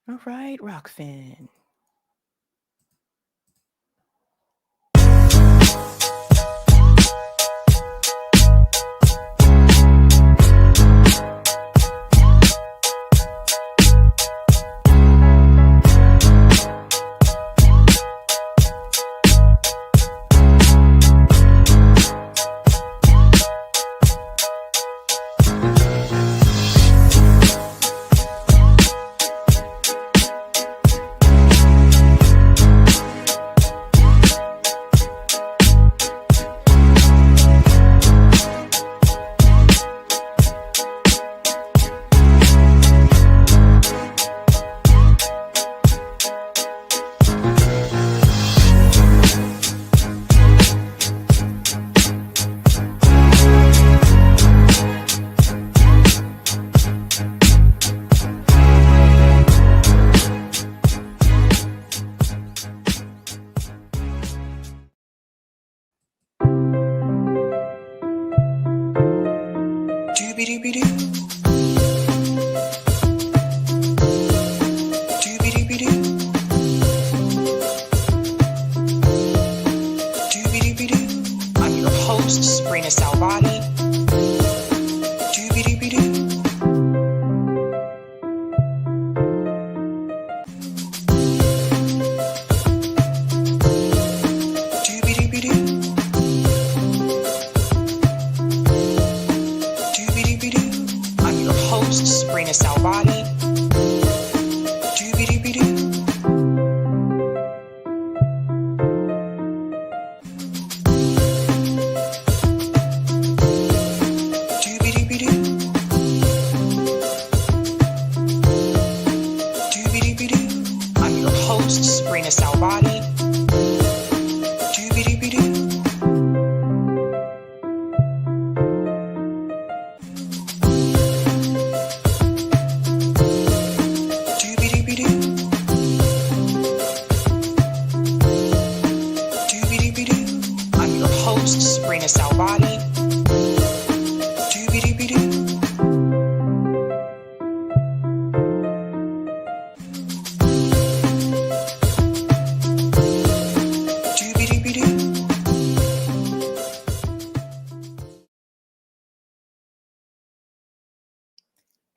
All right, Rockfin. I'm your host, sabrinasalvati. I'm your host, sabrinasalvati. I'm your host, sabrinasalvati. I'm your host, sabrinasalvati.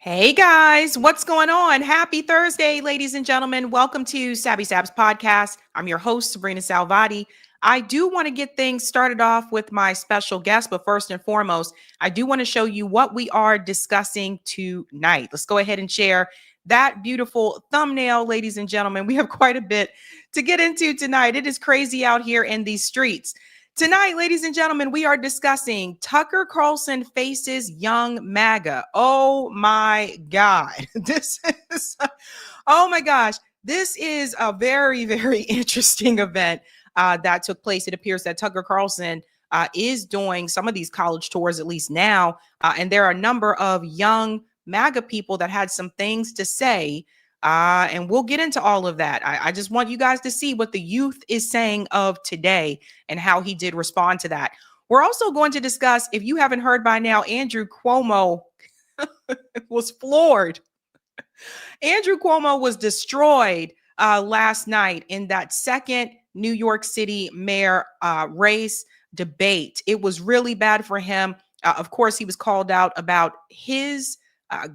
Hey guys, what's going on? Happy Thursday, ladies and gentlemen. Welcome to Sabs podcast. I'm your host, Sabrina Salvati. I do want to get things started off with my special guest, but first and foremost, I do want to show you what we are discussing tonight. Let's go ahead and share that beautiful thumbnail, ladies and gentlemen. We have quite a bit to get into tonight. It is crazy out here in these streets. Tonight, ladies and gentlemen, we are discussing Tucker Carlson faces young Maga. Oh my God. Oh my gosh. This is a very, very interesting event that took place. It appears that Tucker Carlson is doing some of these college tours, at least now. And there are a number of young MAGA people that had some things to say. And we'll get into all of that. I just want you guys to see what the youth is saying of today and how he did respond to that. We're also going to discuss, if you haven't heard by now, Andrew Cuomo was floored. Andrew Cuomo was destroyed last night in that second New York City mayor race debate. It was really bad for him. Of course, he was called out about his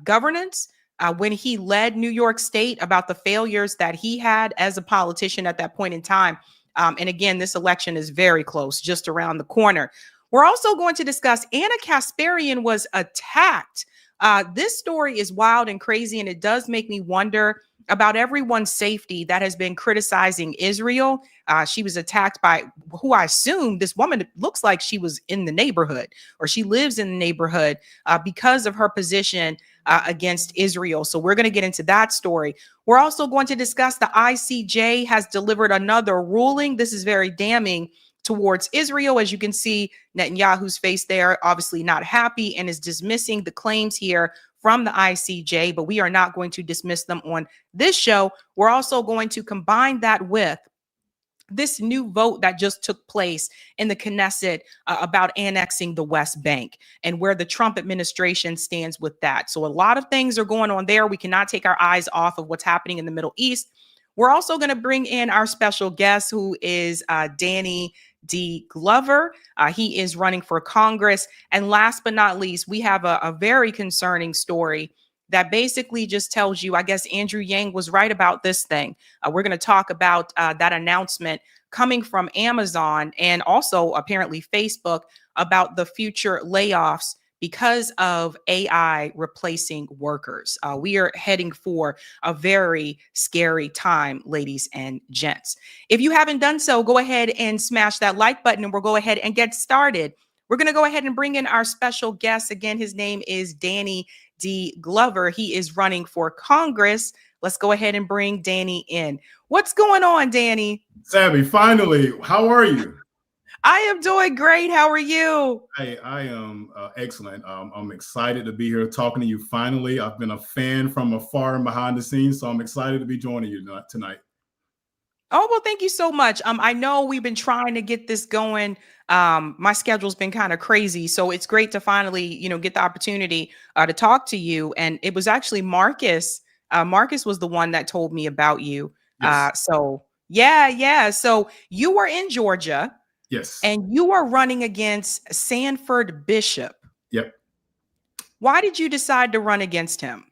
governance when he led New York State, about the failures that he had as a politician at that point in time. And again, this election is very close, just around the corner. We're also going to discuss Anna Kasparian was attacked. This story is wild and crazy, and it does make me wonder about everyone's safety that has been criticizing Israel. She was attacked by who I assume this woman looks like she was in the neighborhood, or she lives in the neighborhood because of her position against Israel. So we're going to get into that story. We're also going to discuss the ICJ has delivered another ruling. This is very damning towards Israel. As you can see, Netanyahu's face there, obviously not happy, and is dismissing the claims here from the ICJ, but we are not going to dismiss them on this show. We're also going to combine that with this new vote that just took place in the Knesset about annexing the West Bank and where the Trump administration stands with that. So a lot of things are going on there. We cannot take our eyes off of what's happening in the Middle East. We're also going to bring in our special guest, who is Danny D. Glover. He is running for Congress. And last but not least, we have a very concerning story that basically just tells you, I guess Andrew Yang was right about this thing. We're going to talk about that announcement coming from Amazon and also apparently Facebook about the future layoffs because of AI replacing workers. We are heading for a very scary time, ladies and gents. If you haven't done so, go ahead and smash that like button and we'll go ahead and get started. We're going to go ahead and bring in our special guest. Again, his name is Danny D. Glover. He is running for Congress. Let's go ahead and bring Danny in. What's going on, Danny? Sabby, finally, how are you? I am doing great. How are you? I am excellent. I'm excited to be here talking to you finally. I've been a fan from afar and behind the scenes, so I'm excited to be joining you tonight. Oh, well, thank you so much. I know we've been trying to get this going. My schedule's been kind of crazy, so it's great to finally, get the opportunity to talk to you. And it was actually Marcus. Marcus was the one that told me about you. Yes. So yeah. So you were in Georgia. Yes. And you are running against Sanford Bishop. Yep. Why did you decide to run against him?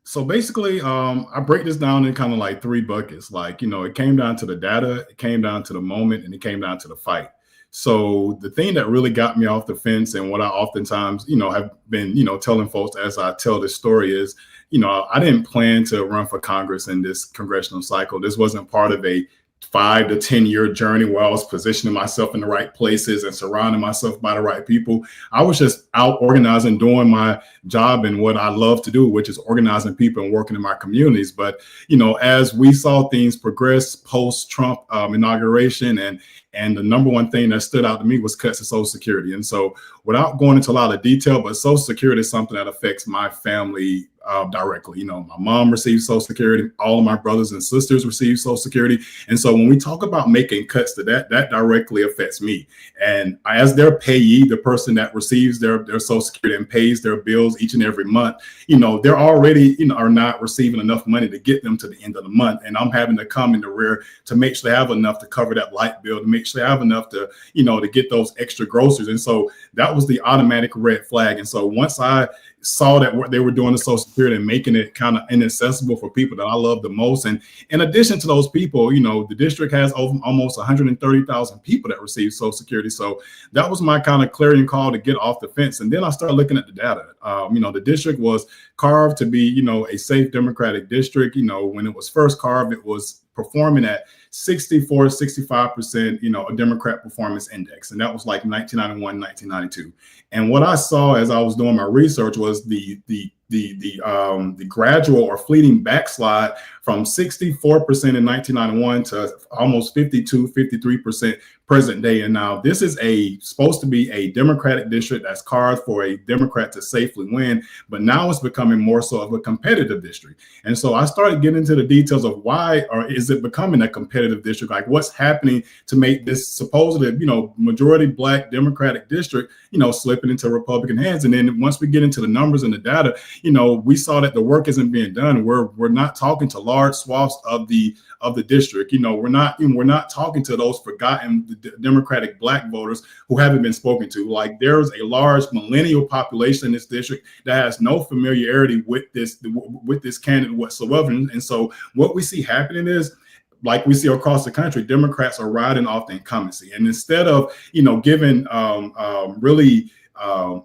So basically, I break this down in kind of like three buckets. Like, it came down to the data, it came down to the moment, and it came down to the fight. So the thing that really got me off the fence and what I oftentimes, have been, telling folks as I tell this story is, I didn't plan to run for Congress in this congressional cycle. This wasn't part of a 5 to 10 year journey where I was positioning myself in the right places and surrounding myself by the right people. I was just out organizing, doing my job and what I love to do, which is organizing people and working in my communities. But, as we saw things progress post Trump inauguration and the number one thing that stood out to me was cuts to Social Security. And so without going into a lot of detail, but Social Security is something that affects my family directly. My mom receives Social Security. All of my brothers and sisters receive Social Security. And so when we talk about making cuts to that directly affects me. And as their payee, the person that receives their Social Security and pays their bills each and every month, they're already, are not receiving enough money to get them to the end of the month. And I'm having to come in the rear to make sure they have enough to cover that light bill, to make sure they have enough to, to get those extra groceries. And so that was the automatic red flag. And so once I saw that what they were doing to Social Security and making it kind of inaccessible for people that I love the most. And in addition to those people, the district has almost 130,000 people that receive Social Security. So that was my kind of clarion call to get off the fence. And then I started looking at the data. The district was carved to be, a safe Democratic district. When it was first carved, it was performing at 65%, a Democrat performance index. And that was like 1991, 1992. And what I saw as I was doing my research was the gradual or fleeting backslide from 64% in 1991 to almost 52, 53% present day. And now this is supposed to be a Democratic district that's carved for a Democrat to safely win, but now it's becoming more so of a competitive district. And so I started getting into the details of why, or is it becoming a competitive district? Like what's happening to make this supposedly, majority Black Democratic district, slipping into Republican hands. And then once we get into the numbers and the data, we saw that the work isn't being done. We're not talking to large swaths of the district. We're not talking to those forgotten Democratic Black voters who haven't been spoken to. Like there's a large millennial population in this district that has no familiarity with this candidate whatsoever. And so what we see happening is, like we see across the country, Democrats are riding off the incumbency. And instead of, giving really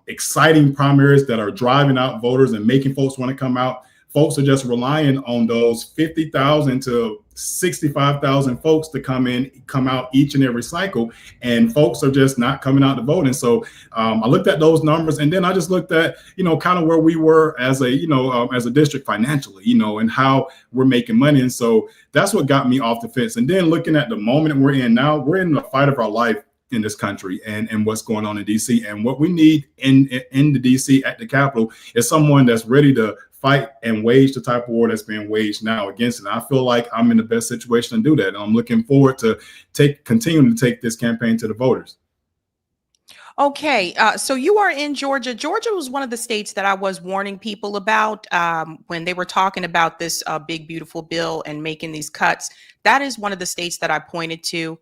exciting primaries that are driving out voters and making folks want to come out, folks are just relying on those 50,000 to 65,000 folks to come out each and every cycle, and folks are just not coming out to vote. And so I looked at those numbers, and then I just looked at kind of where we were as a district financially, and how we're making money. And so that's what got me off the fence. And then looking at the moment we're in now, we're in the fight of our life in this country and what's going on in DC. And what we need in the DC at the Capitol is someone that's ready to fight and wage the type of war that's being waged now against it. And I feel like I'm in the best situation to do that. And I'm looking forward to continuing to take this campaign to the voters. Okay, so you are in Georgia. Georgia was one of the states that I was warning people about when they were talking about this big, beautiful bill and making these cuts. That is one of the states that I pointed to.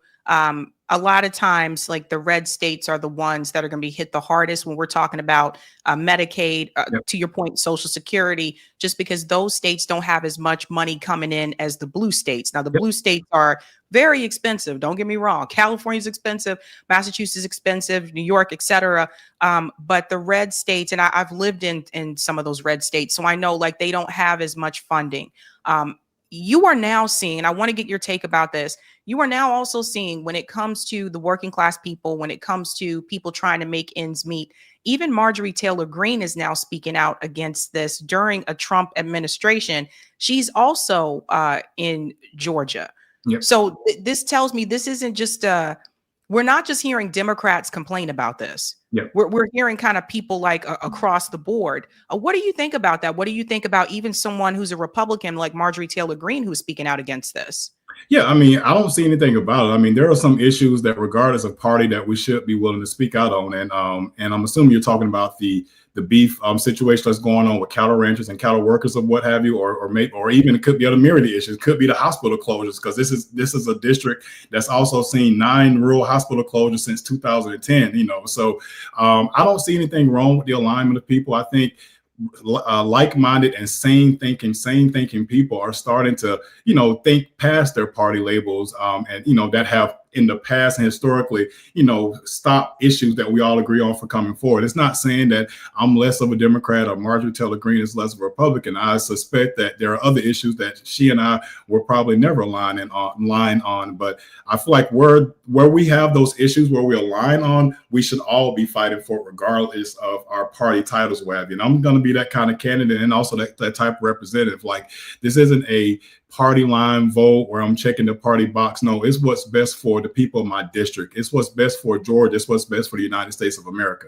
A lot of times, like the red states are the ones that are going to be hit the hardest when we're talking about Medicaid, Yep. to your point, Social Security, just because those states don't have as much money coming in as the blue states. Now, the Yep. blue states are very expensive. Don't get me wrong. California's expensive, Massachusetts is expensive, New York, etc. But the red states, and I've lived in some of those red states, so I know like they don't have as much funding. You are now seeing, and I want to get your take about this. You are now also seeing when it comes to the working class people, when it comes to people trying to make ends meet, even Marjorie Taylor Greene is now speaking out against this during a Trump administration. She's also in Georgia. Yep. So this tells me this isn't just we're not just hearing Democrats complain about this. Yep. We're hearing kind of people like across the board. What do you think about that? What do you think about even someone who's a Republican like Marjorie Taylor Greene who's speaking out against this? Yeah, I mean, I don't see anything about it. I mean, there are some issues that, regardless of party, that we should be willing to speak out on. And I'm assuming you're talking about the beef situation that's going on with cattle ranchers and cattle workers or what have you, or even it could be other myriad issues. It could be the hospital closures, because this is a district that's also seen 9 rural hospital closures since 2010. So I don't see anything wrong with the alignment of people. I think like-minded and sane thinking people are starting to, think past their party labels, and that have in the past and historically, stop issues that we all agree on from coming forward. It's not saying that I'm less of a Democrat or Marjorie Taylor Greene is less of a Republican. I suspect that there are other issues that she and I will probably never align on. But I feel like where we have those issues where we align on, we should all be fighting for, regardless of our party titles, what have you. And I'm going to be that kind of candidate, and also that type of representative. Like, this isn't a party line vote where I'm checking the party box. No, it's what's best for the people of my district. It's what's best for Georgia. It's what's best for the United States of America.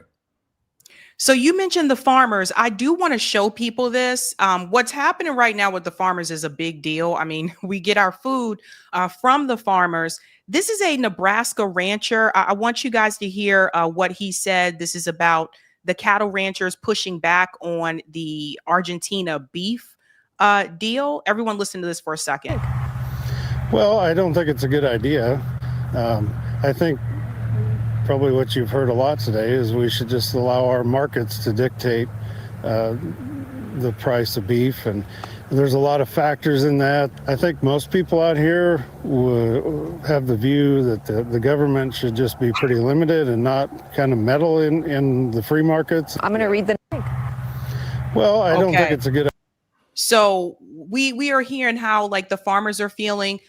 So you mentioned the farmers. I do want to show people this. What's happening right now with the farmers is a big deal. I mean, we get our food from the farmers. This is a Nebraska rancher. I want you guys to hear what he said. This is about the cattle ranchers pushing back on the Argentina beef deal. Everyone listen to this for a second. Well, I don't think it's a good idea. I think probably what you've heard a lot today is we should just allow our markets to dictate the price of beef. And there's a lot of factors in that. I think most people out here have the view that the government should just be pretty limited and not kind of meddle in the free markets. I'm going to read the. Well, I don't think it's a good idea. So we are hearing how like the farmers are feeling.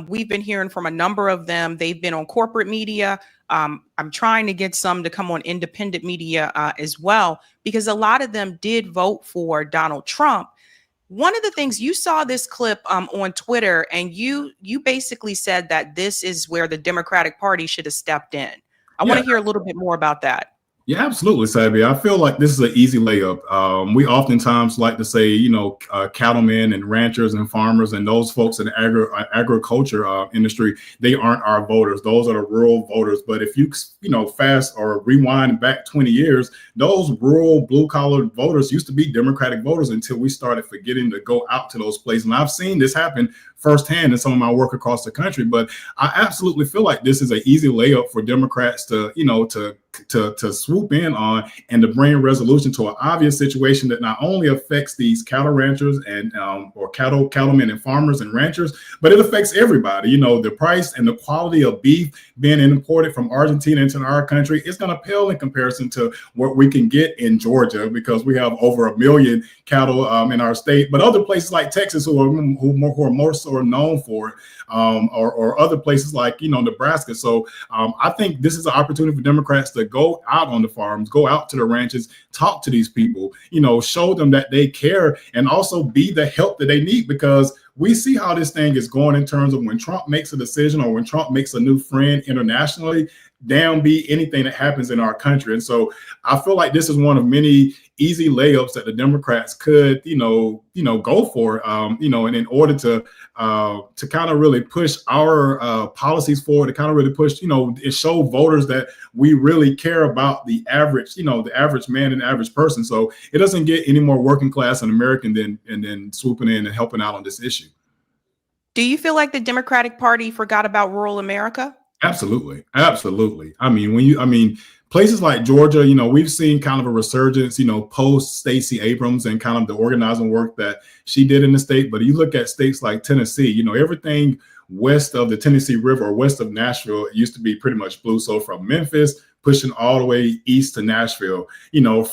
We've been hearing from a number of them. They've been on corporate media. I'm trying to get some to come on independent media as well, because a lot of them did vote for Donald Trump. One of the things, you saw this clip on Twitter, and you basically said that this is where the Democratic Party should have stepped in. I want to hear a little bit more about that. Yeah, absolutely, Sabby. I feel like this is an easy layup. We oftentimes like to say, cattlemen and ranchers and farmers and those folks in the agriculture industry, they aren't our voters. Those are the rural voters. But if you, fast or rewind back 20 years, those rural blue collar voters used to be Democratic voters until we started forgetting to go out to those places. And I've seen this happen firsthand in some of my work across the country. But I absolutely feel like this is an easy layup for Democrats to swoop in on and to bring a resolution to an obvious situation that not only affects these cattle ranchers and or cattlemen and farmers and ranchers, but it affects everybody. The price and the quality of beef being imported from Argentina into our country is going to pale in comparison to what we can get in Georgia, because we have over 1 million cattle in our state. But other places like Texas, who are more so known for it, or other places like Nebraska. So I think this is an opportunity for Democrats to go out on the farms, go out to the ranches, talk to these people, show them that they care, and also be the help that they need, because we see how this thing is going in terms of when Trump makes a decision or when Trump makes a new friend internationally, damn be anything that happens in our country. And so I feel like this is one of many easy layups that the Democrats could, go for, and in order to kind of really push our policies forward, to kind of really push, and show voters that we really care about the average man and the average person. So it doesn't get any more working class and American than swooping in and helping out on this issue. Do you feel like the Democratic Party forgot about rural America? Absolutely. Absolutely. I mean, places like Georgia, we've seen kind of a resurgence, post Stacey Abrams and kind of the organizing work that she did in the state. But you look at states like Tennessee, everything west of the Tennessee River or west of Nashville, it used to be pretty much blue. So from Memphis pushing all the way east to Nashville,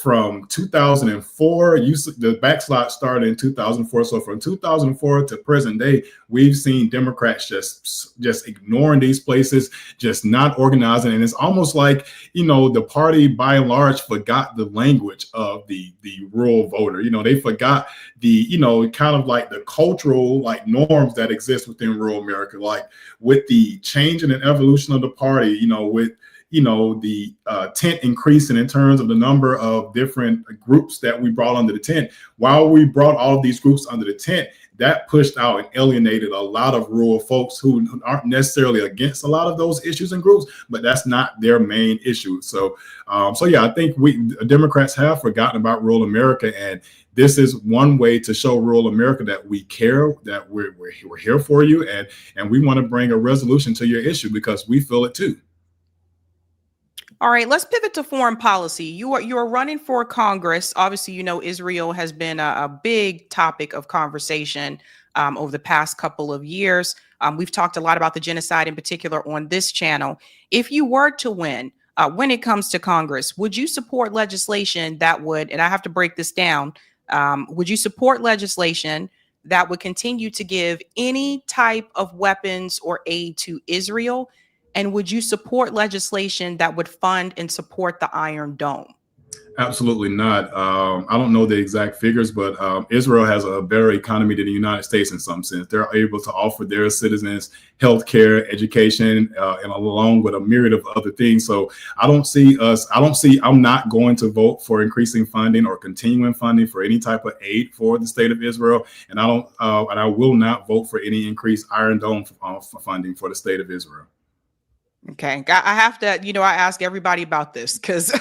from 2004, the backslide started in 2004. So from 2004 to present day, we've seen Democrats just ignoring these places, just not organizing. And it's almost like, the party by and large forgot the language of the rural voter. They forgot the, kind of like the cultural like norms that exist within rural America, like with the changing and evolution of the party, with the tent increasing in terms of the number of different groups that we brought under the tent. While we brought all of these groups under the tent, that pushed out and alienated a lot of rural folks who aren't necessarily against a lot of those issues and groups, but that's not their main issue. So yeah, I think Democrats have forgotten about rural America, and this is one way to show rural America that we care, that we're here for you, and we want to bring a resolution to your issue because we feel it too. All right, let's pivot to foreign policy. You are running for Congress. Obviously, Israel has been a big topic of conversation over the past couple of years. We've talked a lot about the genocide in particular on this channel. If you were to win, when it comes to Congress, would you support legislation that would, and I have to break this down, would you support legislation that would continue to give any type of weapons or aid to Israel? And would you support legislation that would fund and support the Iron Dome? Absolutely not. I don't know the exact figures, but Israel has a better economy than the United States in some sense. They're able to offer their citizens healthcare, education, and along with a myriad of other things. So I'm not going to vote for increasing funding or continuing funding for any type of aid for the state of Israel. And I will not vote for any increased Iron Dome funding for the state of Israel. Okay, I have to, I ask everybody about this because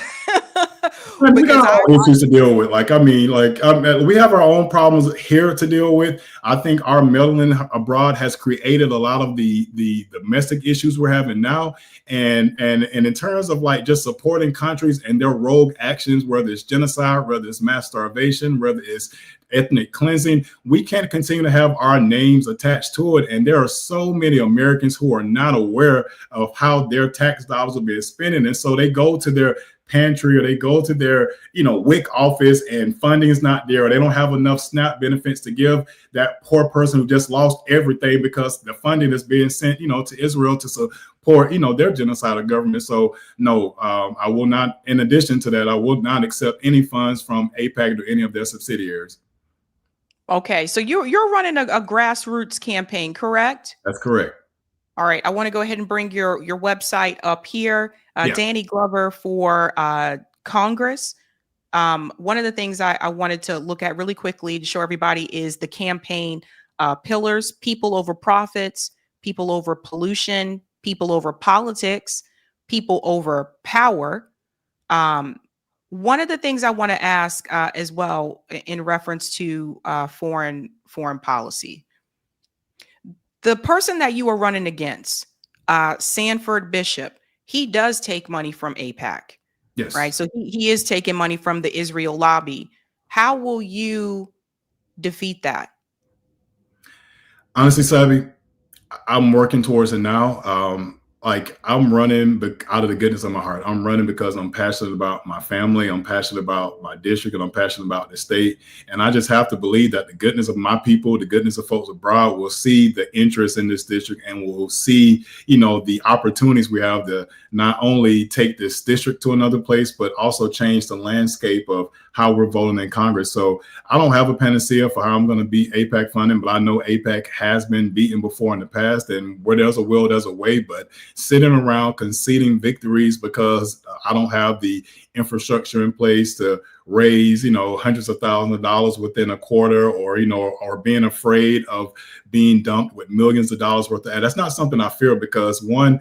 we got our own issues to deal with. We have our own problems here to deal with. I think our meddling abroad has created a lot of the domestic issues we're having now. And in terms of just supporting countries and their rogue actions, whether it's genocide, whether it's mass starvation, whether it's ethnic cleansing, we can't continue to have our names attached to it. And there are so many Americans who are not aware of how their tax dollars are being spent. And so they go to their pantry or they go to their WIC office and funding is not there, or they don't have enough SNAP benefits to give that poor person who just lost everything because the funding is being sent to Israel to support their genocidal government. So no, I will not. In addition to that, I will not accept any funds from AIPAC or any of their subsidiaries. Okay, so you're running a grassroots campaign, correct? That's correct. All right, I want to go ahead and bring your website up here. Danny Glover for Congress. One of the things I wanted to look at really quickly to show everybody is the campaign pillars: people over profits, people over pollution, people over politics, people over power. One of the things I want to ask as well in reference to foreign policy, the person that you are running against, Sanford Bishop, he does take money from AIPAC. Yes. Right. So he is taking money from the Israel lobby. How will you defeat that? Honestly, Sabby, I'm working towards it now. I'm running out of the goodness of my heart. I'm running because I'm passionate about my family. I'm passionate about my district, and I'm passionate about the state. And I just have to believe that the goodness of my people, the goodness of folks abroad will see the interest in this district and will see, the opportunities we have to not only take this district to another place, but also change the landscape of how we're voting in Congress. So I don't have a panacea for how I'm going to beat AIPAC funding, but I know AIPAC has been beaten before in the past, and where there's a will, there's a way. But sitting around conceding victories because I don't have the infrastructure in place to raise, hundreds of thousands of dollars within a quarter, or, or being afraid of being dumped with millions of dollars worth of ad. That's not something I fear, because one,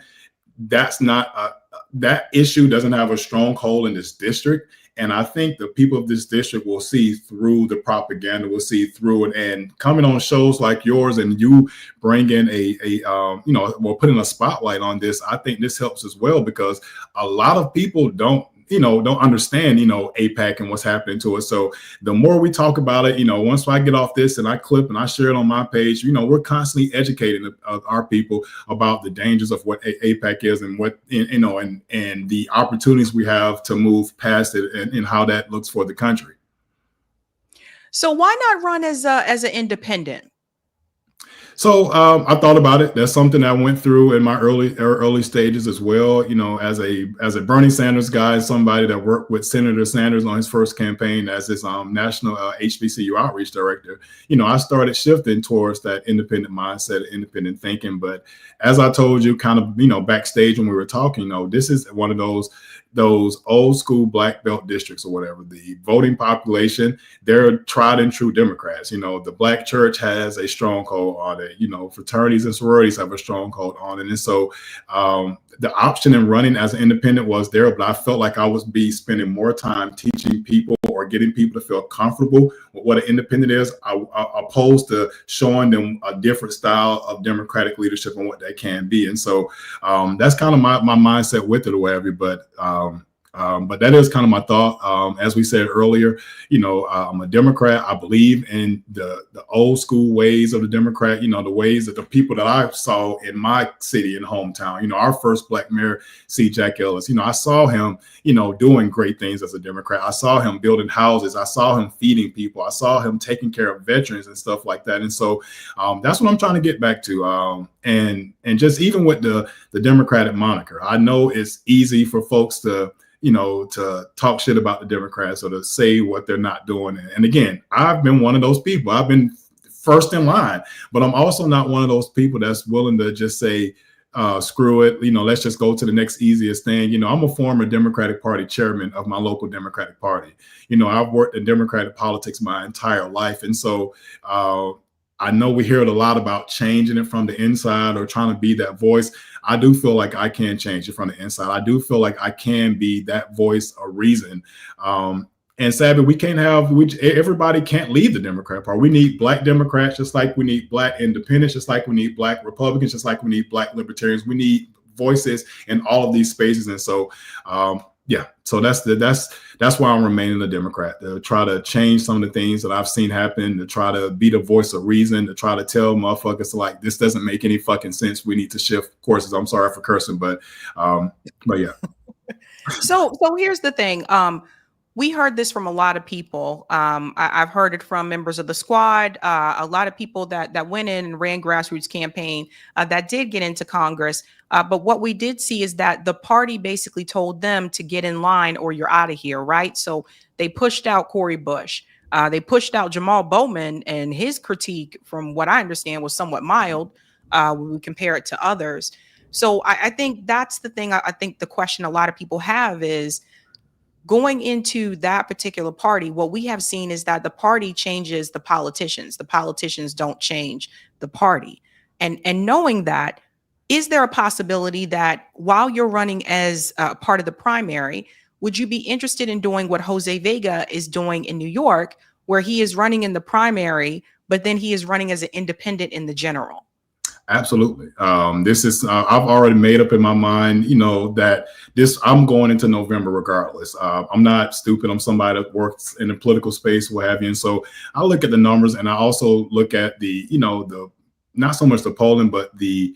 that's not that issue doesn't have a stronghold in this district. And I think the people of this district will see through the propaganda, will see through it. And coming on shows like yours, and you bring in we're putting a spotlight on this, I think this helps as well, because a lot of people don't understand, AIPAC and what's happening to it. So the more we talk about it, once I get off this and I clip and I share it on my page, we're constantly educating our people about the dangers of what AIPAC is, and what, and the opportunities we have to move past it, and how that looks for the country. So why not run as an independent? So I thought about it. That's something I went through in my early stages as well. As a Bernie Sanders guy, somebody that worked with Senator Sanders on his first campaign as his national HBCU outreach director. I started shifting towards that independent mindset, independent thinking. But as I told you, kind of backstage when we were talking, this is one of those old school black belt districts or whatever. The voting population, they're tried and true Democrats. The black church has a stronghold on it. Fraternities and sororities have a stronghold on it. And so the option in running as an independent was there, but I felt like I would be spending more time teaching people or getting people to feel comfortable with what an independent is, opposed to showing them a different style of Democratic leadership and what that can be. And so that's kind of my mindset with it or whatever. But that is kind of my thought. As we said earlier, I'm a Democrat. I believe in the old school ways of the Democrat, the ways that the people that I saw in my city and hometown, our first black mayor, C. Jack Ellis, I saw him, doing great things as a Democrat. I saw him building houses. I saw him feeding people. I saw him taking care of veterans and stuff like that. And so that's what I'm trying to get back to. And just even with the Democratic moniker, I know it's easy for folks to talk shit about the Democrats or to say what they're not doing. And again, I've been one of those people. I've been first in line, but I'm also not one of those people that's willing to just say, screw it, let's just go to the next easiest thing. I'm a former Democratic Party chairman of my local Democratic Party. I've worked in Democratic politics my entire life. And so I know we hear it a lot about changing it from the inside or trying to be that voice. I do feel like I can change it from the inside. I do feel like I can be that voice of reason. And Sabby, everybody can't leave the Democrat Party. We need black Democrats, just like we need black independents, just like we need black Republicans, just like we need black libertarians. We need voices in all of these spaces. And so, so that's why I'm remaining a Democrat, to try to change some of the things that I've seen happen, to try to be the voice of reason, to try to tell motherfuckers like, this doesn't make any fucking sense. We need to shift courses. I'm sorry for cursing, but yeah. So here's the thing. We heard this from a lot of people. I've heard it from members of the squad, a lot of people that went in and ran grassroots campaign that did get into Congress. But what we did see is that the party basically told them to get in line or you're out of here, right? So they pushed out Cori Bush. They pushed out Jamal Bowman, and his critique, from what I understand, was somewhat mild when we compare it to others. So I think that's the thing. I think the question a lot of people have is, going into that particular party, what we have seen is that the party changes the politicians. The politicians don't change the party. And knowing that, is there a possibility that while you're running as part of the primary, would you be interested in doing what Jose Vega is doing in New York, where he is running in the primary, but then he is running as an independent in the general? Absolutely. This is, I've already made up in my mind, that I'm going into November regardless. I'm not stupid. I'm somebody that works in the political space, what have you. And so I look at the numbers, and I also look at the not so much the polling, but the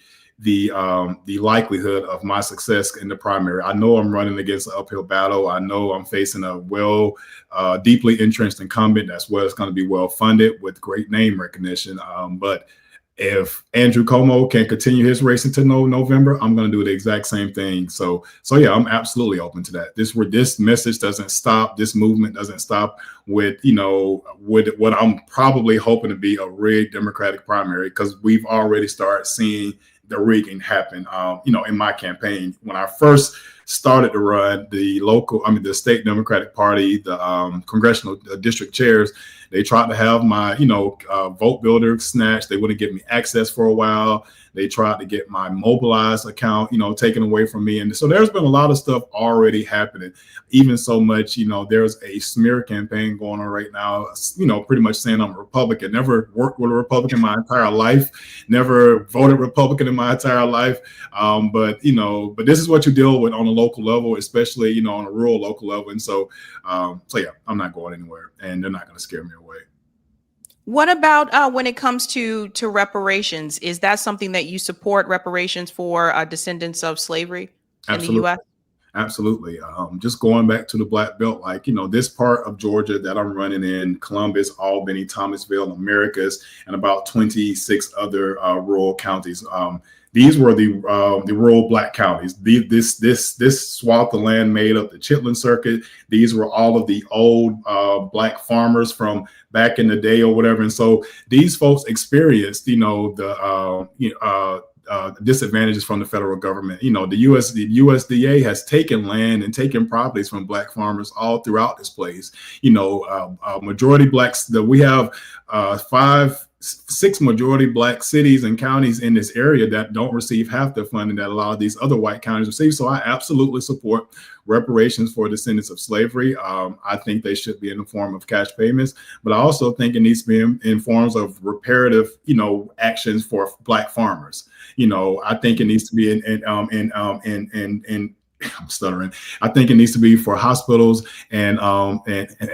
likelihood of my success in the primary. I know I'm running against an uphill battle. I know I'm facing a deeply entrenched incumbent that's it's going to be well funded with great name recognition. But if Andrew Cuomo can continue his race until November, I'm going to do the exact same thing. So yeah, I'm absolutely open to that. This message doesn't stop. This movement doesn't stop with what I'm probably hoping to be a rigged Democratic primary, because we've already started seeing the rigging happened. In my campaign, when I first started to run, the state Democratic Party, the congressional district chairs, they tried to have my, vote builder snatched. They wouldn't give me access for a while. They tried to get my Mobilize account, taken away from me. And so there's been a lot of stuff already happening. Even so much, there's a smear campaign going on right now, pretty much saying I'm a Republican. Never worked with a Republican my entire life. Never voted Republican in my entire life. But this is what you deal with on a local level, especially, on a rural local level. And so yeah, I'm not going anywhere, and they're not going to scare me away. What about when it comes to reparations? Is that something that you support, reparations for descendants of slavery in the U.S.? Absolutely. Just going back to the Black Belt, this part of Georgia that I'm running in, Columbus, Albany, Thomasville, Americus, and about 26 other rural counties. These were the rural Black counties. This swath of land made up the Chitlin Circuit. These were all of the old Black farmers from back in the day or whatever. And so these folks experienced, the disadvantages from the federal government. The USDA has taken land and taken properties from Black farmers all throughout this place. Majority Blacks. We have 6 majority Black cities and counties in this area that don't receive half the funding that a lot of these other white counties receive. So I absolutely support reparations for descendants of slavery. I think they should be in the form of cash payments, but I also think it needs to be in forms of reparative, actions for Black farmers. I think it needs to be in I'm stuttering. I think it needs to be for hospitals and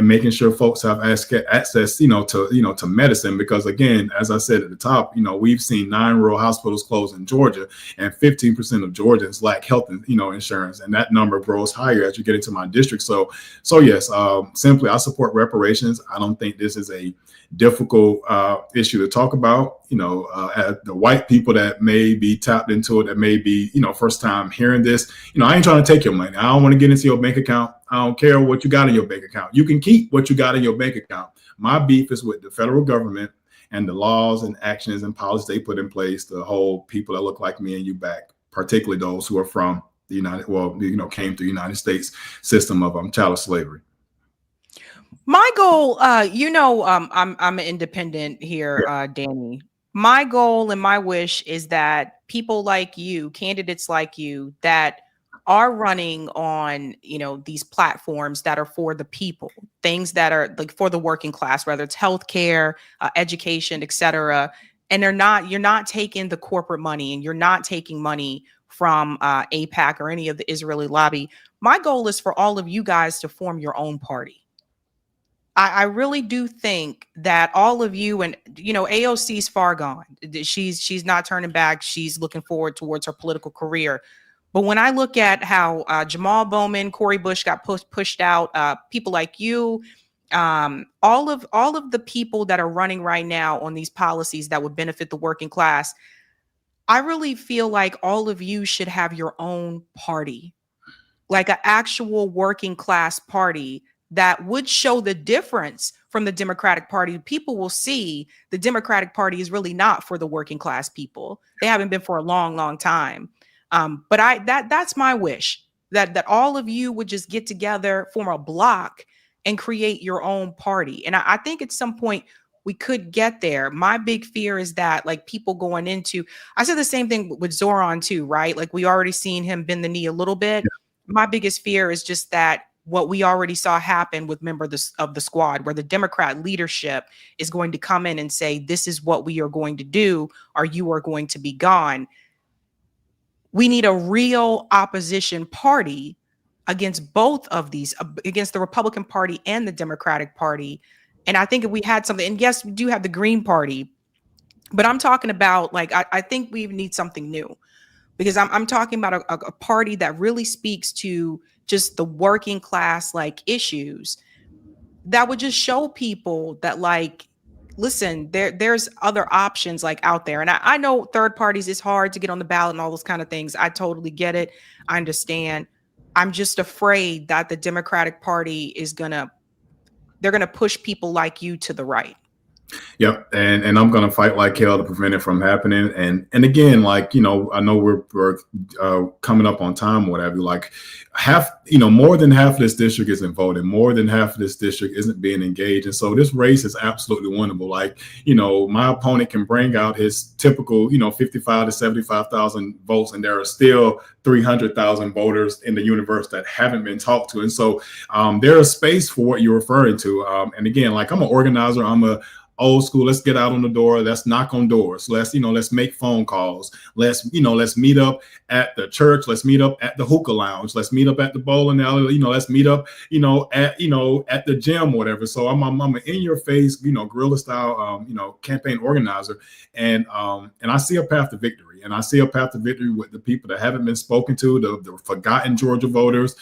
making sure folks have access, to medicine. Because again, as I said at the top, we've seen 9 rural hospitals close in Georgia, and 15% of Georgians lack health, insurance, and that number grows higher as you get into my district. So yes, simply I support reparations. I don't think this is a difficult issue to talk about. The white people that may be tapped into it, that may be, first time hearing this, I ain't trying to take your money. I don't want to get into your bank account. I don't care what you got in your bank account. You can keep what you got in your bank account. My beef is with the federal government and the laws and actions and policies they put in place to hold people that look like me and you back, particularly those who are from the came through the United States system of chattel slavery. My goal, I'm an independent here, Danny. My goal and my wish is that people like you, candidates like you, that are running on, these platforms that are for the people, things that are like for the working class, whether it's healthcare, education, etc. And you're not taking the corporate money, and you're not taking money from AIPAC or any of the Israeli lobby. My goal is for all of you guys to form your own party. I really do think that all of you, and AOC's far gone. She's not turning back. She's looking forward towards her political career. But when I look at how Jamal Bowman, Cori Bush got pushed out, people like you, all of the people that are running right now on these policies that would benefit the working class, I really feel like all of you should have your own party, like an actual working class party that would show the difference from the Democratic Party. People will see the Democratic Party is really not for the working class people. They haven't been for a long, long time. But that's my wish, that all of you would just get together, form a block, and create your own party. And I think at some point we could get there. My big fear is that, like, people going into, I said the same thing with Zoran too, right? Like, we already seen him bend the knee a little bit. Yeah. My biggest fear is just that what we already saw happen with members of the squad, where the Democrat leadership is going to come in and say, this is what we are going to do, or you are going to be gone. We need a real opposition party against both of these, against the Republican Party and the Democratic Party. And I think if we had something, and yes, we do have the Green Party, but I'm talking about, like, I think we need something new, because I'm talking about a party that really speaks to just the working class, like, issues that would just show people that, like, listen, there's other options, like, out there. And I know third parties, it's hard to get on the ballot and all those kind of things. I totally get it. I understand. I'm just afraid that the Democratic Party they're going to push people like you to the right. Yep, and I'm gonna fight like hell to prevent it from happening. And again, like I know we're coming up on time, or whatever. Like half, more than half of this district isn't voting. More than half of this district isn't being engaged, and so this race is absolutely winnable. Like my opponent can bring out his typical 55 to 75,000 votes, and there are still 300,000 voters in the universe that haven't been talked to, and so there is space for what you're referring to. And again, like I'm an organizer, I'm a old school. Let's get out on the door. Let's knock on doors. Let's make phone calls. Let's meet up at the church. Let's meet up at the hookah lounge. Let's meet up at the bowling alley. Let's meet up, at the gym, whatever. So I'm an in your face, guerrilla style, campaign organizer. And I see a path to victory. And I see a path to victory with the people that haven't been spoken to, the forgotten Georgia voters,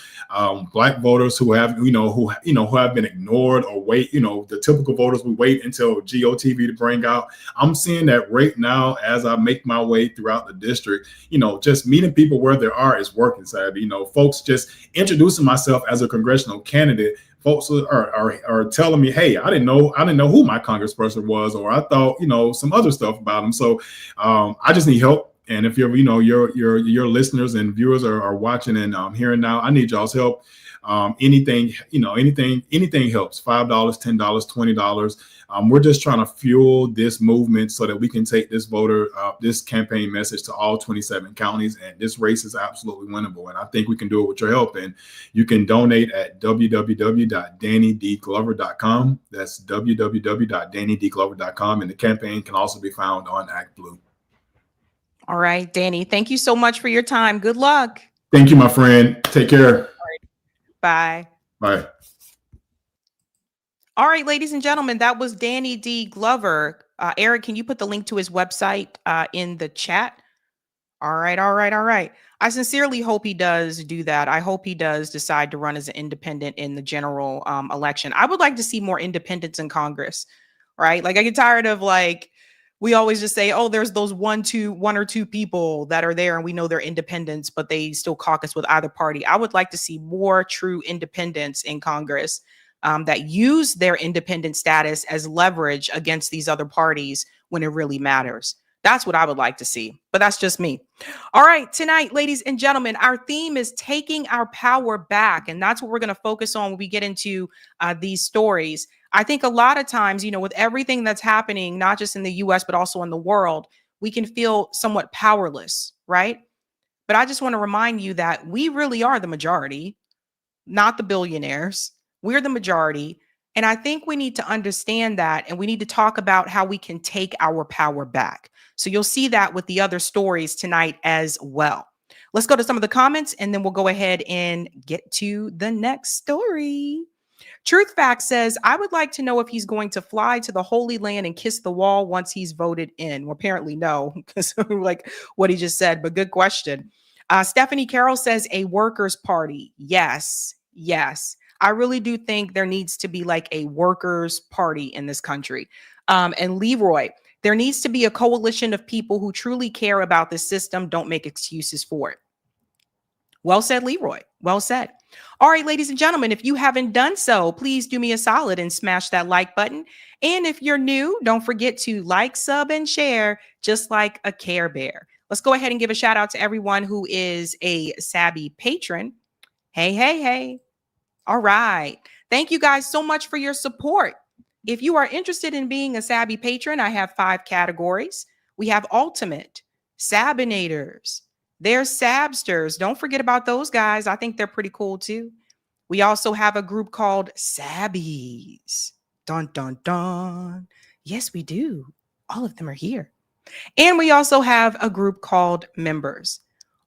Black voters who have, who have been ignored or wait, the typical voters we wait until GOTV to bring out. I'm seeing that right now as I make my way throughout the district. Just meeting people where they are is working, Sabby. Folks just introducing myself as a congressional candidate. Folks are telling me, hey, I didn't know who my congressperson was, or I thought, some other stuff about them. So I just need help. And if your listeners and viewers are watching and hearing now, I need y'all's help. Anything helps. $5, $10, $20. We're just trying to fuel this movement so that we can take this campaign message to all 27 counties. And this race is absolutely winnable. And I think we can do it with your help. And you can donate at www.dannydglover.com. That's www.dannydglover.com. And the campaign can also be found on Act Blue. All right, Danny, thank you so much for your time. Good luck. Thank you, my friend. Take care. All right. Bye. Bye. All right, ladies and gentlemen, that was Danny D. Glover. Eric, can you put the link to his website in the chat? All right. I sincerely hope he does do that. I hope he does decide to run as an independent in the general election. I would like to see more independents in Congress, right? Like I get tired of we always just say, oh, there's those one or two people that are there and we know they're independents, but they still caucus with either party. I would like to see more true independents in Congress that use their independent status as leverage against these other parties when it really matters. That's what I would like to see, but that's just me. All right, tonight, ladies and gentlemen, our theme is taking our power back. And that's what we're going to focus on when we get into these stories. I think a lot of times, with everything that's happening, not just in the US, but also in the world, we can feel somewhat powerless, right? But I just want to remind you that we really are the majority, not the billionaires. We're the majority. And I think we need to understand that. And we need to talk about how we can take our power back. So you'll see that with the other stories tonight as well. Let's go to some of the comments and then we'll go ahead and get to the next story. Truth Fact says, I would like to know if he's going to fly to the Holy Land and kiss the wall once he's voted in. Well, apparently no, because like what he just said, but good question. Stephanie Carroll says a workers' party. Yes. I really do think there needs to be like a workers' party in this country. And Leroy, there needs to be a coalition of people who truly care about the system, don't make excuses for it. Well said, Leroy. Well said. All right, ladies and gentlemen, if you haven't done so, please do me a solid and smash that like button. And if you're new, don't forget to like, sub, and share just like a Care Bear. Let's go ahead and give a shout out to everyone who is a Sabby patron. Hey. All right. Thank you guys so much for your support. If you are interested in being a Sabby patron, I have 5 categories. We have Ultimate, Sabinators, there's Sabsters. Don't forget about those guys. I think they're pretty cool too. We also have a group called Sabbies. Dun, dun, dun. Yes, we do. All of them are here. And we also have a group called Members.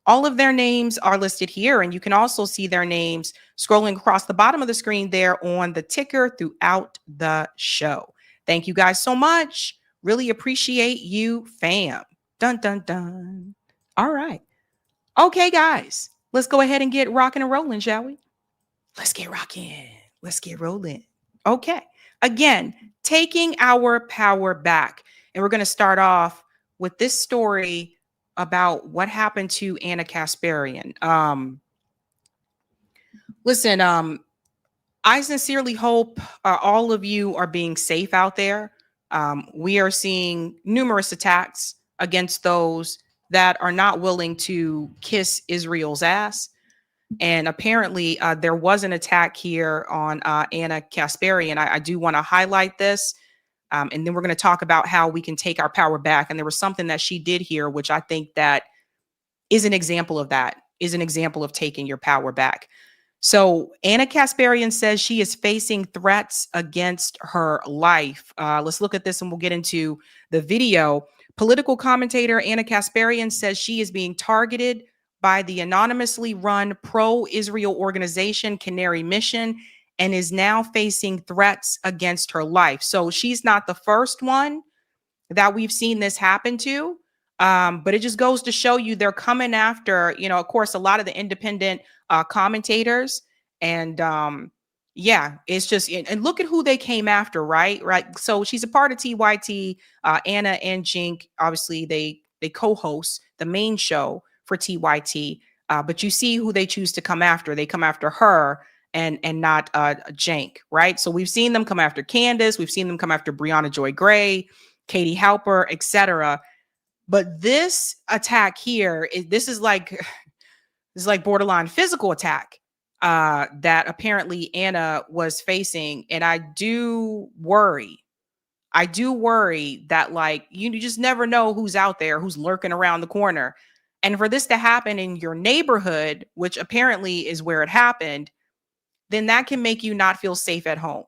All of their names are listed here, and you can also see their names scrolling across the bottom of the screen there on the ticker throughout the show. Thank you guys so much. Really appreciate you, fam. Dun, dun, dun. All right. Okay, guys, let's go ahead and get rocking and rolling, shall we? Let's get rocking. Let's get rolling. Okay. Again, taking our power back. And we're going to start off with this story about what happened to Anna Kasparian. Listen, I sincerely hope all of you are being safe out there, We are seeing numerous attacks against those that are not willing to kiss Israel's ass. And apparently there was an attack here on Anna Kasparian. I do want to highlight this. And then we're going to talk about how we can take our power back. And there was something that she did here, which I think that is an example of that, is an example of taking your power back. So Anna Kasparian says she is facing threats against her life. Let's look at this and we'll get into the video. Political commentator Anna Kasparian says she is being targeted by the anonymously run pro-Israel organization Canary Mission and is now facing threats against her life. So she's not the first one that we've seen this happen to. But it just goes to show you they're coming after, of course, a lot of the independent commentators. And yeah, it's just, and look at who they came after, right? Right. So she's a part of TYT. Anna and Jink, obviously, they co-host the main show for TYT. But you see who they choose to come after. They come after her and not Jink, right? So we've seen them come after Candace. We've seen them come after Brianna Joy Gray, Katie Halper, etc. But this attack here, this is like borderline physical attack that apparently Anna was facing. And I do worry that like, you just never know who's out there, who's lurking around the corner. And for this to happen in your neighborhood, which apparently is where it happened, then that can make you not feel safe at home.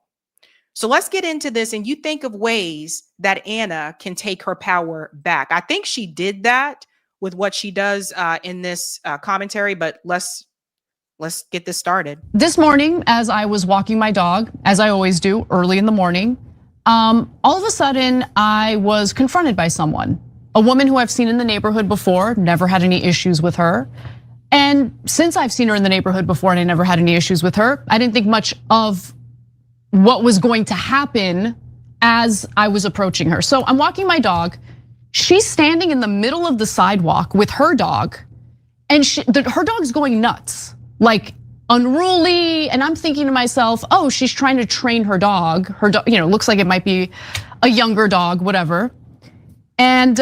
So let's get into this. And you think of ways that Anna can take her power back. I think she did that with what she does in this commentary, but let's get this started. This morning, as I was walking my dog, as I always do early in the morning, all of a sudden I was confronted by someone, a woman who I've seen in the neighborhood before, never had any issues with her. And since I've seen her in the neighborhood before and I never had any issues with her, I didn't think much of what was going to happen as I was approaching her. So I'm walking my dog. She's standing in the middle of the sidewalk with her dog, and her dog's going nuts, like unruly. And I'm thinking to myself, oh, she's trying to train her dog. Her dog, looks like it might be a younger dog, whatever. And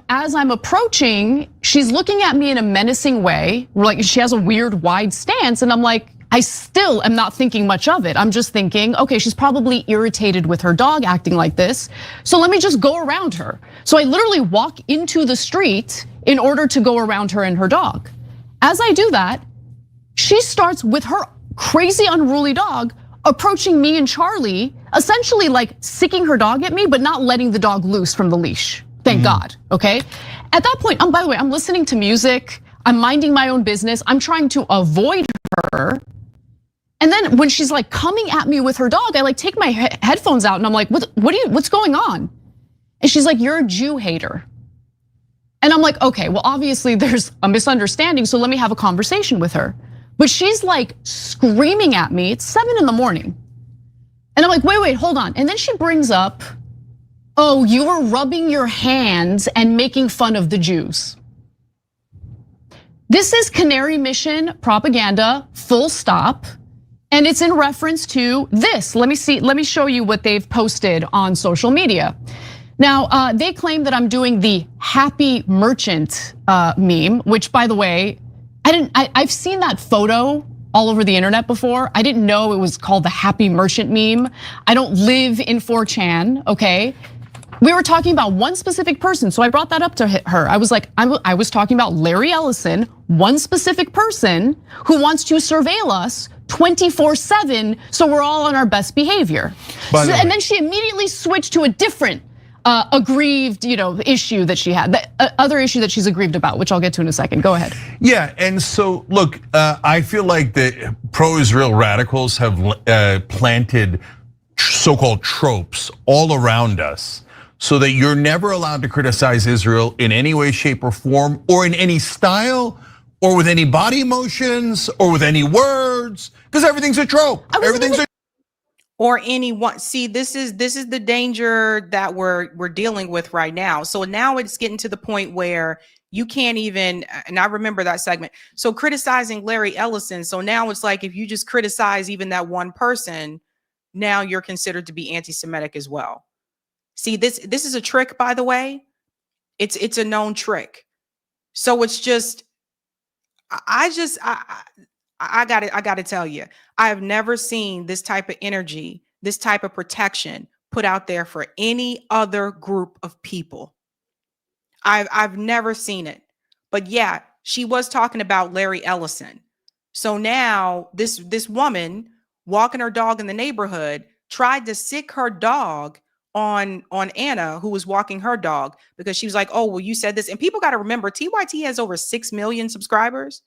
as I'm approaching, she's looking at me in a menacing way. Like she has a weird wide stance, and I'm like, I still am not thinking much of it. I'm just thinking, okay, she's probably irritated with her dog acting like this. So let me just go around her. So I literally walk into the street in order to go around her and her dog. As I do that, she starts with her crazy unruly dog approaching me and Charlie, essentially like sicking her dog at me, but not letting the dog loose from the leash. Thank God, okay? At that point, by the way, I'm listening to music. I'm minding my own business. I'm trying to avoid her. And then when she's like coming at me with her dog, I like take my headphones out and I'm like, what's going on? And she's like, you're a Jew hater. And I'm like, okay, well, obviously there's a misunderstanding, so let me have a conversation with her. But she's like screaming at me. It's 7 in the morning. And I'm like, wait, hold on. And then she brings up, oh, you were rubbing your hands and making fun of the Jews. This is Canary Mission propaganda, full stop. And it's in reference to this. Let me show you what they've posted on social media. Now, they claim that I'm doing the happy merchant meme, which by the way, I've seen that photo all over the internet before. I didn't know it was called the happy merchant meme. I don't live in 4chan, okay? We were talking about one specific person, so I brought that up to her. I was like, I was talking about Larry Ellison, one specific person who wants to surveil us 24/7, so we're all on our best behavior. And then she immediately switched to a different aggrieved, issue that she had, the other issue that she's aggrieved about, which I'll get to in a second. Go ahead. Yeah, and so look, I feel like the pro-Israel radicals have planted so-called tropes all around us, so that you're never allowed to criticize Israel in any way, shape, or form, or in any style, or with any body emotions, or with any words, because everything's a trope. Everything's a or anyone. See, this is the danger that we're dealing with right now. So now it's getting to the point where you can't even, and I remember that segment. So criticizing Larry Ellison. So now it's like, if you just criticize even that one person, now you're considered to be anti-Semitic as well. See, this is a trick, by the way. It's a known trick. So it's just, I gotta tell you, I have never seen this type of energy, this type of protection put out there for any other group of people. I've never seen it. But yeah, she was talking about Larry Ellison. So now this woman walking her dog in the neighborhood tried to sick her dog on Anna, who was walking her dog, because she was like, "Oh, well, you said this." And people got to remember, TYT has over 6 million subscribers.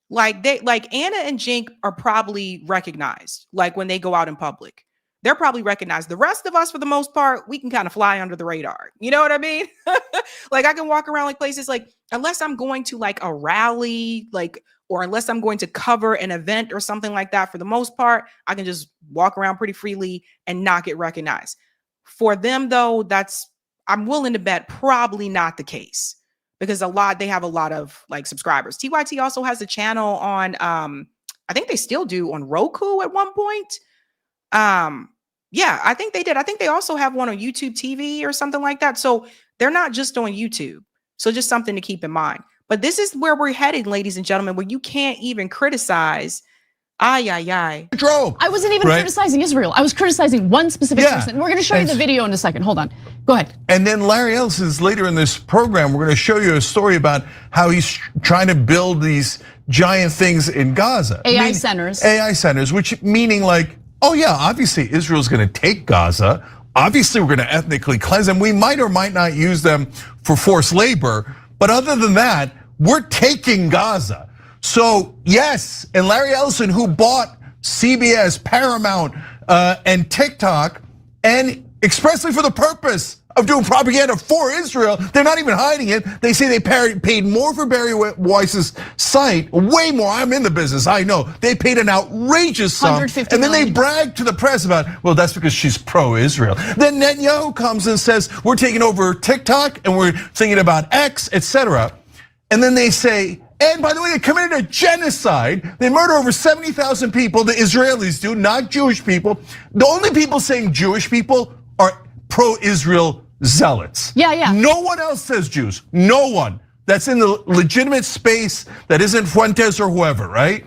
Like Anna and Jink are probably recognized. Like when they go out in public, they're probably recognized. The rest of us, for the most part, we can kind of fly under the radar. You know what I mean? Like I can walk around like places, like unless I'm going to like a rally, like, or unless I'm going to cover an event or something like that, for the most part, I can just walk around pretty freely and not get recognized. For them though, I'm willing to bet probably not the case, because they have a lot of like subscribers. TYT also has a channel on, I think they still do, on Roku at one point. Yeah, I think they did. I think they also have one on YouTube TV or something like that. So they're not just on YouTube. So just something to keep in mind. But this is where we're headed, ladies and gentlemen, where you can't even criticize. I wasn't even criticizing Israel. I was criticizing one specific person. We're going to show you the video in a second. Hold on. Go ahead. And then Larry Ellison's later in this program, we're going to show you a story about how he's trying to build these giant things in Gaza. AI centers, which meaning like, oh yeah, obviously Israel's going to take Gaza. Obviously we're going to ethnically cleanse them. We might or might not use them for forced labor. But other than that, we're taking Gaza. So yes, and Larry Ellison, who bought CBS, Paramount, and TikTok, and expressly for the purpose of doing propaganda for Israel, they're not even hiding it. They say they paid more for Barry Weiss's site, way more. I'm in the business, I know. They paid an outrageous sum, and then they bragged to the press about, well, that's because she's pro-Israel. Then Netanyahu comes and says, we're taking over TikTok, and we're thinking about X, etc. And then they say, and by the way, they committed a genocide. They murder over 70,000 people, the Israelis do, not Jewish people. The only people saying Jewish people are pro-Israel zealots. Yeah. No one else says Jews, no one. That's in the legitimate space that isn't Fuentes or whoever, right?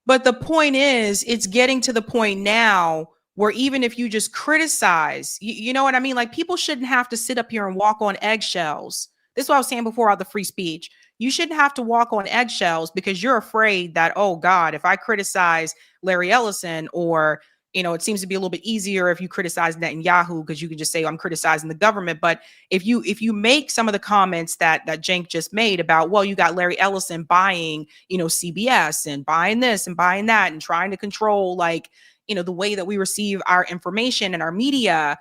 But the point is, it's getting to the point now where even if you just criticize, you know what I mean? Like people shouldn't have to sit up here and walk on eggshells. This is what I was saying before about the free speech. You shouldn't have to walk on eggshells because you're afraid that, oh God, if I criticize Larry Ellison, or, you know, it seems to be a little bit easier if you criticize Netanyahu because you can just say, I'm criticizing the government. But if you make some of the comments that Cenk just made about, well, you got Larry Ellison buying, you know, CBS and buying this and buying that and trying to control, like, you know, the way that we receive our information and our media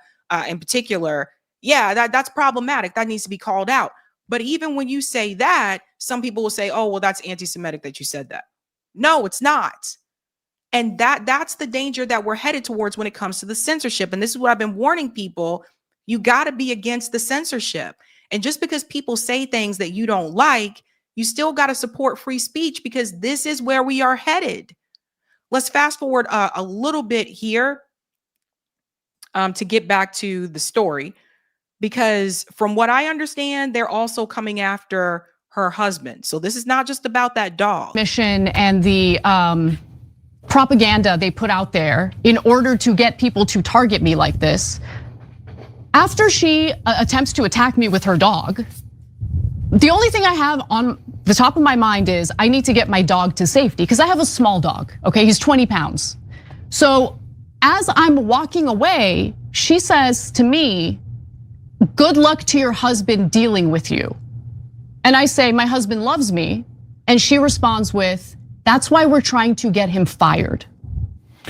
in particular. Yeah, that's problematic. That needs to be called out. But even when you say that, some people will say, oh, well, that's anti-Semitic that you said that. No, it's not. And that's the danger that we're headed towards when it comes to the censorship. And this is what I've been warning people. You got to be against the censorship. And just because people say things that you don't like, you still got to support free speech, because this is where we are headed. Let's fast forward a little bit here to get back to the story. Because from what I understand, they're also coming after her husband. So this is not just about that dog. Mission and the propaganda they put out there in order to get people to target me like this. After she attempts to attack me with her dog, the only thing I have on the top of my mind is I need to get my dog to safety, because I have a small dog, okay? He's 20 pounds. So as I'm walking away, she says to me, good luck to your husband dealing with you. And I say, my husband loves me. And she responds with, that's why we're trying to get him fired.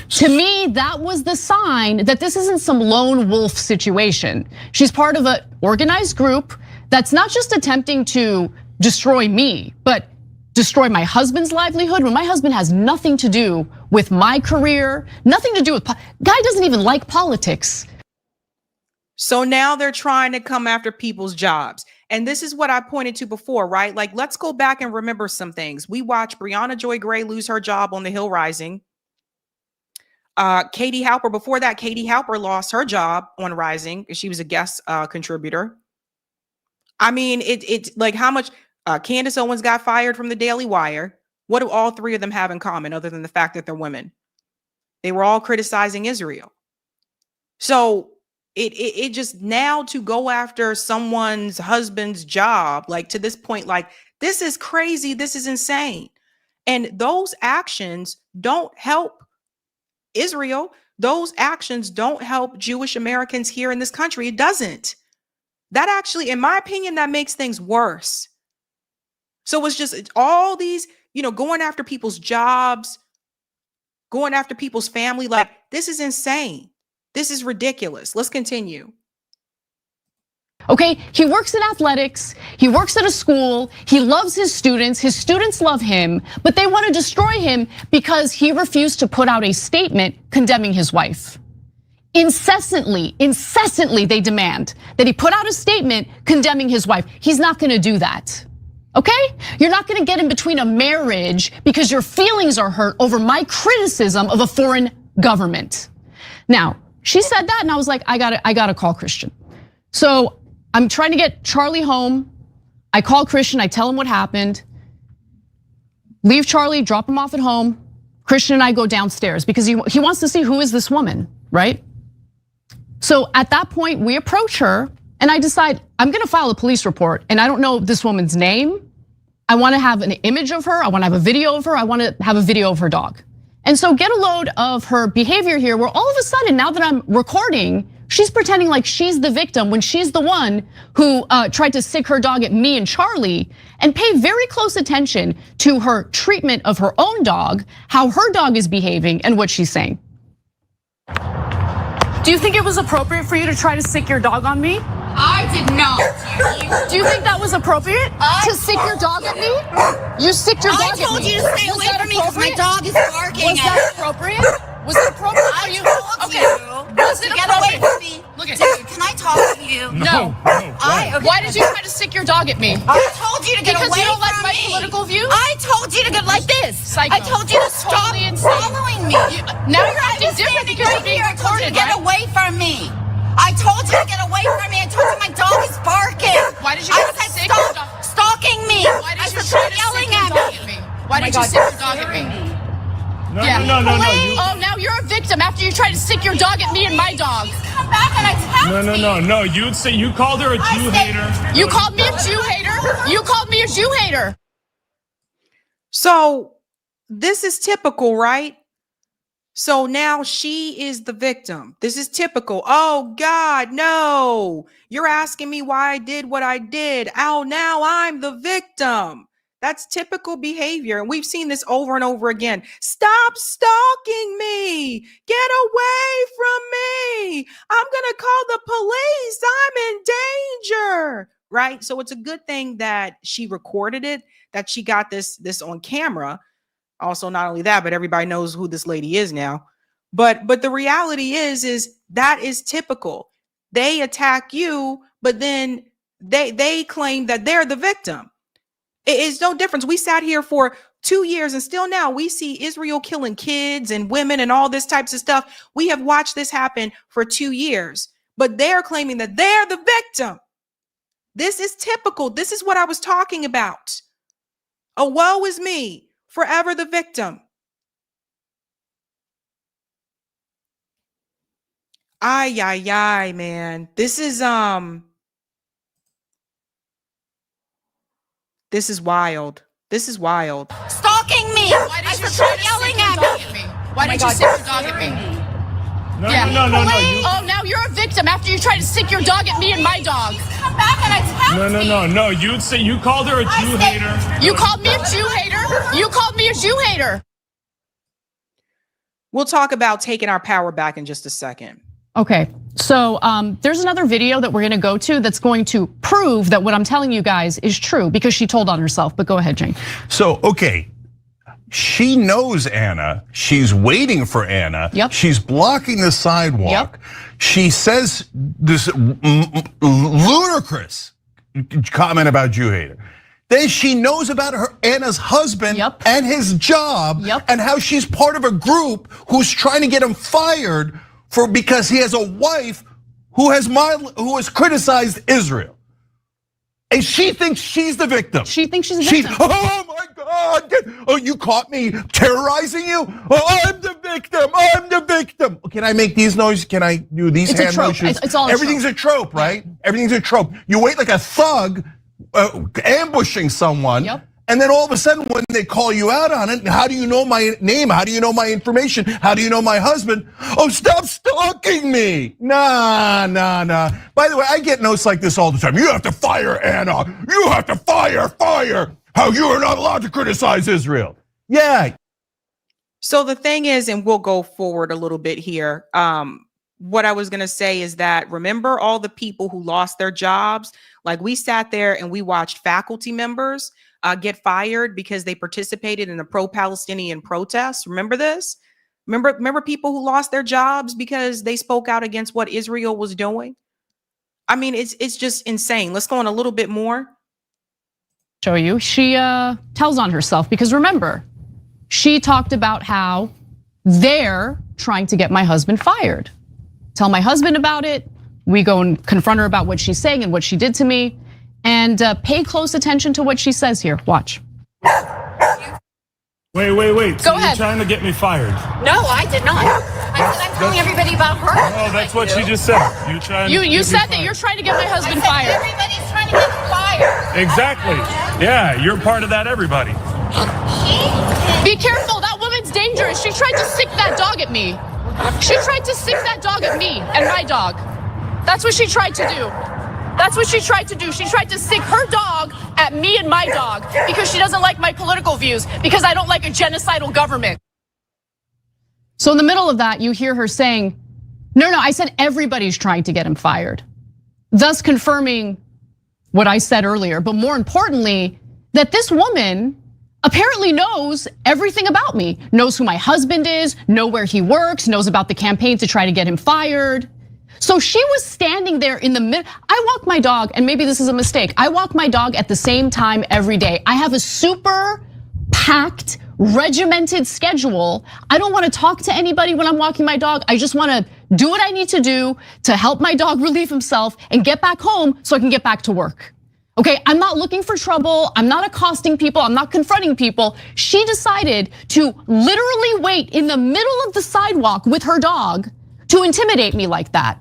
To me, that was the sign that this isn't some lone wolf situation. She's part of an organized group that's not just attempting to destroy me, but destroy my husband's livelihood, when my husband has nothing to do with my career, nothing to do with, guy doesn't even like politics. So now they're trying to come after people's jobs. And this is what I pointed to before, right? Like, let's go back and remember some things. We watched Brianna Joy Gray lose her job on The Hill Rising. Katie Halper, before that, Katie Halper lost her job on Rising. She was a guest contributor. I mean, it's like how much Candace Owens got fired from the Daily Wire. What do all three of them have in common other than the fact that they're women? They were all criticizing Israel. So it just now to go after someone's husband's job, like to this point, like this is crazy. This is insane. And those actions don't help Israel. Those actions don't help Jewish Americans here in this country. It doesn't. That actually, in my opinion, that makes things worse. So it's all these, going after people's jobs, going after people's family. Like, this is insane. This is ridiculous. Let's continue. Okay, he works in athletics, he works at a school, he loves his students love him, but they want to destroy him because he refused to put out a statement condemning his wife. Incessantly, they demand that he put out a statement condemning his wife. He's not gonna do that, okay? You're not gonna get in between a marriage because your feelings are hurt over my criticism of a foreign government. Now, she said that and I was like, I gotta call Christian. So I'm trying to get Charlie home. I call Christian, I tell him what happened. Leave Charlie, drop him off at home. Christian and I go downstairs because he wants to see who is this woman, right? So at that point, we approach her and I decide I'm gonna file a police report and I don't know this woman's name. I wanna have an image of her, I wanna have a video of her, I wanna have a video of her dog. And so get a load of her behavior here where all of a sudden, now that I'm recording, she's pretending like she's the victim when she's the one who tried to sick her dog at me and Charlie, and pay very close attention to her treatment of her own dog, how her dog is behaving and what she's saying. Do you think it was appropriate for you to try to sick your dog on me? I did not. Do you think that was appropriate to sick your dog at me? You sicked your dog at me. I told you to stay away from me because my dog is barking. Was that appropriate? Was it appropriate for you? Okay. Was it Get away from me. Look at Dude, can I talk to you? No. Why did you try to sick your dog at me? I told you to get because away you don't like from my me. political views? I told you to get like this. Psycho. I told you to stop Totally insane. following me. Now you're acting different because you're being I told you recorded, to get right? away from me. I told you to get away from me. I told you my dog is barking. Why did you I try to said sick your stop dog? stalking me. Why I did you said try stop to sick yelling your at dog me. at me? Why did you sick your dog at me? No, Yeah. no. Oh, now you're a victim after you tried to sick your dog at me and my dog. Come back and attack me. No. You'd say you called her a Jew hater. You called me a Jew hater. You called me a Jew hater. So this is typical, right? So now she is the victim. This is typical. Oh God, no. You're asking me why I did what I did. Oh, now I'm the victim. That's typical behavior. And we've seen this over and over again. Stop stalking me. Get away from me. I'm going to call the police. I'm in danger. Right? So it's a good thing that she recorded it, that she got this on camera. Also, not only that, but everybody knows who this lady is now. But the reality is that is typical. They attack you, but then they claim that they're the victim. It is no difference. We sat here for 2 years and still now we see Israel killing kids and women and all this types of stuff. We have watched this happen for 2 years, but they're claiming that they're the victim. This is typical. This is what I was talking about. Oh, woe is me, forever the victim. Ay, man. This is wild. This is wild. Stalking me. Why did you try to yelling sick your at dog me. at me? Why did you sick your dog at me? No. Oh, now you're a victim after you tried to sick your dog at me and my dog. Come back and attack me. No. You'd say you called her a Jew hater. You called me a Jew hater. You called me a Jew hater. We'll talk about taking our power back in just a second. Okay, so there's another video that we're gonna go to that's going to prove that what I'm telling you guys is true because she told on herself, but go ahead, Jane. So, okay, she knows Anna, she's waiting for Anna. Yep. She's blocking the sidewalk. Yep. She says this ludicrous comment about Jew hater. Then she knows about Anna's husband and his job and how she's part of a group who's trying to get him fired because he has a wife who has criticized Israel. And she thinks she's the victim. She thinks she's the victim. Oh my God! Oh, you caught me terrorizing you? Oh, I'm the victim. I'm the victim. Can I make these noises? Can I do these hand motions? It's all everything's a trope, right? Everything's a trope. You wait like a thug ambushing someone. And then all of a sudden, when they call you out on it, how do you know my name? How do you know my information? How do you know my husband? Oh, stop stalking me. Nah. By the way, I get notes like this all the time. You have to fire Anna. You have to fire. How you are not allowed to criticize Israel. Yeah. So the thing is, and we'll go forward a little bit here. What I was going to say is that remember all the people who lost their jobs? Like we sat there and we watched faculty members get fired because they participated in a pro-Palestinian protest. Remember this? Remember people who lost their jobs because they spoke out against what Israel was doing? I mean, it's just insane. Let's go on a little bit more. Show you. She tells on herself because remember, she talked about how they're trying to get my husband fired. Tell my husband about it. We go and confront her about what she's saying and what she did to me. And pay close attention to what she says here. Watch. Wait. Go ahead. You're trying to get me fired. No, I did not. I said I'm telling everybody about her. No, that's what she just said. You said that you're trying to get my husband fired. Everybody's trying to get him fired. Exactly. Yeah, you're part of that, everybody. Be careful, that woman's dangerous. She tried to sick that dog at me. She tried to sick that dog at me and my dog. That's what she tried to do. She tried to sick her dog at me and my dog because she doesn't like my political views, because I don't like a genocidal government. So in the middle of that, you hear her saying, no, I said everybody's trying to get him fired. Thus confirming what I said earlier, but more importantly, that this woman apparently knows everything about me, knows who my husband is, knows where he works, knows about the campaign to try to get him fired. So she was standing there in the middle. I walk my dog, and maybe this is a mistake. I walk my dog at the same time every day. I have a super packed, regimented schedule. I don't want to talk to anybody when I'm walking my dog. I just want to do what I need to do to help my dog relieve himself and get back home so I can get back to work. Okay, I'm not looking for trouble. I'm not accosting people. I'm not confronting people. She decided to literally wait in the middle of the sidewalk with her dog to intimidate me like that.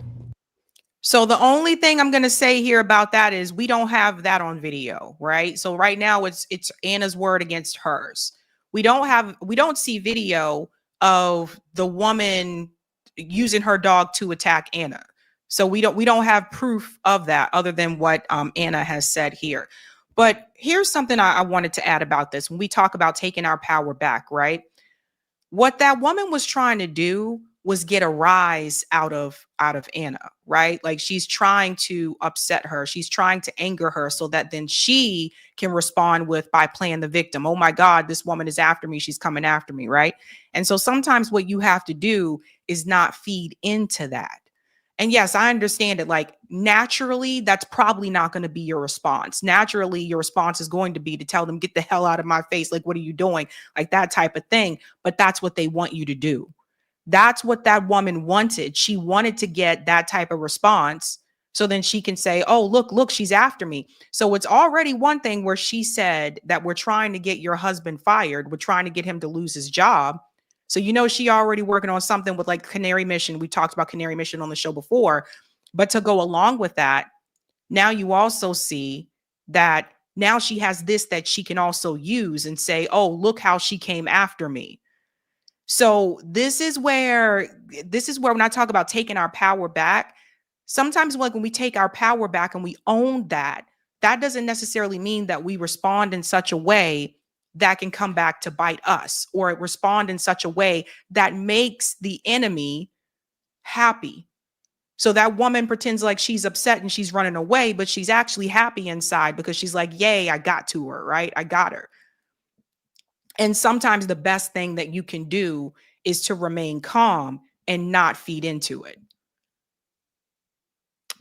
So the only thing I'm going to say here about that is we don't have that on video, right? So right now it's Anna's word against hers. We don't see video of the woman using her dog to attack Anna. So we don't have proof of that other than what Anna has said here. But here's something I wanted to add about this. When we talk about taking our power back, right? What that woman was trying to do was get a rise out of Anna, right? Like she's trying to upset her. She's trying to anger her so that then she can respond by playing the victim. Oh my God, this woman is after me. She's coming after me, right? And so sometimes what you have to do is not feed into that. And yes, I understand it. Like naturally, that's probably not going to be your response. Naturally, your response is going to be to tell them, get the hell out of my face. Like, what are you doing? Like that type of thing. But that's what they want you to do. That's what that woman wanted. She wanted to get that type of response so then she can say, oh, look, she's after me. So it's already one thing where she said that we're trying to get your husband fired. We're trying to get him to lose his job. So, she already working on something with like Canary Mission. We talked about Canary Mission on the show before, but to go along with that, now you also see that now she has this that she can also use and say, oh, look how she came after me. So this is where when I talk about taking our power back, sometimes like when we take our power back and we own that doesn't necessarily mean that we respond in such a way that can come back to bite us, or respond in such a way that makes the enemy happy. So that woman pretends like she's upset and she's running away, but she's actually happy inside because she's like, yay, I got to her, right? I got her. And sometimes the best thing that you can do is to remain calm and not feed into it.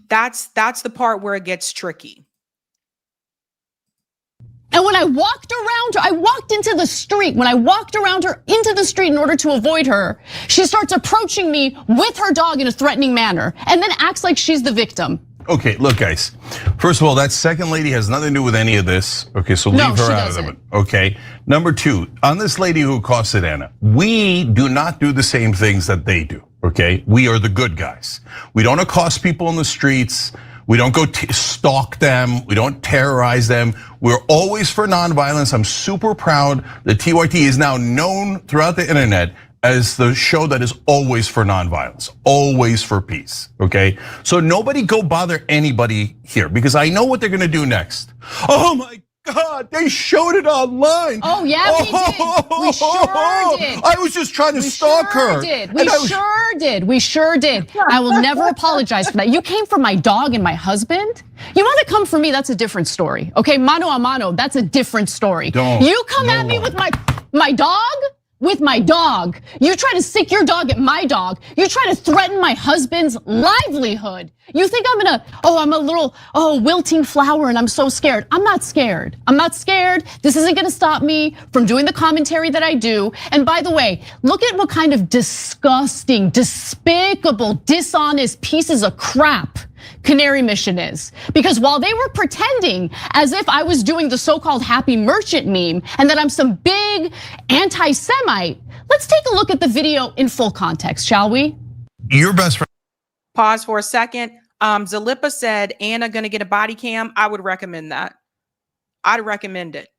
That's the part where it gets tricky. And when I walked around her, I walked into the street. When I walked around her into the street in order to avoid her, she starts approaching me with her dog in a threatening manner and then acts like she's the victim. Okay, look, guys. First of all, that second lady has nothing to do with any of this. Okay, so leave her out of it. Okay. Number two, on this lady who accosted Anna, we do not do the same things that they do. Okay, we are the good guys. We don't accost people in the streets. We don't go stalk them. We don't terrorize them. We're always for nonviolence. I'm super proud that TYT is now known throughout the internet as the show that is always for nonviolence, always for peace, okay? So nobody go bother anybody here because I know what they're gonna do next. Oh my God, they showed it online. Oh yeah, we did. We sure did. I was just trying to stalk her. We sure did. I will never apologize for that. You came for my dog and my husband. You want to come for me, that's a different story. Okay, mano a mano, that's a different story. You come at me with my dog? With my dog. You try to stick your dog at my dog. You try to threaten my husband's livelihood. You think I'm a little wilting flower and I'm so scared. I'm not scared. I'm not scared. This isn't gonna stop me from doing the commentary that I do. And by the way, look at what kind of disgusting, despicable, dishonest pieces of crap Canary Mission is. Because while they were pretending as if I was doing the so-called happy merchant meme and that I'm some big anti-Semite, let's take a look at the video in full context, shall we? Your best friend. Pause for a second. Zalippa said, Anna gonna get a body cam. I would recommend that. I'd recommend it.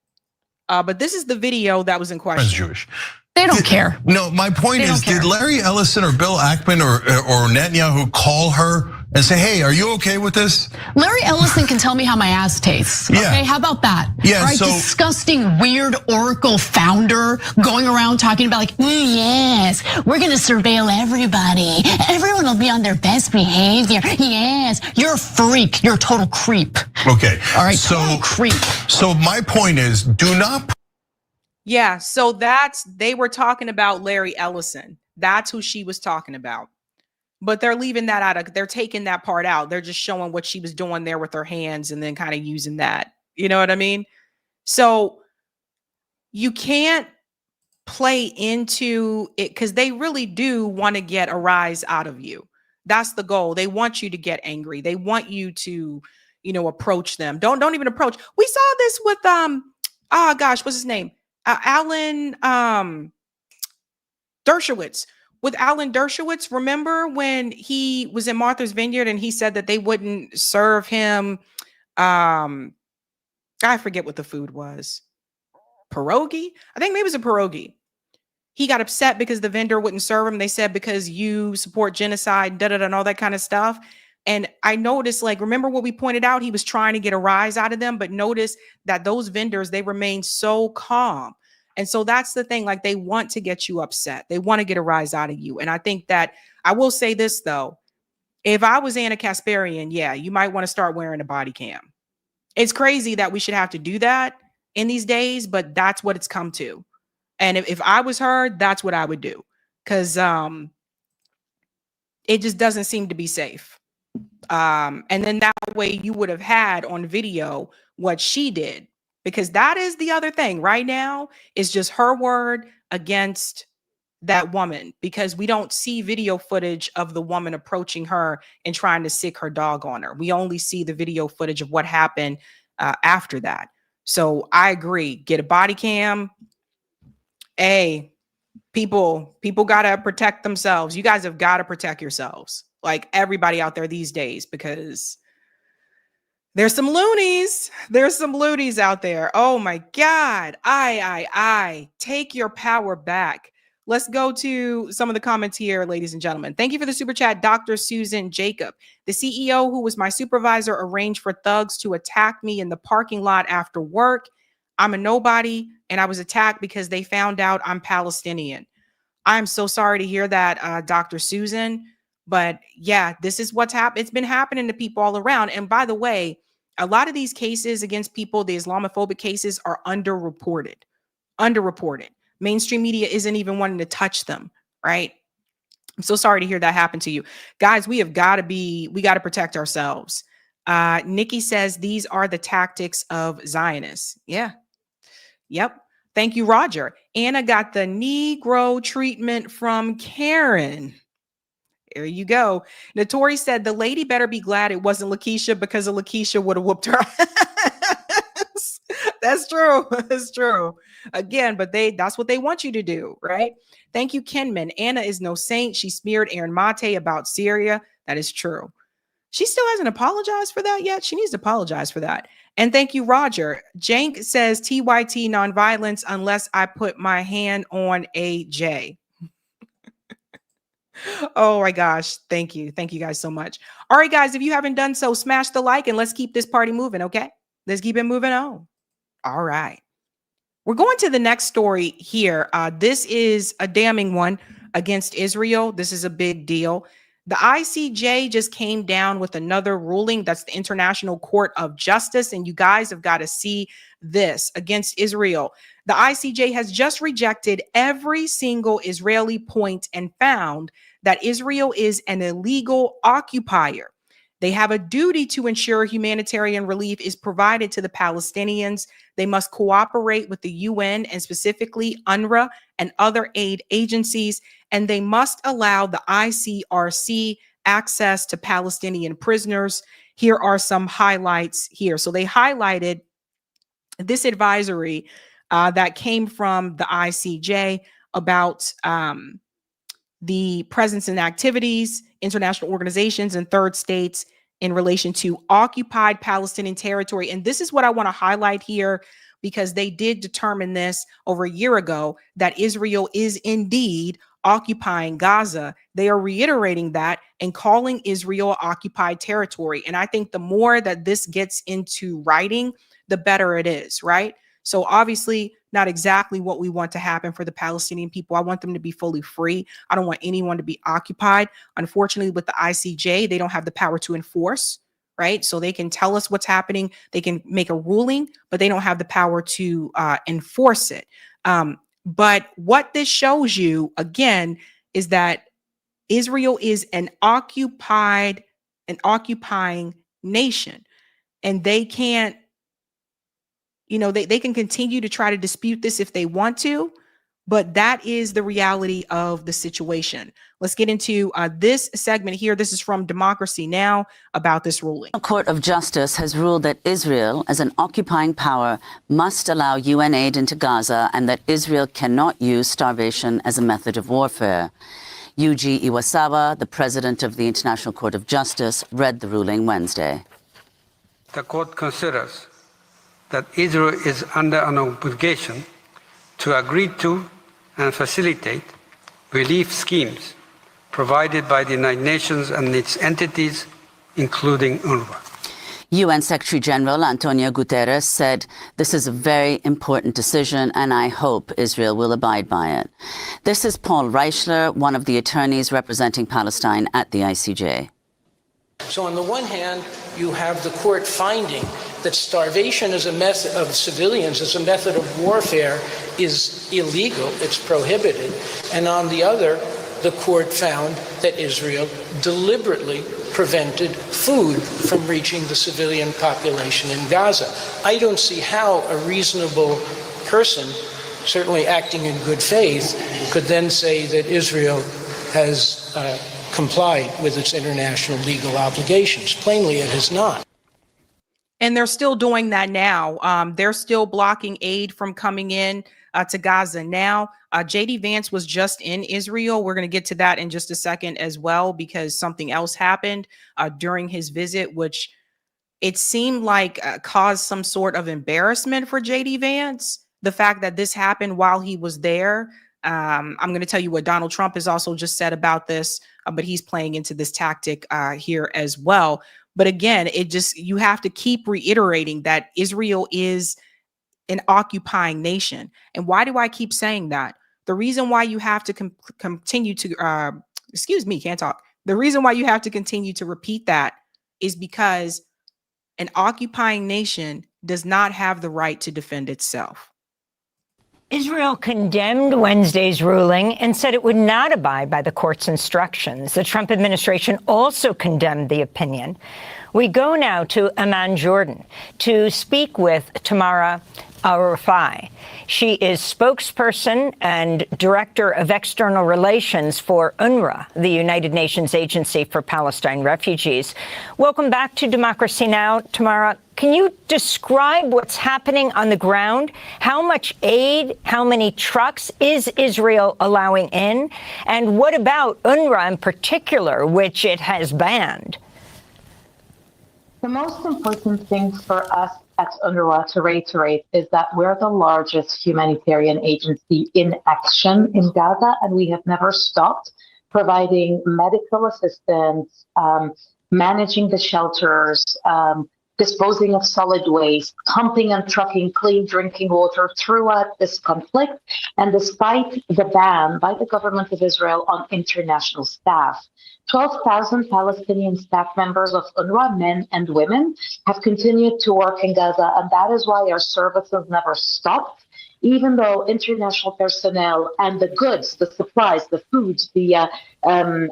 But this is the video that was in question. Jewish. They don't care. No, my point is, did Larry Ellison or Bill Ackman or Netanyahu call her and say, hey, are you okay with this? Larry Ellison can tell me how my ass tastes. Yeah. Okay, how about that? Yeah, right, disgusting, weird Oracle founder going around talking about like, yes, we're gonna surveil everybody. Everyone will be on their best behavior. Yes, you're a freak. You're a total creep. Okay. All right, total creep. So my point is, do not. Yeah, so they were talking about Larry Ellison. That's who she was talking about. But they're leaving that out they're taking that part out. They're just showing what she was doing there with her hands and then kind of using that. You know what I mean? So you can't play into it because they really do want to get a rise out of you. That's the goal. They want you to get angry. They want you to, approach them. Don't even approach. We saw this with what's his name? Alan Dershowitz. With Alan Dershowitz, remember when he was in Martha's Vineyard and he said that they wouldn't serve him, I forget what the food was. Pierogi? I think maybe it was a pierogi. He got upset because the vendor wouldn't serve him. They said because you support genocide, and all that kind of stuff. And I noticed, remember what we pointed out? He was trying to get a rise out of them, but notice that those vendors, they remain so calm. And so that's the thing, they want to get you upset. They want to get a rise out of you. And I think that I will say this, though. If I was Anna Kasparian, yeah, you might want to start wearing a body cam. It's crazy that we should have to do that in these days, but that's what it's come to. And if I was her, that's what I would do. Because it just doesn't seem to be safe. And then that way you would have had on video what she did. Because that is the other thing right now is just her word against that woman, because we don't see video footage of the woman approaching her and trying to sick her dog on her. We only see the video footage of what happened after that. So I agree. Get a body cam. Hey, people got to protect themselves. You guys have got to protect yourselves. Everybody out there these days, because there's some loonies. There's some loonies out there. Oh my God. I take your power back. Let's go to some of the comments here, ladies and gentlemen. Thank you for the super chat, Dr. Susan Jacob. The CEO who was my supervisor arranged for thugs to attack me in the parking lot after work. I'm a nobody, and I was attacked because they found out I'm Palestinian. I'm so sorry to hear that, Dr. Susan. But yeah, this is what's happened. It's been happening to people all around. And by the way, a lot of these cases against people, the Islamophobic cases, are underreported. Mainstream media isn't even wanting to touch them, right? I'm so sorry to hear that happen to you. Guys, we got to protect ourselves. Nikki says these are the tactics of Zionists. Yeah. Yep. Thank you, Roger. Anna got the Negro treatment from Karen. There you go. Notori said the lady better be glad it wasn't Lakeisha, because a Lakeisha would have whooped her ass. That's true. That's true. Again, but that's what they want you to do, right? Thank you, Kenman. Anna is no saint. She smeared Aaron Mate about Syria. That is true. She still hasn't apologized for that yet. She needs to apologize for that. And thank you, Roger. Jank says TYT nonviolence unless I put my hand on AJ. Oh my gosh. Thank you. Thank you guys so much. All right, guys, if you haven't done so, smash the like and let's keep this party moving, okay? Let's keep it moving on. All right. We're going to the next story here. This is a damning one against Israel. This is a big deal. The ICJ just came down with another ruling. That's the International Court of Justice. And you guys have got to see this against Israel. The ICJ has just rejected every single Israeli point and found that Israel is an illegal occupier. They have a duty to ensure humanitarian relief is provided to the Palestinians. They must cooperate with the UN and specifically UNRWA and other aid agencies, and they must allow the ICRC access to Palestinian prisoners. Here are some highlights here. So they highlighted this advisory that came from the ICJ about the presence and activities, international organizations, and third states in relation to occupied Palestinian territory. And this is what I want to highlight here, because they did determine this over a year ago, that Israel is indeed occupying Gaza. They are reiterating that and calling Israel occupied territory. And I think the more that this gets into writing, the better it is, right? So obviously not exactly what we want to happen for the Palestinian people. I want them to be fully free. I don't want anyone to be occupied. Unfortunately, with the ICJ, they don't have the power to enforce, right? So they can tell us what's happening. They can make a ruling, but they don't have the power to enforce it. But what this shows you, again, is that Israel is an occupying nation, and they can't, they can continue to try to dispute this if they want to, but that is the reality of the situation. Let's get into this segment here. This is from Democracy Now! About this ruling. The Court of Justice has ruled that Israel, as an occupying power, must allow UN aid into Gaza, and that Israel cannot use starvation as a method of warfare. Yuji Iwasawa, the president of the International Court of Justice, read the ruling Wednesday. The court considers that Israel is under an obligation to agree to and facilitate relief schemes provided by the United Nations and its entities, including UNRWA. UN Secretary General Antonio Guterres said, "This is a very important decision, and I hope Israel will abide by it." This is Paul Reichler, one of the attorneys representing Palestine at the ICJ. So on the one hand, you have the court finding that starvation as a method of civilians, as a method of warfare, is illegal, it's prohibited. And on the other, the court found that Israel deliberately prevented food from reaching the civilian population in Gaza. I don't see how a reasonable person, certainly acting in good faith, could then say that Israel has complied with its international legal obligations. Plainly, it has not. And they're still doing that now. They're still blocking aid from coming in to Gaza now. J.D. Vance was just in Israel. We're going to get to that in just a second as well, because something else happened during his visit, which it seemed like caused some sort of embarrassment for J.D. Vance. The fact that this happened while he was there. I'm going to tell you what Donald Trump has also just said about this, but he's playing into this tactic here as well. But again, you have to keep reiterating that Israel is an occupying nation. And why do I keep saying that? The reason why you have to continue to, The reason why you have to continue to repeat that is because an occupying nation does not have the right to defend itself. Israel condemned Wednesday's ruling and said it would not abide by the court's instructions. The Trump administration also condemned the opinion. We go now to Amman, Jordan, to speak with Tamara Arafai. She is spokesperson and director of external relations for UNRWA, the United Nations Agency for Palestine Refugees. Welcome back to Democracy Now!, Tamara. Can you describe what's happening on the ground? How much aid, how many trucks is Israel allowing in? And what about UNRWA in particular, which it has banned? The most important thing for us at UNRWA to reiterate is that we're the largest humanitarian agency in action in Gaza, and we have never stopped providing medical assistance, managing the shelters, disposing of solid waste, pumping and trucking clean drinking water throughout this conflict, and despite the ban by the government of Israel on international staff. 12,000 Palestinian staff members of UNRWA, men and women, have continued to work in Gaza, and that is why our services never stopped, even though international personnel and the goods, the supplies, the foods, the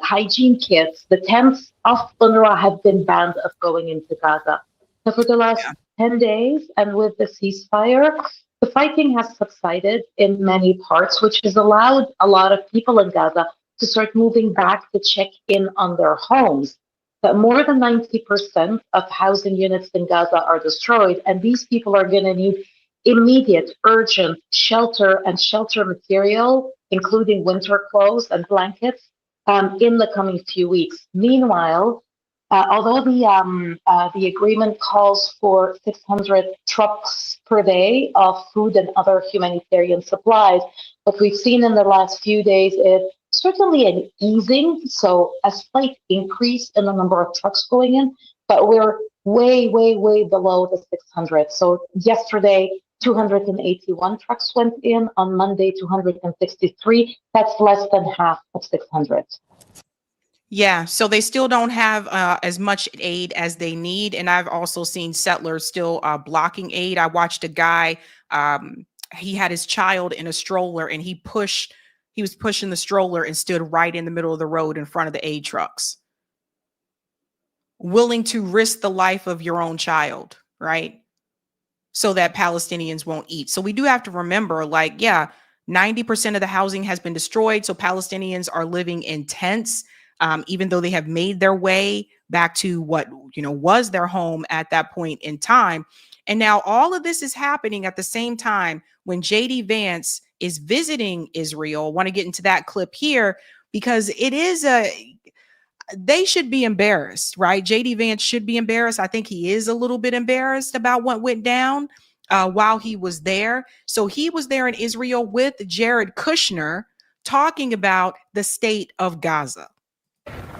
hygiene kits, the tents of UNRWA have been banned of going into Gaza. So for the last 10 days, and with the ceasefire, the fighting has subsided in many parts, which has allowed a lot of people in Gaza to start moving back to check in on their homes. But more than 90% of housing units in Gaza are destroyed, and these people are going to need immediate, urgent shelter and shelter material, including winter clothes and blankets, in the coming few weeks. Meanwhile, although the agreement calls for 600 trucks per day of food and other humanitarian supplies, what we've seen in the last few days is certainly an easing, so a slight increase in the number of trucks going in, but we're way, way, way below the 600. So yesterday, 281 trucks went in. On Monday, 263. That's less than half of 600. Yeah, so they still don't have as much aid as they need. And I've also seen settlers still blocking aid. I watched a guy, he had his child in a stroller, and he was pushing the stroller and stood right in the middle of the road in front of the aid trucks, willing to risk the life of your own child, right? So that Palestinians won't eat. So we do have to remember, 90% of the housing has been destroyed. So Palestinians are living in tents, even though they have made their way back to what, was their home at that point in time. And now all of this is happening at the same time when JD Vance is visiting Israel. I want to get into that clip here because they should be embarrassed, right? JD Vance should be embarrassed. I think he is a little bit embarrassed about what went down while he was there. So he was there in Israel with Jared Kushner talking about the state of Gaza.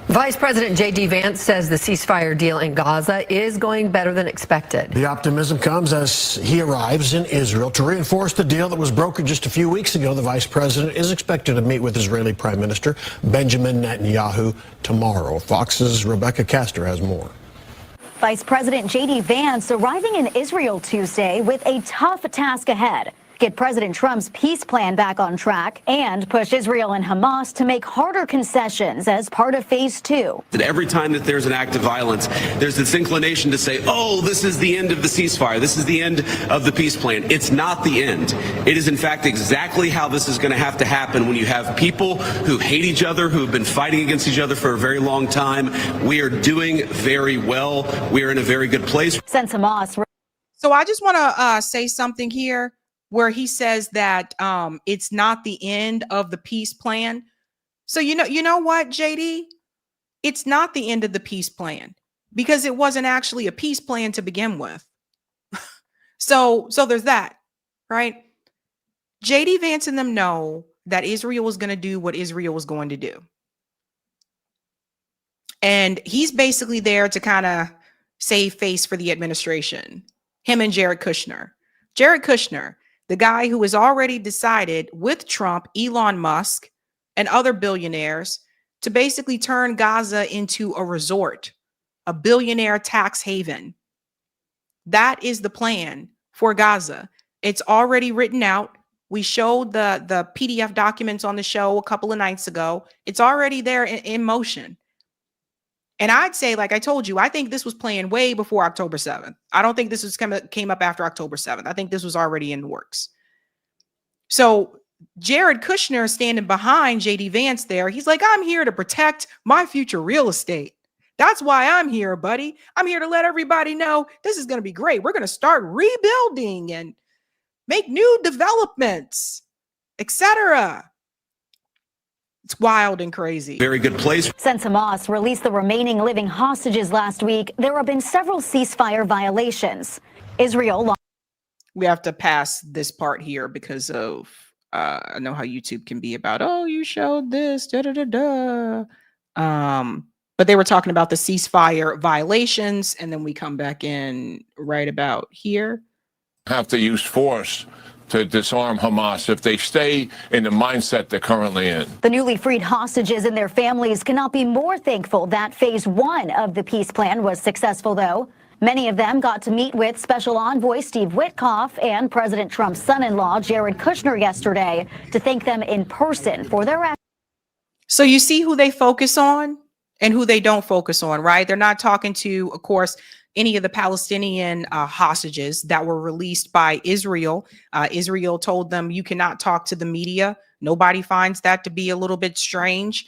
Vice President J.D. Vance says the ceasefire deal in Gaza is going better than expected. The optimism comes as he arrives in Israel to reinforce the deal that was brokered just a few weeks ago. The vice president is expected to meet with Israeli Prime Minister Benjamin Netanyahu tomorrow. Fox's Rebecca Castor has more. Vice President J.D. Vance arriving in Israel Tuesday with a tough task ahead. Get President Trump's peace plan back on track and push Israel and Hamas to make harder concessions as part of phase 2. That every time that there's an act of violence, there's this inclination to say, oh, this is the end of the ceasefire. This is the end of the peace plan. It's not the end. It is, in fact, exactly how this is going to have to happen when you have people who hate each other, who have been fighting against each other for a very long time. We are doing very well. We are in a very good place. Since Hamas. So I just want to say something here, where he says that it's not the end of the peace plan. So you know what, JD? It's not the end of the peace plan because it wasn't actually a peace plan to begin with. so there's that, right? JD Vance and them know that Israel was going to do what Israel was going to do. And he's basically there to kind of save face for the administration. Him and Jared Kushner. Jared Kushner, the guy who has already decided with Trump, Elon Musk, and other billionaires to basically turn Gaza into a resort, a billionaire tax haven. That is the plan for Gaza. It's already written out. We showed the PDF documents on the show a couple of nights ago. It's already there in motion. And I'd say, like I told you, I think this was playing way before October 7th. I don't think this was came up after October 7th. I think this was already in the works. So Jared Kushner is standing behind JD Vance there. He's like, I'm here to protect my future real estate. That's why I'm here, buddy. I'm here to let everybody know this is going to be great. We're going to start rebuilding and make new developments, etc. It's wild and crazy. Very good place. Since Hamas released the remaining living hostages last week, there have been several ceasefire violations. Israel. We have to pass this part here because of, I know how YouTube can be about, oh, you showed this, da da da da. But they were talking about the ceasefire violations, and then we come back in right about here. Have to use force to disarm Hamas if they stay in the mindset they're currently in. The newly freed hostages and their families cannot be more thankful that phase 1 of the peace plan was successful, though. Many of them got to meet with Special Envoy Steve Witkoff and President Trump's son-in-law Jared Kushner yesterday to thank them in person for their efforts. So you see who they focus on and who they don't focus on, right? They're not talking to, of course, any of the Palestinian hostages that were released by Israel. Israel told them, you cannot talk to the media. Nobody finds that to be a little bit strange.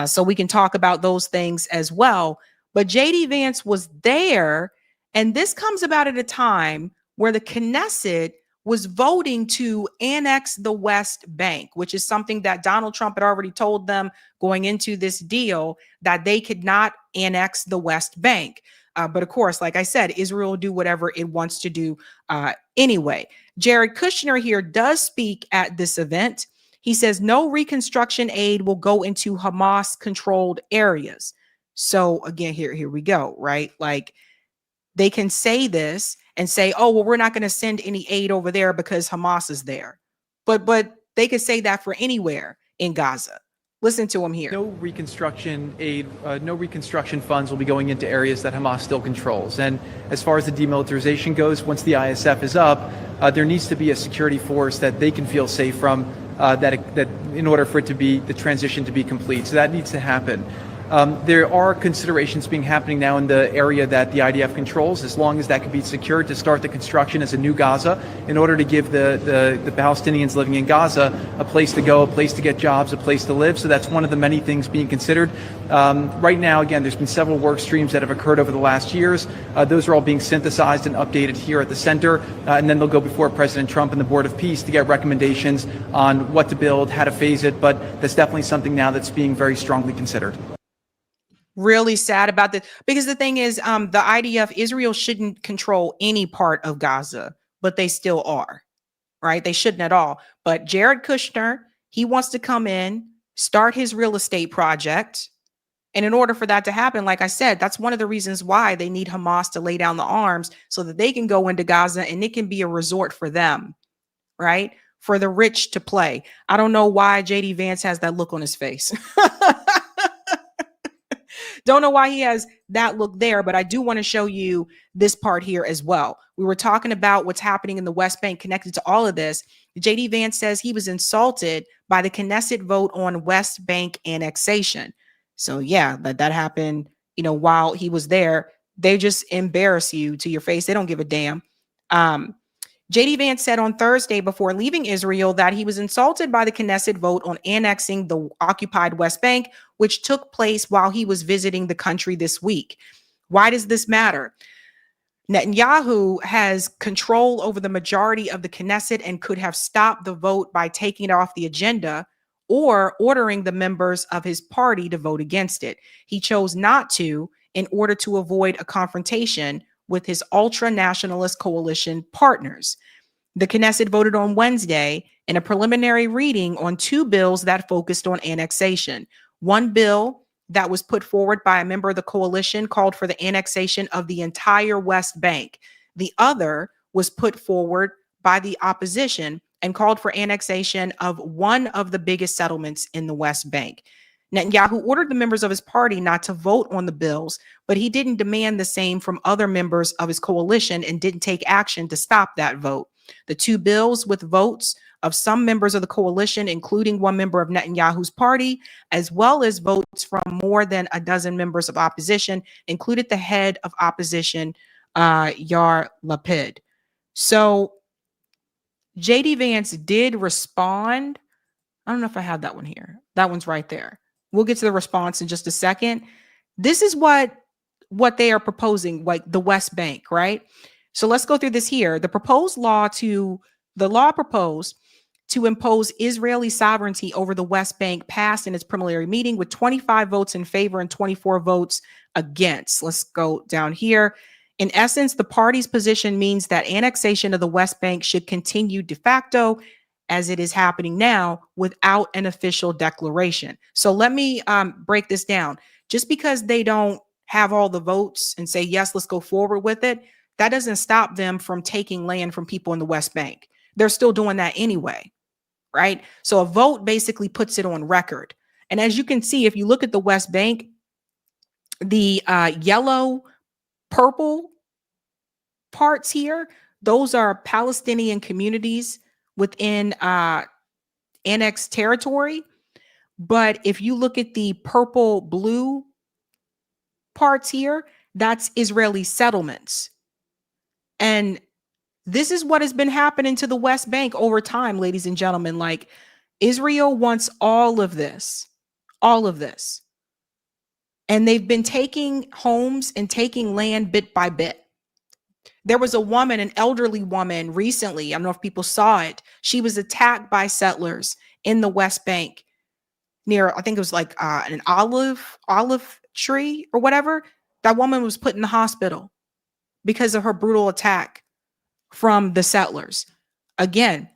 So we can talk about those things as well. But JD Vance was there. And this comes about at a time where the Knesset was voting to annex the West Bank, which is something that Donald Trump had already told them going into this deal, that they could not annex the West Bank. But of course, like I said, Israel will do whatever it wants to do anyway. Jared Kushner here does speak at this event. He says no reconstruction aid will go into Hamas-controlled areas. So again, here we go, right? Like they can say this and say, oh, well, we're not going to send any aid over there because Hamas is there. But they could say that for anywhere in Gaza. Listen to him here. No reconstruction aid, no reconstruction funds will be going into areas that Hamas still controls. And as far as the demilitarization goes, once the ISF is up, there needs to be a security force that they can feel safe from, that in order for it to be the transition to be complete. So that needs to happen. There are considerations happening now in the area that the IDF controls, as long as that can be secured to start the construction as a new Gaza, in order to give the Palestinians living in Gaza a place to go, a place to get jobs, a place to live. So that's one of the many things being considered. Right now, again, there's been several work streams that have occurred over the last years. Those are all being synthesized and updated here at the center, and then they'll go before President Trump and the Board of Peace to get recommendations on what to build, how to phase it. But that's definitely something now that's being very strongly considered. Really sad about this, because the thing is, the IDF, Israel shouldn't control any part of Gaza, but they still are, right? They shouldn't at all. But Jared Kushner, he wants to come in, start his real estate project. And in order for that to happen, like I said, that's one of the reasons why they need Hamas to lay down the arms so that they can go into Gaza and it can be a resort for them, right? For the rich to play. I don't know why JD Vance has that look on his face. Don't know why he has that look there, but I do want to show you this part here as well. We were talking about what's happening in the West Bank connected to all of this. JD Vance says he was insulted by the Knesset vote on West Bank annexation. So yeah, that happened, while he was there. They just embarrass you to your face. They don't give a damn. JD Vance said on Thursday before leaving Israel that he was insulted by the Knesset vote on annexing the occupied West Bank, which took place while he was visiting the country this week. Why does this matter? Netanyahu has control over the majority of the Knesset and could have stopped the vote by taking it off the agenda or ordering the members of his party to vote against it. He chose not to in order to avoid a confrontation with his ultra-nationalist coalition partners. The Knesset voted on Wednesday in a preliminary reading on two bills that focused on annexation. One bill that was put forward by a member of the coalition called for the annexation of the entire West Bank. The other was put forward by the opposition and called for annexation of one of the biggest settlements in the West Bank. Netanyahu ordered the members of his party not to vote on the bills, but he didn't demand the same from other members of his coalition and didn't take action to stop that vote. The two bills, with votes of some members of the coalition, including one member of Netanyahu's party, as well as votes from more than a dozen members of opposition, included the head of opposition, Yair Lapid. So JD Vance did respond. I don't know if I have that one here. That one's right there. We'll get to the response in just a second. This is what they are proposing, like the West Bank, right? So let's go through this here. The law proposed to impose Israeli sovereignty over the West Bank passed in its preliminary meeting with 25 votes in favor and 24 votes against. Let's go down here. In essence, the party's position means that annexation of the West Bank should continue de facto as it is happening now without an official declaration. So let me break this down. Just because they don't have all the votes and say, yes, let's go forward with it, that doesn't stop them from taking land from people in the West Bank. They're still doing that anyway, right? So a vote basically puts it on record. And as you can see, if you look at the West Bank, the yellow, purple parts here, those are Palestinian communities within annexed territory. But if you look at the purple, blue parts here, that's Israeli settlements. And this is what has been happening to the West Bank over time, ladies and gentlemen. Like, Israel wants all of this. And they've been taking homes and taking land bit by bit. There was a woman, an elderly woman recently, I don't know if people saw it. She was attacked by settlers in the West Bank near, I think it was like an olive tree or whatever. That woman was put in the hospital because of her brutal attack from the settlers. Again,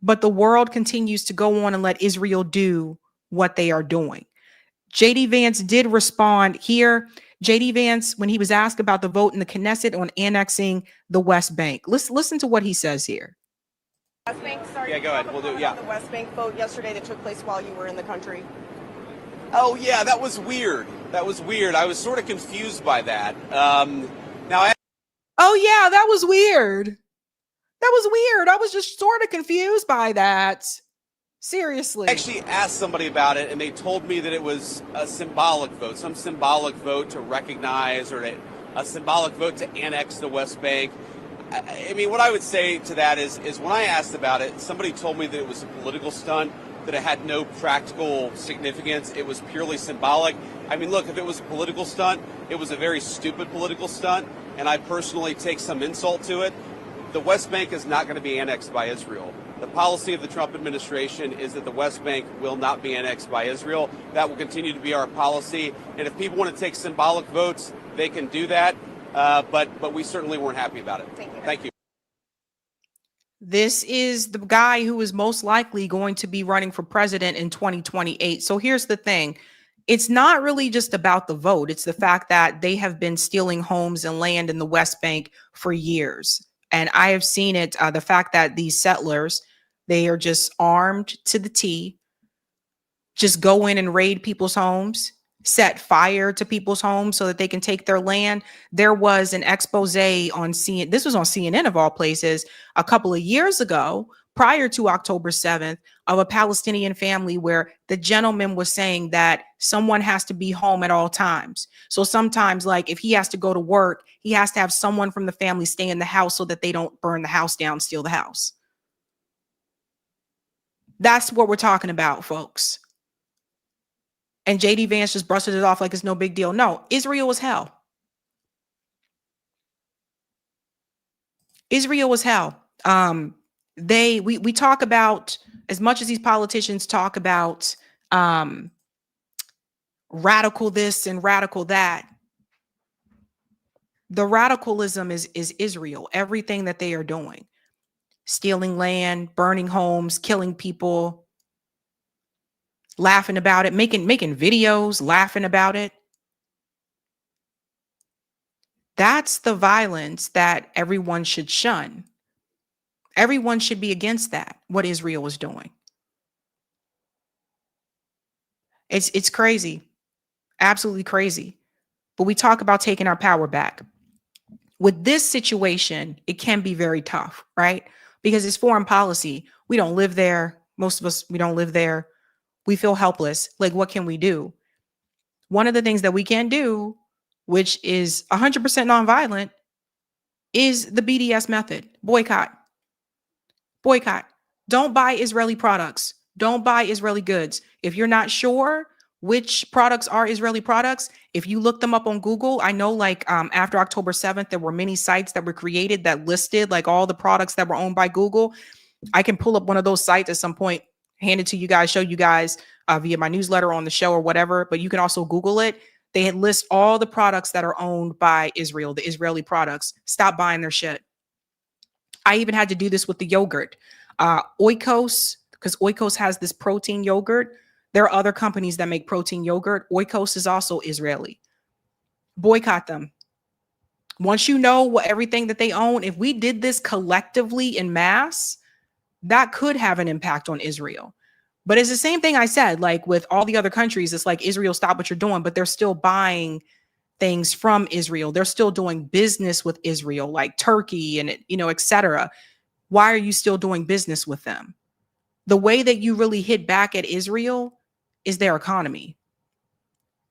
but the world continues to go on and let Israel do what they are doing. JD Vance did respond here. JD Vance, when he was asked about the vote in the Knesset on annexing the West Bank, let's listen to what he says here. West Bank, sorry. Yeah, go ahead. We'll do. Yeah. The West Bank vote yesterday that took place while you were in the country. Oh yeah, that was weird. I was sort of confused by that. Oh yeah, that was weird. I was just sort of confused by that. Seriously. I actually asked somebody about it, and they told me that it was a symbolic vote, some symbolic vote to recognize or a symbolic vote to annex the West Bank. I mean, what I would say to that is when I asked about it, somebody told me that it was a political stunt, that it had no practical significance. It was purely symbolic. I mean, look, if it was a political stunt, it was a very stupid political stunt, and I personally take some insult to it. The West Bank is not going to be annexed by Israel. The policy of the Trump administration is that the West Bank will not be annexed by Israel. That will continue to be our policy. And if people want to take symbolic votes, they can do that. But we certainly weren't happy about it. Thank you. This is the guy who is most likely going to be running for president in 2028. So here's the thing. It's not really just about the vote. It's the fact that they have been stealing homes and land in the West Bank for years. And I have seen it, the fact that these settlers, they are just armed to the T, just go in and raid people's homes, set fire to people's homes so that they can take their land. There was an expose on CNN. This was on CNN of all places a couple of years ago, prior to October 7th, of a Palestinian family where the gentleman was saying that someone has to be home at all times. So sometimes, like, if he has to go to work, he has to have someone from the family stay in the house so that they don't burn the house down, steal the house. That's what we're talking about, folks. And JD Vance just brushed it off like it's no big deal. No, Israel was hell. Israel was hell. We talk about, as much as these politicians talk about radical this and radical that, the radicalism is Israel, everything that they are doing. Stealing land, burning homes, killing people, laughing about it, making videos, laughing about it. That's the violence that everyone should shun. Everyone should be against that, what Israel is doing. It's crazy. Absolutely crazy. But we talk about taking our power back. With this situation, it can be very tough, right? because it's foreign policy. We don't live there. Most of us, we don't live there. We feel helpless. Like, what can we do? One of the things that we can do, which is 100% nonviolent, is the BDS method. Boycott. Boycott. Don't buy Israeli products. Don't buy Israeli goods. If you're not sure which products are Israeli products, if you look them up on Google, I know like after October 7th, there were many sites that were created that listed like all the products that were owned by Google. I can pull up one of those sites at some point, hand it to you guys, show you guys via my newsletter on the show or whatever, but you can also Google it. They had list all the products that are owned by Israel, the Israeli products. Stop buying their shit. I even had to do this with the yogurt. Oikos, because Oikos has this protein yogurt. There are other companies that make protein yogurt. Oikos is also Israeli. Boycott them. Once you know what everything that they own, if we did this collectively in mass, that could have an impact on Israel. But it's the same thing I said, like with all the other countries, it's like Israel, stop what you're doing, but they're still buying things from Israel. They're still doing business with Israel, like Turkey and, et cetera. Why are you still doing business with them? The way that you really hit back at Israel is their economy.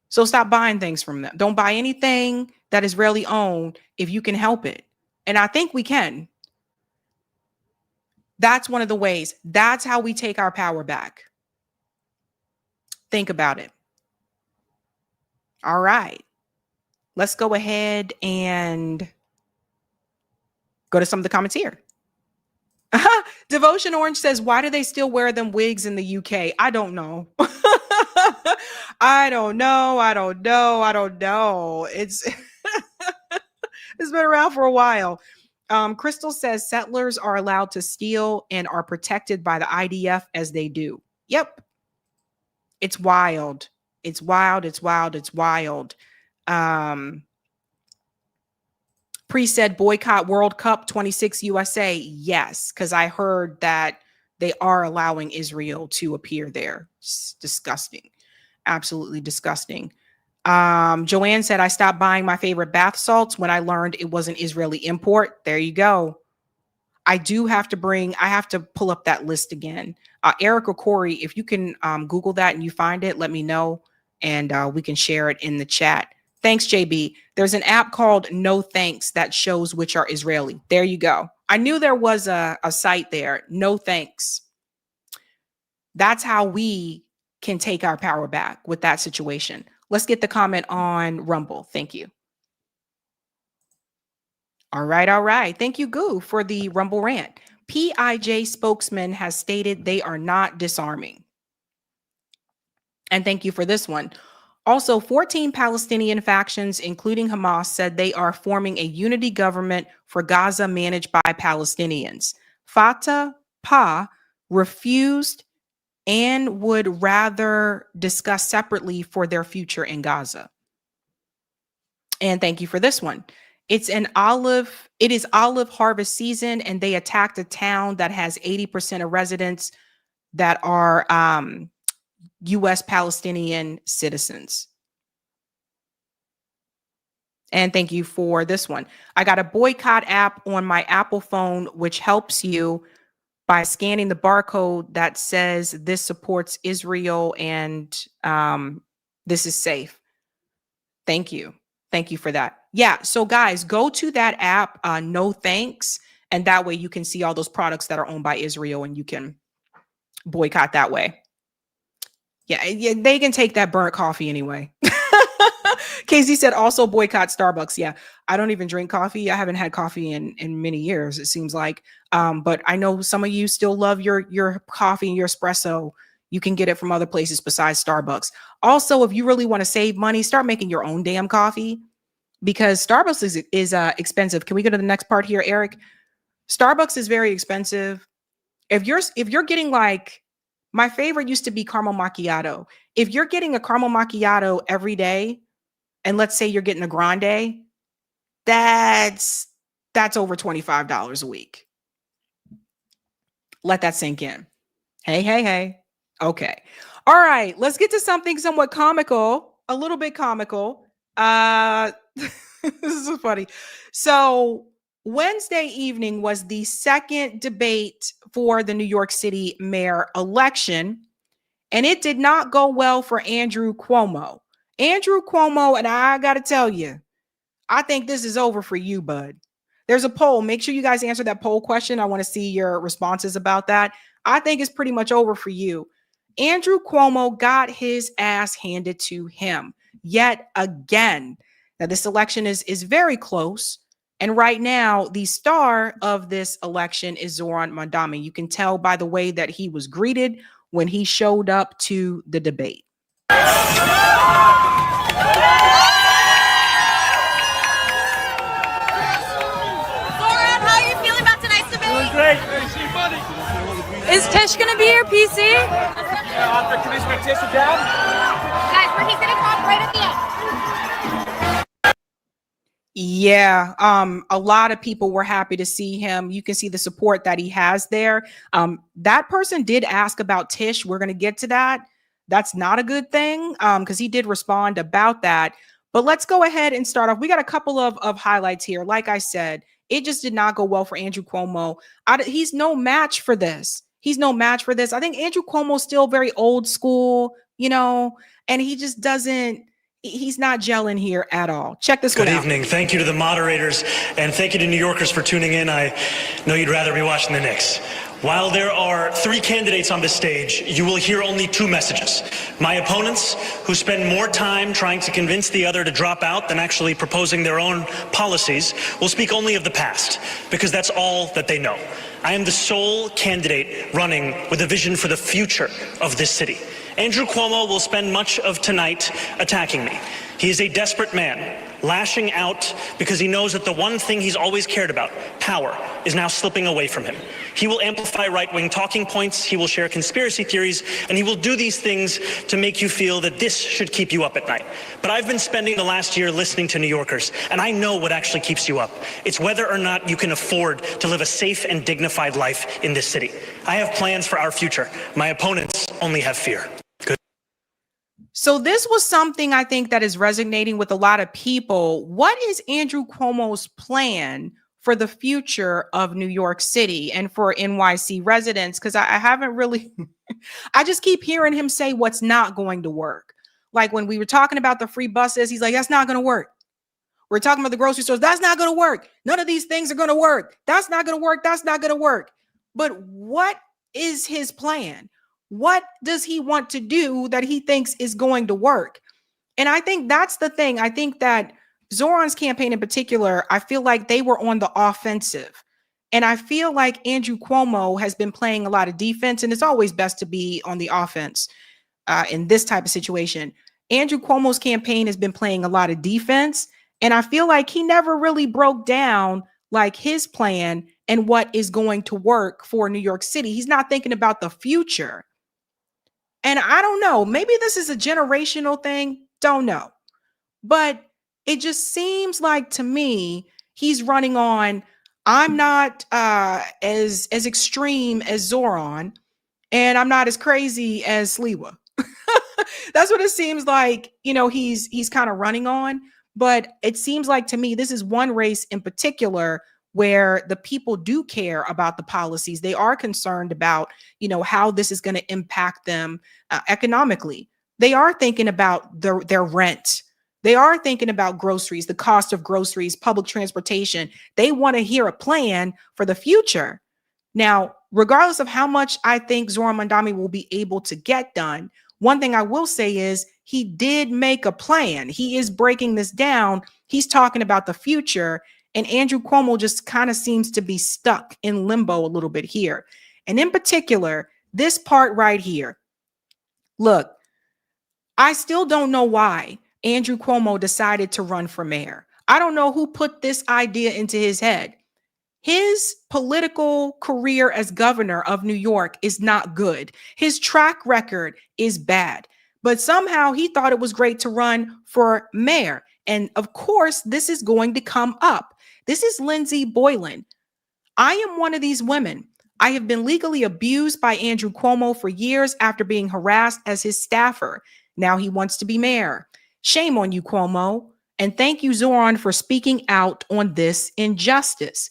So stop buying things from them. Don't buy anything that is Israeli owned if you can help it. And I think we can. That's one of the ways. That's how we take our power back. Think about it. All right. Let's go ahead and go to some of the comments here. Devotion Orange says, why do they still wear them wigs in the UK? I don't know. I don't know. It's it's been around for a while. Crystal says settlers are allowed to steal and are protected by the IDF as they do. Yep. It's wild. It's wild. Pre said boycott World Cup 26 USA. Yes, because I heard that they are allowing Israel to appear there. It's disgusting. Absolutely disgusting. Joanne said, I stopped buying my favorite bath salts when I learned it was an Israeli import. There you go. I have to pull up that list again. Eric or Corey, if you can Google that and you find it, let me know and we can share it in the chat. Thanks, JB. There's an app called No Thanks that shows which are Israeli. There you go. I knew there was a site there. No Thanks. That's how we can take our power back with that situation. Let's get the comment on Rumble. Thank you. All right. Thank you, Goo, for the Rumble rant. PIJ spokesman has stated they are not disarming. And thank you for this one. Also, 14 Palestinian factions, including Hamas, said they are forming a unity government for Gaza managed by Palestinians. Fatah refused and would rather discuss separately for their future in Gaza. And thank you for this one. It is olive harvest season, and they attacked a town that has 80% of residents that are U.S. Palestinian citizens. And thank you for this one. I got a boycott app on my Apple phone, which helps you by scanning the barcode that says this supports Israel and this is safe. Thank you. Thank you for that. Yeah. So guys, go to that app, No Thanks. And that way you can see all those products that are owned by Israel and you can boycott that way. Yeah, they can take that burnt coffee anyway. Casey said also boycott Starbucks. Yeah, I don't even drink coffee. I haven't had coffee in many years, it seems like. But I know some of you still love your coffee and your espresso. You can get it from other places besides Starbucks. Also, if you really want to save money, start making your own damn coffee because Starbucks is expensive. Can we go to the next part here, Eric? Starbucks is very expensive. If you're getting like, my favorite used to be caramel macchiato. If you're getting a caramel macchiato every day, and let's say you're getting a grande, that's over $25 a week. Let that sink in. Hey. Okay. All right. Let's get to something somewhat comical, a little bit comical. This is so funny. So Wednesday evening was the second debate for the New York City mayor election, and it did not go well for Andrew Cuomo. Andrew Cuomo, and I got to tell you, I think this is over for you, bud. There's a poll. Make sure you guys answer that poll question. I want to see your responses about that. I think it's pretty much over for you. Andrew Cuomo got his ass handed to him yet again. Now, this election is very close. And right now, the star of this election is Zoran Mandami. You can tell by the way that he was greeted when he showed up to the debate. Zoran, how are you feeling about tonight's debate? Doing great. Great to see you, buddy. Is Tish gonna be here, PC? After Commissioner Tish is down. Guys, where he's gonna talk right at the end. Yeah, a lot of people were happy to see him. You can see the support that he has there. That person did ask about Tish. We're going to get to that. That's not a good thing because he did respond about that. But let's go ahead and start off. We got a couple of highlights here. Like I said, it just did not go well for Andrew Cuomo. He's no match for this. He's no match for this. I think Andrew Cuomo's still very old school, and he just doesn't. He's not gelling here at all. Check this one out. Good evening. Thank you to the moderators, and thank you to New Yorkers for tuning in. I know you'd rather be watching the Knicks. While there are 3 candidates on this stage, you will hear only 2 messages. My opponents, who spend more time trying to convince the other to drop out than actually proposing their own policies, will speak only of the past, because that's all that they know. I am the sole candidate running with a vision for the future of this city. Andrew Cuomo will spend much of tonight attacking me. He is a desperate man, lashing out because he knows that the one thing he's always cared about, power, is now slipping away from him. He will amplify right-wing talking points, he will share conspiracy theories, and he will do these things to make you feel that this should keep you up at night. But I've been spending the last year listening to New Yorkers, and I know what actually keeps you up. It's whether or not you can afford to live a safe and dignified life in this city. I have plans for our future. My opponents only have fear. So this was something I think that is resonating with a lot of people. What is Andrew Cuomo's plan for the future of New York City and for NYC residents? Because I haven't really, I just keep hearing him say what's not going to work. Like when we were talking about the free buses, he's like, that's not going to work. We're talking about the grocery stores. That's not going to work. None of these things are going to work. That's not going to work. That's not going to work. But what is his plan? What does he want to do that he thinks is going to work? And I think that's the thing. I think that Zoran's campaign in particular, I feel like they were on the offensive. And I feel like Andrew Cuomo has been playing a lot of defense, and it's always best to be on the offense in this type of situation. Andrew Cuomo's campaign has been playing a lot of defense, and I feel like he never really broke down like his plan and what is going to work for New York City. He's not thinking about the future. And I don't know, maybe this is a generational thing, don't know. But it just seems like to me, he's running on, I'm not as extreme as Zoran, and I'm not as crazy as Sliwa. That's what it seems like, he's kind of running on. But it seems like to me, this is one race in particular where the people do care about the policies. They are concerned about, how this is going to impact them economically. They are thinking about their rent. They are thinking about groceries, the cost of groceries, public transportation. They want to hear a plan for the future. Now, regardless of how much I think Zoran Mandami will be able to get done, one thing I will say is he did make a plan. He is breaking this down. He's talking about the future. And Andrew Cuomo just kind of seems to be stuck in limbo a little bit here. And in particular, this part right here. Look, I still don't know why Andrew Cuomo decided to run for mayor. I don't know who put this idea into his head. His political career as governor of New York is not good. His track record is bad. But somehow he thought it was great to run for mayor. And of course, this is going to come up. This is Lindsay Boylan. I am one of these women. I have been legally abused by Andrew Cuomo for years after being harassed as his staffer. Now he wants to be mayor. Shame on you, Cuomo. And thank you, Zoran, for speaking out on this injustice.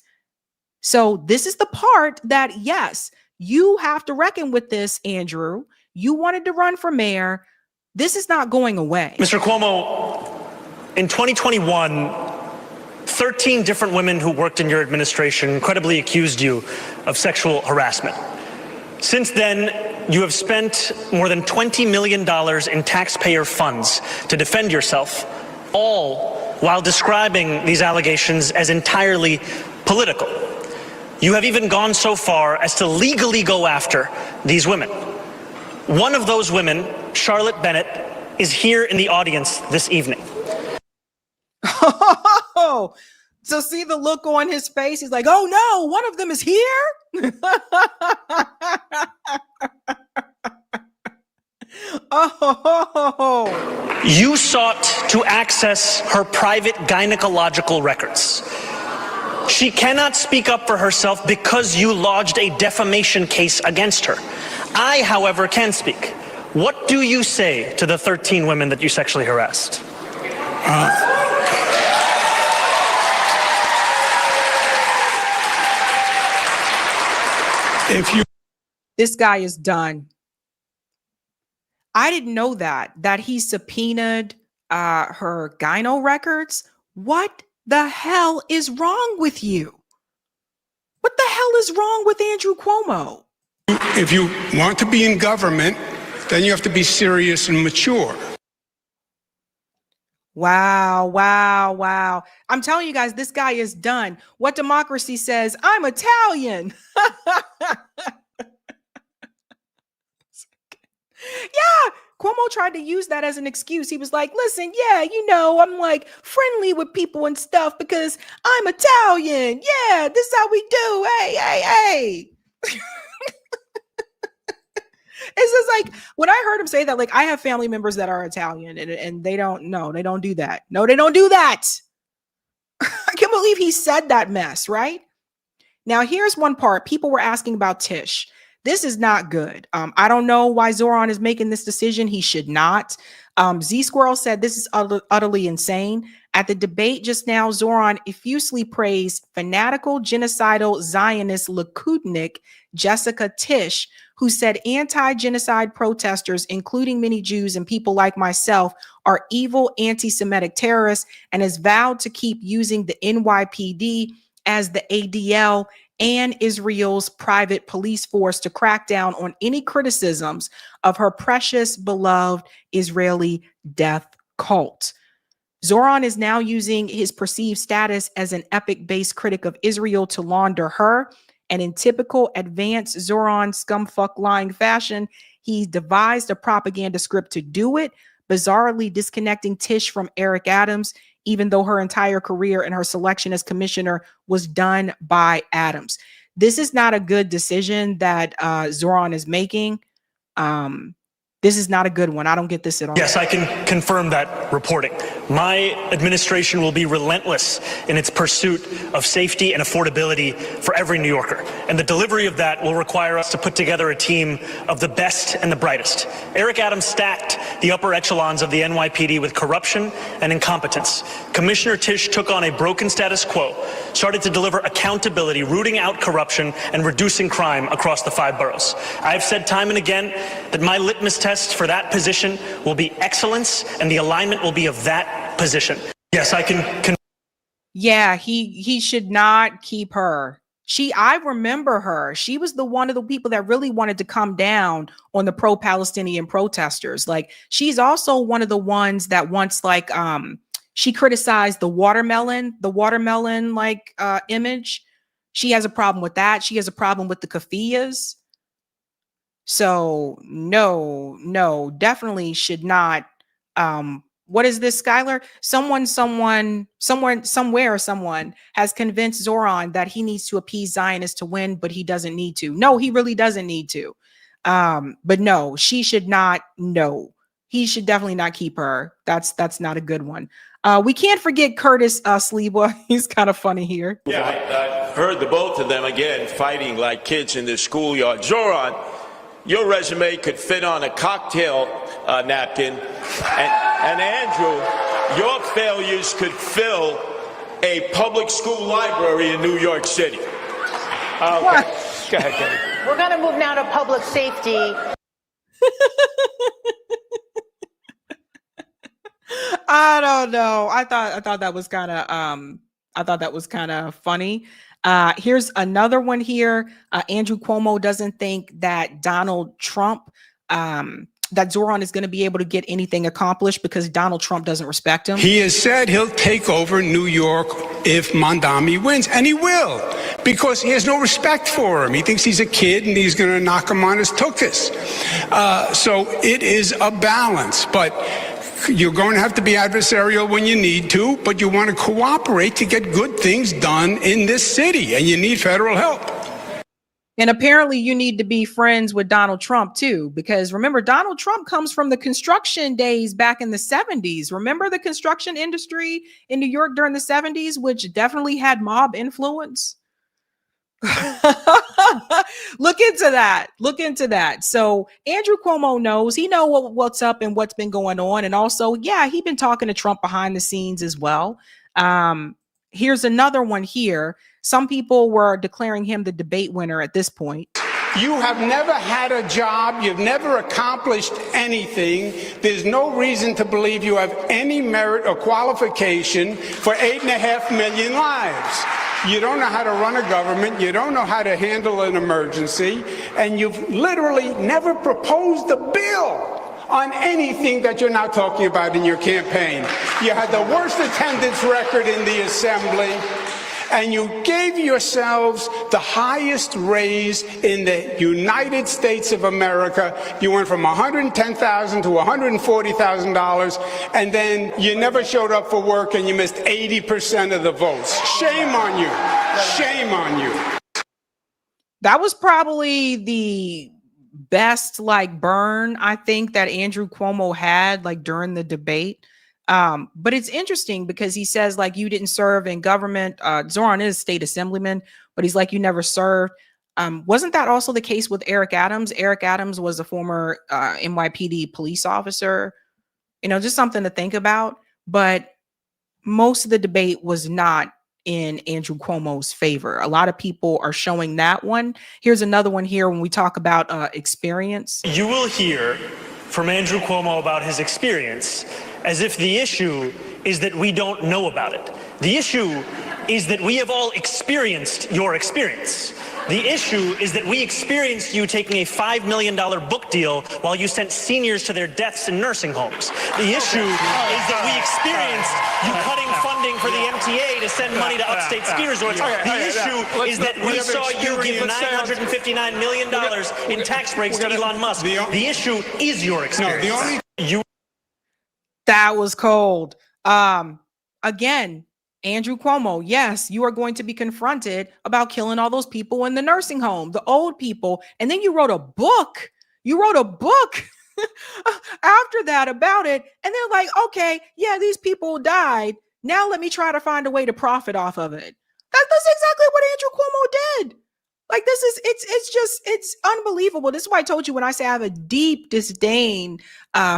So this is the part that, yes, you have to reckon with this, Andrew. You wanted to run for mayor. This is not going away. Mr. Cuomo, in 2021, 13 different women who worked in your administration credibly accused you of sexual harassment. Since then, you have spent more than $20 million in taxpayer funds to defend yourself, all while describing these allegations as entirely political. You have even gone so far as to legally go after these women. One of those women, Charlotte Bennett, is here in the audience this evening. Oh, so see the look on his face? He's like, oh no, one of them is here? Oh. You sought to access her private gynecological records. She cannot speak up for herself because you lodged a defamation case against her. I, however, can speak. What do you say to the 13 women that you sexually harassed? This guy is done. I didn't know that he subpoenaed her gyno records. What the hell is wrong with you? What the hell is wrong with Andrew Cuomo? If you want to be in government, then you have to be serious and mature. Wow, wow, wow. I'm telling you guys, this guy is done. What democracy says, I'm Italian. Yeah, Cuomo tried to use that as an excuse. He was like, listen, yeah, you know, I'm like friendly with people and stuff because I'm Italian. Yeah, this is how we do. Hey, hey, hey. It's just like when I heard him say that, like I have family members that are Italian and they don't do that. No, they don't do that. I can't believe he said that mess, right? Now, here's one part. People were asking about Tish. This is not good. I don't know why Zoran is making this decision. He should not. Z Squirrel said this is utterly insane. At the debate just now, Zoran effusively praised fanatical, genocidal Zionist Likudnik Jessica Tish, who said anti-genocide protesters, including many Jews and people like myself, are evil anti-Semitic terrorists, and has vowed to keep using the NYPD as the ADL and Israel's private police force to crack down on any criticisms of her precious, beloved Israeli death cult. Zoran is now using his perceived status as an epic-based critic of Israel to launder her. And in typical advanced Zoran scumfuck lying fashion, he devised a propaganda script to do it, bizarrely disconnecting Tish from Eric Adams, even though her entire career and her selection as commissioner was done by Adams. This is not a good decision that Zoran is making. This is not a good one. I don't get this at all. Yes, I can confirm that reporting. My administration will be relentless in its pursuit of safety and affordability for every New Yorker. And the delivery of that will require us to put together a team of the best and the brightest. Eric Adams stacked the upper echelons of the NYPD with corruption and incompetence. Commissioner Tish took on a broken status quo, started to deliver accountability, rooting out corruption and reducing crime across the 5 boroughs. I've said time and again that my litmus test for that position will be excellence, and the alignment will be of that position. Yes, I can. Yeah, he should not keep her. I remember her. She was one of the people that really wanted to come down on the pro-Palestinian protesters. Like, she's also one of the ones that once, like, she criticized the watermelon like image. She has a problem with that. She has a problem with the keffiyehs. So no, definitely should not. What is this, Skylar? Someone has convinced Zoran that he needs to appease Zionists to win, but he doesn't need to. No, he really doesn't need to. But no, she should not. No, he should definitely not keep her. That's not a good one. We can't forget Curtis Sliwa. He's kind of funny here. Yeah, I heard the both of them again fighting like kids in the schoolyard. Zoran, your resume could fit on a cocktail napkin, and Andrew, your failures could fill a public school library in New York City. Okay. Go ahead, Katie. We're going to move now to public safety. I don't know. I thought that was kind of funny. Here's another one here. Andrew Cuomo doesn't think that Donald Trump that Zoran is going to be able to get anything accomplished because Donald Trump doesn't respect him. He has said he'll take over New York if Mondami wins, and he will, because he has no respect for him. He thinks he's a kid and he's going to knock him on his tuchus. So it is a balance, but you're going to have to be adversarial when you need to, but you want to cooperate to get good things done in this city, and you need federal help. And apparently you need to be friends with Donald Trump too, because remember, Donald Trump comes from the construction days back in the 70s. Remember the construction industry in New York during the 70s, which definitely had mob influence? Look into that. So Andrew Cuomo knows, he knows what's up and what's been going on. And also, yeah, he's been talking to Trump behind the scenes as well. Here's another one here. Some people were declaring him the debate winner at this point. You have never had a job. You've never accomplished anything. There's no reason to believe you have any merit or qualification for 8.5 million lives. You don't know how to run a government. You don't know how to handle an emergency. And you've literally never proposed a bill on anything that you're now talking about in your campaign. You had the worst attendance record in the assembly, and you gave yourselves the highest raise in the United States of America. You went from $110,000 to $140,000, and then you never showed up for work and you missed 80% of the votes. Shame on you. Shame on you. That was probably the best burn I think that Andrew Cuomo had during the debate. But it's interesting because he says you didn't serve in government. Zoran is state assemblyman, but he's you never served. Wasn't that also the case with Eric Adams? Eric Adams was a former NYPD police officer. Just something to think about. But most of the debate was not in Andrew Cuomo's favor. A lot of people are showing that one. Here's another one here when we talk about experience. You will hear from Andrew Cuomo about his experience as if the issue is that we don't know about it. The issue is that we have all experienced your experience. The issue is that we experienced you taking a $5 million book deal while you sent seniors to their deaths in nursing homes. The issue is that we experienced you cutting funding for the MTA to send money to upstate ski resorts. The issue is that we saw you give $959 million in tax breaks to Elon Musk. The issue is your experience. That was cold. Again, Andrew Cuomo, yes, you are going to be confronted about killing all those people in the nursing home, the old people. And then you wrote a book. After that about it. And they're like, okay, yeah, these people died. Now let me try to find a way to profit off of it. That's exactly what Andrew Cuomo did. It's unbelievable. This is why I told you when I say I have a deep disdain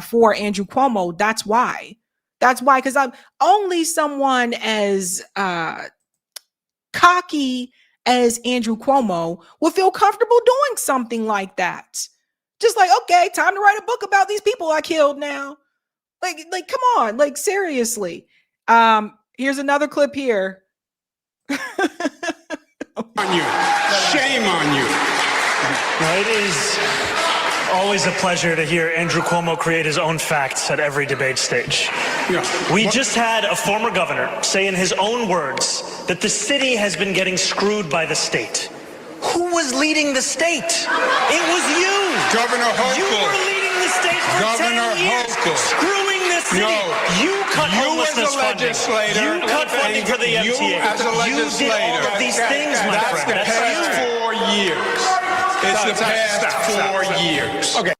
for Andrew Cuomo. That's why, because I'm only someone as cocky as Andrew Cuomo would feel comfortable doing something like that. Just okay, time to write a book about these people I killed now. Come on, seriously. Here's another clip here. On you. Shame on you. It is always a pleasure to hear Andrew Cuomo create his own facts at every debate stage. We just had a former governor say in his own words that the city has been getting screwed by the state. Who was leading the state? It was you. Governor Hochul. You were leading the state for Governor 10 years, Hochul. Screwing the city. No. You cut homelessness as a legislator, funding. You cut funding for the MTA. You as a legislator. You did all of these things, my That's friend. the past 4 years. It's the past 4 years. Okay.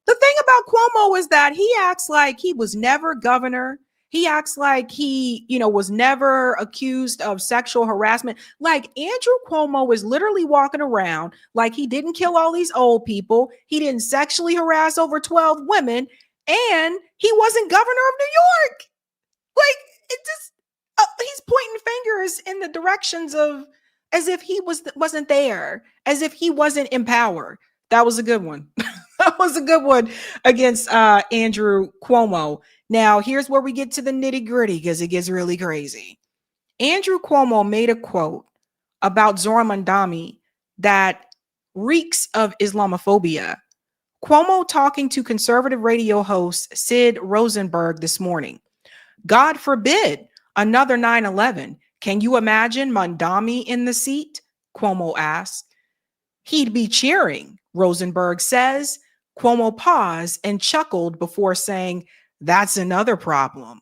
The thing about Cuomo is that he acts like he was never governor. He acts like he, was never accused of sexual harassment. Andrew Cuomo is literally walking around like he didn't kill all these old people. He didn't sexually harass over 12 women, and he wasn't governor of New York. Like, it just, he's pointing fingers in the directions of as if he wasn't there, as if he wasn't in power. That was a good one. That was a good one against Andrew Cuomo. Now, here's where we get to the nitty gritty because it gets really crazy. Andrew Cuomo made a quote about Zohran Mamdani that reeks of Islamophobia. Cuomo talking to conservative radio host Sid Rosenberg this morning. God forbid another 9/11. Can you imagine Mamdani in the seat? Cuomo asked. He'd be cheering, Rosenberg says. Cuomo paused and chuckled before saying, that's another problem.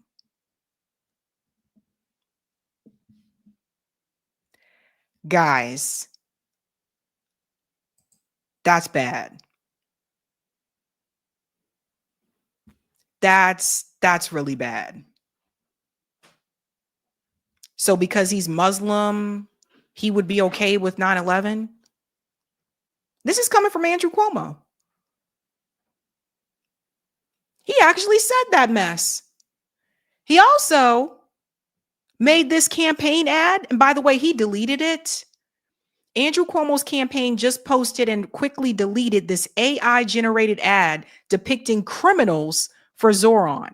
Guys, that's bad. That's really bad. So because he's Muslim, he would be okay with 9/11? This is coming from Andrew Cuomo. He actually said that mess. He also made this campaign ad, and by the way, he deleted it. Andrew Cuomo's campaign just posted and quickly deleted this AI-generated ad depicting criminals for Zohran.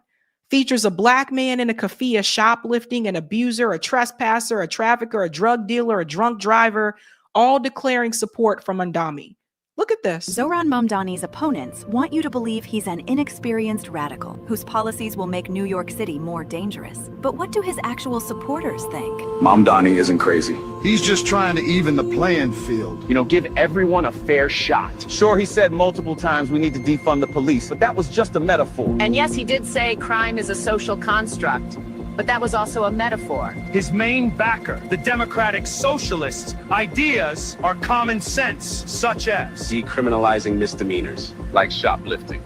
Features a black man in a keffiyeh shoplifting, an abuser, a trespasser, a trafficker, a drug dealer, a drunk driver, all declaring support for Mamdani. Look at this. Zohran Mamdani's opponents want you to believe he's an inexperienced radical whose policies will make New York City more dangerous. But what do his actual supporters think? Mamdani isn't crazy. He's just trying to even the playing field. You know, give everyone a fair shot. Sure, he said multiple times we need to defund the police, but that was just a metaphor. And yes, he did say crime is a social construct. But that was also a metaphor. His main backer, the Democratic Socialists' ideas are common sense, such as decriminalizing misdemeanors, like shoplifting.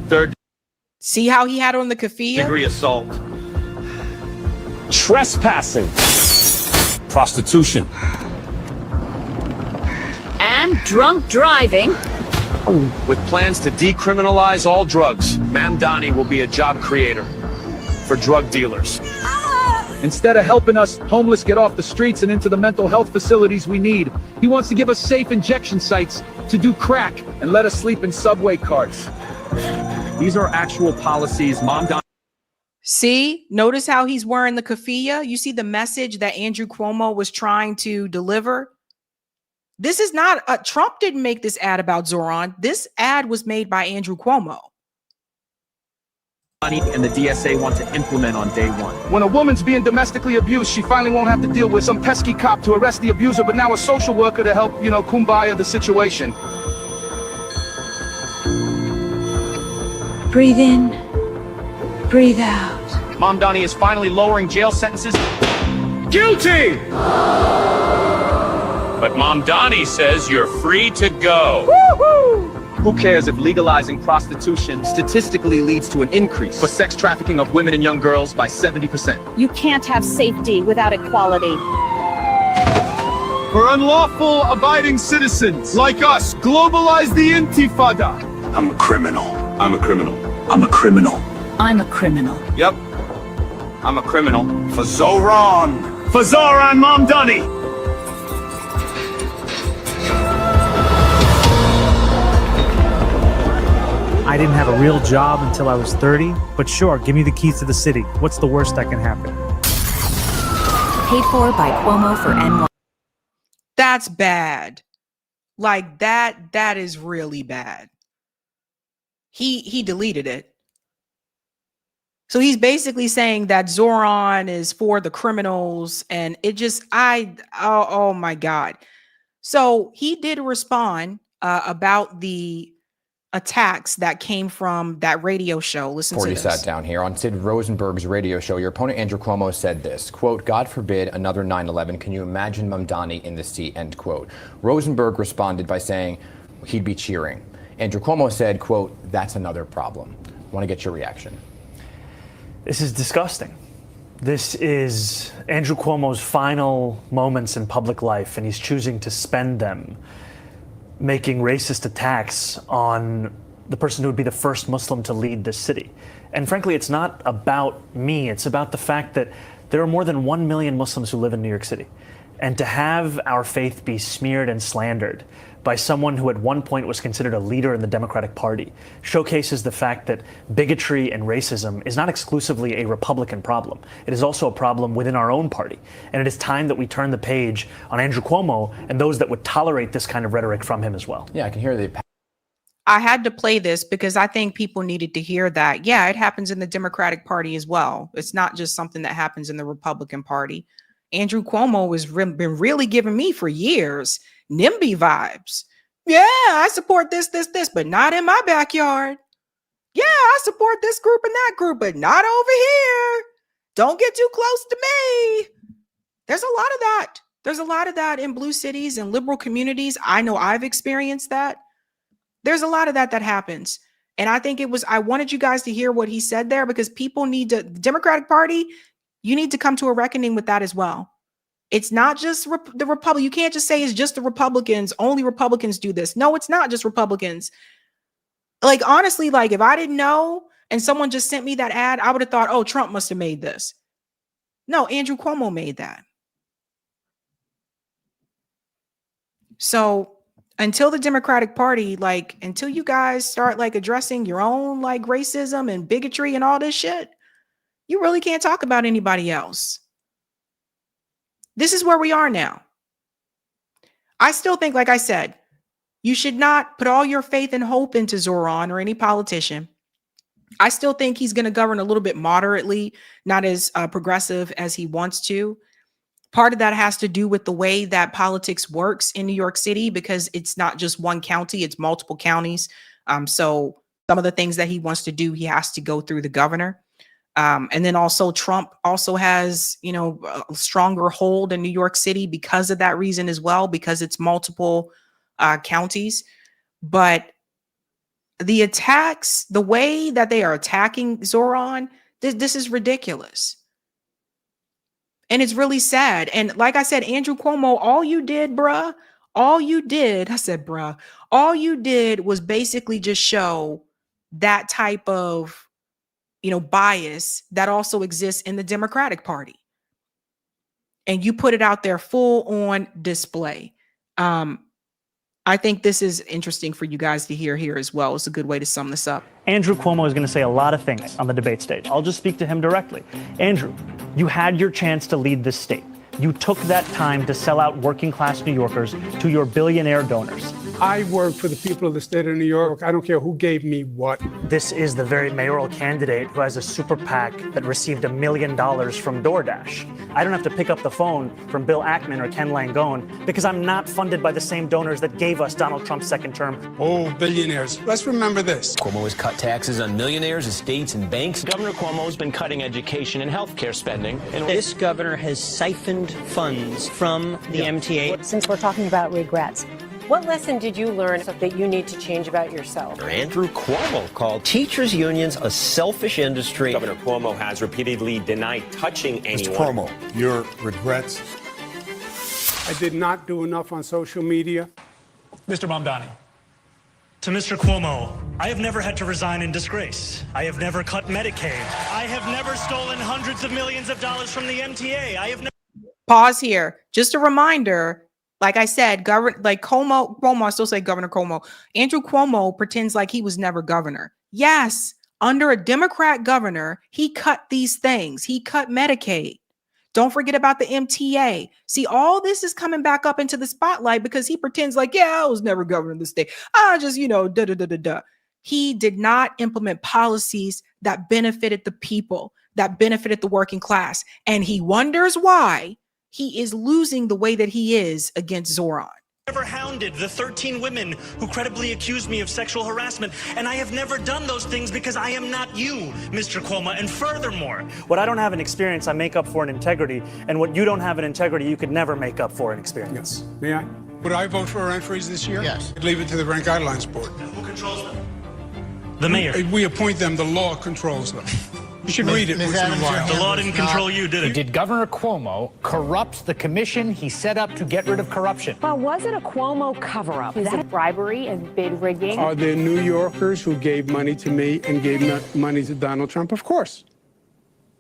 Third See how he had on the keffiyeh? degree assault. Trespassing. Prostitution. And drunk driving. With plans to decriminalize all drugs, Mamdani will be a job creator for drug dealers. Instead of helping us homeless get off the streets and into the mental health facilities we need, he wants to give us safe injection sites to do crack and let us sleep in subway carts. These are actual policies Mamdani. See, notice how he's wearing the keffiyeh. You see the message that Andrew Cuomo was trying to deliver. This is not Trump didn't make this ad about Zohran. This ad was made by Andrew Cuomo. And the DSA want to implement on day one. When a woman's being domestically abused, she finally won't have to deal with some pesky cop to arrest the abuser, but now a social worker to help, kumbaya the situation. Breathe in, breathe out. Mamdani is finally lowering jail sentences. Guilty! But Mamdani says you're free to go. Woo-hoo! Who cares if legalizing prostitution statistically leads to an increase for sex trafficking of women and young girls by 70%? You can't have safety without equality. For unlawful abiding citizens like us, globalize the intifada. I'm a criminal. I'm a criminal. I'm a criminal. I'm a criminal. Yep. I'm a criminal. For Zohran. For Zohran Mamdani. I didn't have a real job until I was 30, but sure, give me the keys to the city. What's the worst that can happen? Paid for by Cuomo for NY. That's bad. Like that is really bad. He deleted it. So he's basically saying that Zohran is for the criminals, and it just oh my God. So he did respond about the attacks that came from that radio show. Listen to this. Before you sat down here on Sid Rosenberg's radio show, your opponent Andrew Cuomo said this, quote, God forbid another 9/11. Can you imagine Mamdani in the seat, end quote. Rosenberg responded by saying he'd be cheering. Andrew Cuomo said, quote, that's another problem. I want to get your reaction. This is disgusting. This is Andrew Cuomo's final moments in public life, and he's choosing to spend them making racist attacks on the person who would be the first Muslim to lead this city. And frankly, it's not about me. It's about the fact that there are more than 1 million Muslims who live in New York City. And to have our faith be smeared and slandered by someone who at one point was considered a leader in the Democratic Party showcases the fact that bigotry and racism is not exclusively a Republican problem. It is also a problem within our own party. And it is time that we turn the page on Andrew Cuomo and those that would tolerate this kind of rhetoric from him as well. Yeah, I can hear the... I had to play this because I think people needed to hear that. Yeah, it happens in the Democratic Party as well. It's not just something that happens in the Republican Party. Andrew Cuomo has been really giving me for years NIMBY vibes. Yeah, I support this, but not in my backyard. Yeah, I support this group and that group, but not over here. Don't get too close to me. There's a lot of that. There's a lot of that in blue cities and liberal communities. I know I've experienced that. There's a lot of that happens. And I think I wanted you guys to hear what he said there because people need to, the Democratic Party, you need to come to a reckoning with that as well. It's not just the Republic. You can't just say it's just the Republicans. Only Republicans do this. No, it's not just Republicans. Like, honestly, like if I didn't know and someone just sent me that ad, I would have thought, oh, Trump must have made this. No, Andrew Cuomo made that. So until the Democratic Party, like until you guys start like addressing your own like racism and bigotry and all this shit, you really can't talk about anybody else. This is where we are now. I still think, like I said, you should not put all your faith and hope into Zoran or any politician. I still think he's going to govern a little bit moderately, not as progressive as he wants to. Part of that has to do with the way that politics works in New York City, because it's not just one county, it's multiple counties. So some of the things that he wants to do, he has to go through the governor. And then also Trump also has, a stronger hold in New York City because of that reason as well, because it's multiple counties. But the attacks, the way that they are attacking Zoran, this is ridiculous. And it's really sad. And like I said, Andrew Cuomo, all you did was basically just show that type of bias that also exists in the Democratic Party. And you put it out there full on display. I think this is interesting for you guys to hear here as well. It's a good way to sum this up. Andrew Cuomo is going to say a lot of things on the debate stage. I'll just speak to him directly. Andrew, you had your chance to lead this state. You took that time to sell out working class New Yorkers to your billionaire donors. I work for the people of the state of New York. I don't care who gave me what. This is the very mayoral candidate who has a super PAC that received $1 million from DoorDash. I don't have to pick up the phone from Bill Ackman or Ken Langone because I'm not funded by the same donors that gave us Donald Trump's second term. Oh, billionaires. Let's remember this. Cuomo has cut taxes on millionaires, estates, and banks. Governor Cuomo has been cutting education and health care spending. And this governor has siphoned funds from the MTA. Since we're talking about regrets, what lesson did you learn that you need to change about yourself? Andrew Cuomo called teachers' unions a selfish industry. Governor Cuomo has repeatedly denied touching anyone. Mr. Cuomo, your regrets? I did not do enough on social media. Mr. Mamdani. To Mr. Cuomo, I have never had to resign in disgrace. I have never cut Medicaid. I have never stolen hundreds of millions of dollars from the MTA. I have never... Pause here. Just a reminder. Like I said, Cuomo, I still say Governor Cuomo. Andrew Cuomo pretends like he was never governor. Yes, under a Democrat governor, he cut these things. He cut Medicaid. Don't forget about the MTA. See, all this is coming back up into the spotlight because he pretends like, yeah, I was never governor of the state. I just, da-da-da-da-da. He did not implement policies that benefited the people, that benefited the working class. And he wonders why he is losing the way that he is against Zoran. Never hounded the 13 women who credibly accused me of sexual harassment, and I have never done those things because I am not you, Mr. Cuomo. And furthermore, what I don't have in experience, I make up for in integrity, and what you don't have in integrity, you could never make up for in experience. Yes. May I? Would I vote for a rent freeze this year? Yes. I'd leave it to the Rent Guidelines Board. Who controls them? The mayor. We appoint them. The law controls them. You should read it once in a while. The law didn't control you, did it? Did Governor Cuomo corrupt the commission he set up to get rid of corruption? Well, was it a Cuomo cover-up? Is that bribery and bid rigging? Are there New Yorkers who gave money to me and gave money to Donald Trump? Of course.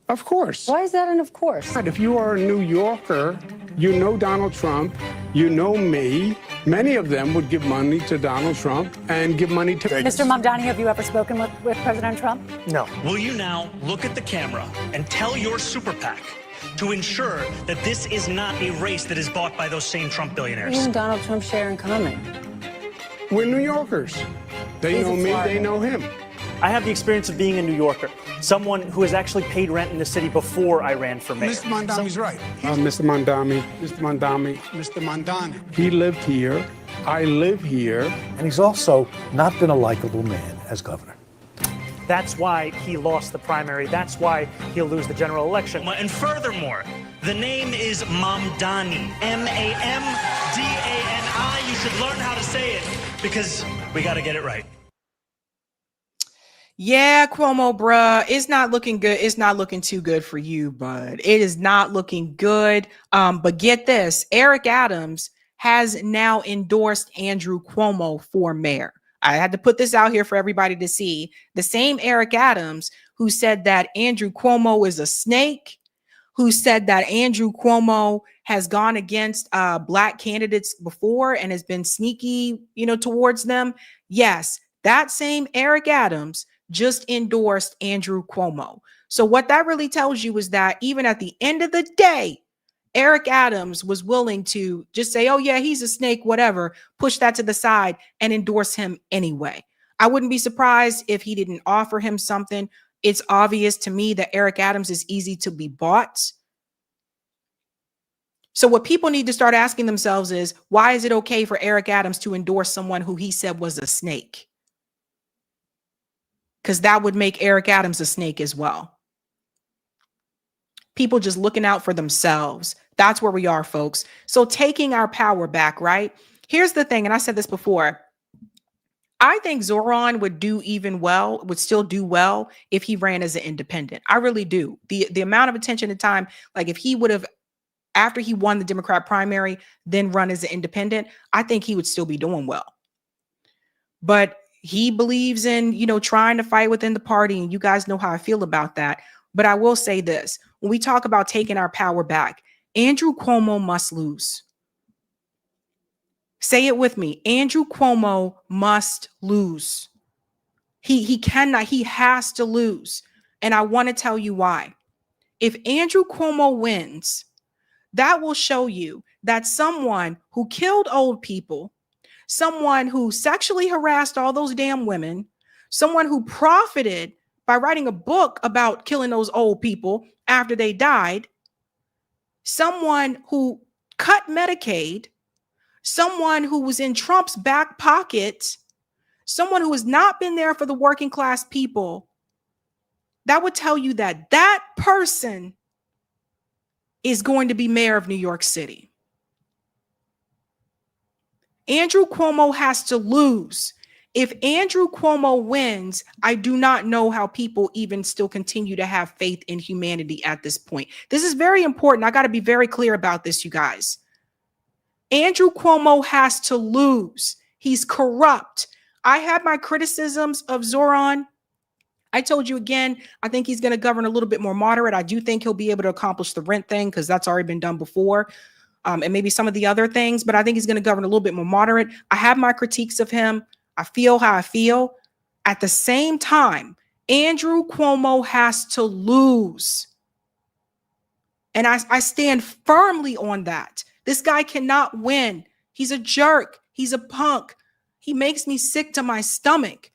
Of course. Why is that an of course? If you are a New Yorker, you know Donald Trump, you know me. Many of them would give money to Donald Trump and give money to... Mr. Mamdani, have you ever spoken with President Trump? No. Will you now look at the camera and tell your super PAC to ensure that this is not a race that is bought by those same Trump billionaires? You and Donald Trump share in common. We're New Yorkers. They know me, they know him. I have the experience of being a New Yorker, someone who has actually paid rent in the city before I ran for mayor. Mr. Mondami's right. Mr. Mondani. He lived here. I live here. And he's also not been a likable man as governor. That's why he lost the primary. That's why he'll lose the general election. And furthermore, the name is Mamdani. M-A-M-D-A-N-I. You should learn how to say it because we got to get it right. Yeah, Cuomo, bruh, it's not looking good. It's not looking too good for you, bud. It is not looking good. But get this, Eric Adams has now endorsed Andrew Cuomo for mayor. I had to put this out here for everybody to see. The same Eric Adams who said that Andrew Cuomo is a snake, who said that Andrew Cuomo has gone against black candidates before and has been sneaky, towards them. Yes, that same Eric Adams just endorsed Andrew Cuomo. So what that really tells you is that even at the end of the day, Eric Adams was willing to just say, oh yeah, he's a snake, whatever, push that to the side and endorse him anyway. I wouldn't be surprised if he didn't offer him something. It's obvious to me that Eric Adams is easy to be bought. So what people need to start asking themselves is, why is it okay for Eric Adams to endorse someone who he said was a snake? Because that would make Eric Adams a snake as well. People just looking out for themselves. That's where we are, folks. So taking our power back, right? Here's the thing, and I said this before. I think Zoran would still do well if he ran as an independent. I really do. The amount of attention and time, like if he would have, after he won the Democrat primary, then run as an independent, I think he would still be doing well. But he believes in, trying to fight within the party. And you guys know how I feel about that. But I will say this. When we talk about taking our power back, Andrew Cuomo must lose. Say it with me. Andrew Cuomo must lose. He cannot. He has to lose. And I want to tell you why. If Andrew Cuomo wins, that will show you that someone who killed old people, someone who sexually harassed all those damn women, someone who profited by writing a book about killing those old people after they died, someone who cut Medicaid, someone who was in Trump's back pocket, someone who has not been there for the working class people, that would tell you that that person is going to be mayor of New York City. Andrew Cuomo has to lose. If Andrew Cuomo wins, I do not know how people even still continue to have faith in humanity at this point. This is very important. I got to be very clear about this, you guys. Andrew Cuomo has to lose. He's corrupt. I have my criticisms of Zoran. I told you again, I think he's going to govern a little bit more moderate. I do think he'll be able to accomplish the rent thing because that's already been done before. And maybe some of the other things, but I think he's going to govern a little bit more moderate. I have my critiques of him. I feel how I feel. At the same time, Andrew Cuomo has to lose. And I stand firmly on that. This guy cannot win. He's a jerk. He's a punk. He makes me sick to my stomach.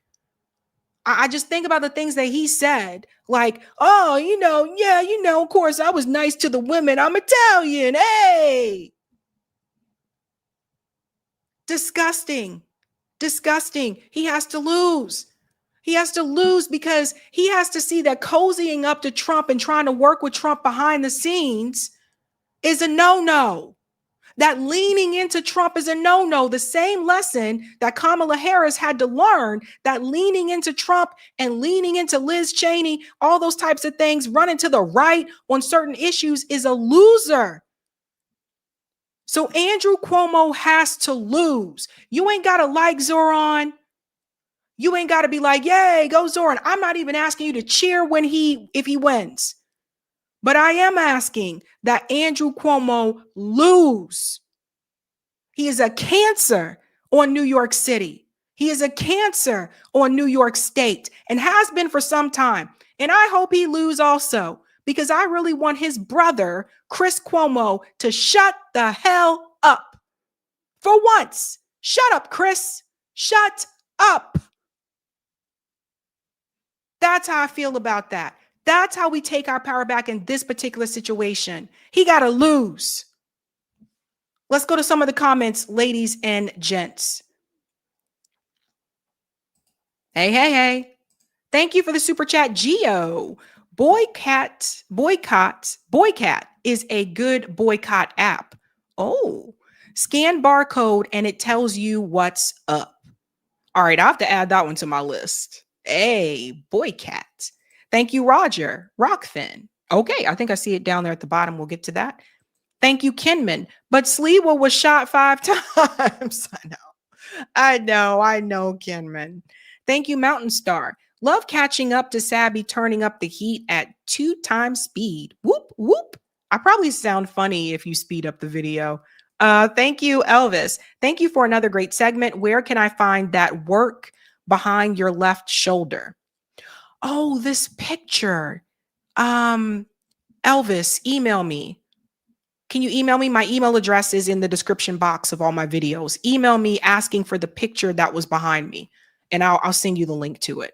I just think about the things that he said, like, oh, of course, I was nice to the women. I'm Italian. Hey. Disgusting. Disgusting. He has to lose. He has to lose because he has to see that cozying up to Trump and trying to work with Trump behind the scenes is a no-no. that leaning into Trump is a no-no. The same lesson that Kamala Harris had to learn, that leaning into Trump and leaning into Liz Cheney, all those types of things, running to the right on certain issues is a loser. So Andrew Cuomo has to lose. You ain't got to like Zoran. You ain't got to be like, yay, go Zoran. I'm not even asking you to cheer if he wins. But I am asking that Andrew Cuomo lose. He is a cancer on New York City. He is a cancer on New York State and has been for some time. And I hope he lose also, because I really want his brother, Chris Cuomo, to shut the hell up. For once, shut up, Chris. Shut up. That's how I feel about that. That's how we take our power back in this particular situation. He got to lose. Let's go to some of the comments, ladies and gents. Hey. Thank you for the super chat, Geo. Boycat is a good boycott app. Oh, scan barcode and it tells you what's up. All right, I have to add that one to my list. Hey, boycat. Thank you, Roger. Rockfin. Okay, I think I see it down there at the bottom. We'll get to that. Thank you, Kinman. But Sliwa was shot 5 times. I know, Kinman. Thank you, Mountain Star. Love catching up to Sabby turning up the heat at 2 times speed. Whoop, whoop. I probably sound funny if you speed up the video. Thank you, Elvis. Thank you for another great segment. Where can I find that work behind your left shoulder? Oh, this picture. Elvis, email me. Can you email me? My email address is in the description box of all my videos. Email me asking for the picture that was behind me, and I'll send you the link to it.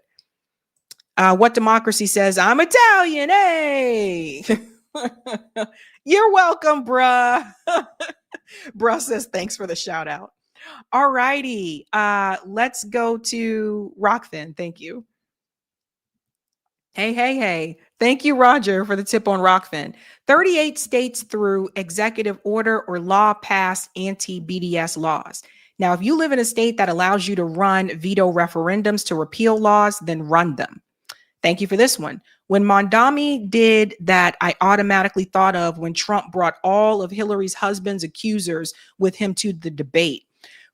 What Democracy says, I'm Italian, hey! You're welcome, bruh. Bruh says, thanks for the shout out. All righty, let's go to Rockfin. Thank you. Hey. Thank you, Roger, for the tip on Rockfin. 38 states through executive order or law passed anti-BDS laws. Now, if you live in a state that allows you to run veto referendums to repeal laws, then run them. Thank you for this one. When Mondami did that, I automatically thought of when Trump brought all of Hillary's husband's accusers with him to the debate.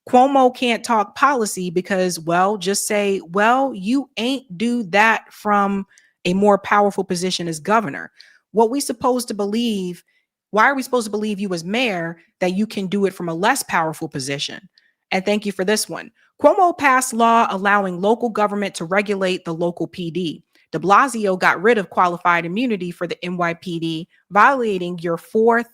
Cuomo can't talk policy because, well, just say, well, you ain't do that from a more powerful position as governor. What we supposed to believe? Why are we supposed to believe you as mayor that you can do it from a less powerful position? And thank you for this one. Cuomo passed law allowing local government to regulate the local PD. De Blasio got rid of qualified immunity for the NYPD, violating your 4th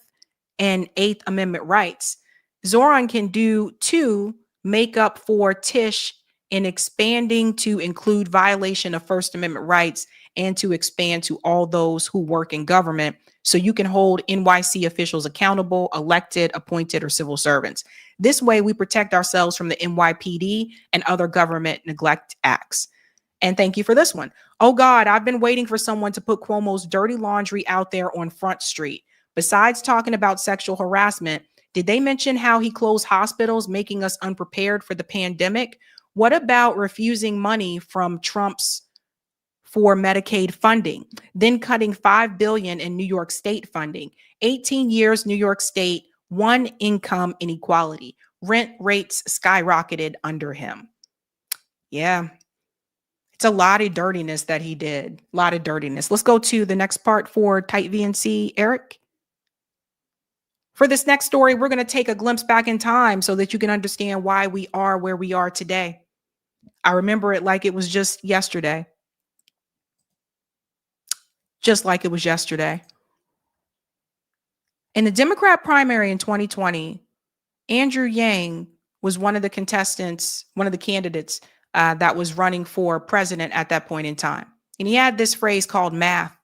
and 8th Amendment rights. Zoran can do to make up for Tish in expanding to include violation of First Amendment rights and to expand to all those who work in government so you can hold NYC officials accountable, elected, appointed, or civil servants. This way, we protect ourselves from the NYPD and other government neglect acts. And thank you for this one. Oh God, I've been waiting for someone to put Cuomo's dirty laundry out there on Front Street. Besides talking about sexual harassment, did they mention how he closed hospitals, making us unprepared for the pandemic? What about refusing money from Trump's for Medicaid funding, then cutting $5 billion in New York State funding, 18 years New York State, one income inequality, rent rates skyrocketed under him. Yeah, it's a lot of dirtiness that he did. A lot of dirtiness. Let's go to the next part for Tight VNC, Eric. For this next story, we're going to take a glimpse back in time so that you can understand why we are where we are today. I remember it like it was just yesterday. Just like it was yesterday. In the Democrat primary in 2020, Andrew Yang was one of the contestants, one of the candidates that was running for president at that point in time. And he had this phrase called math.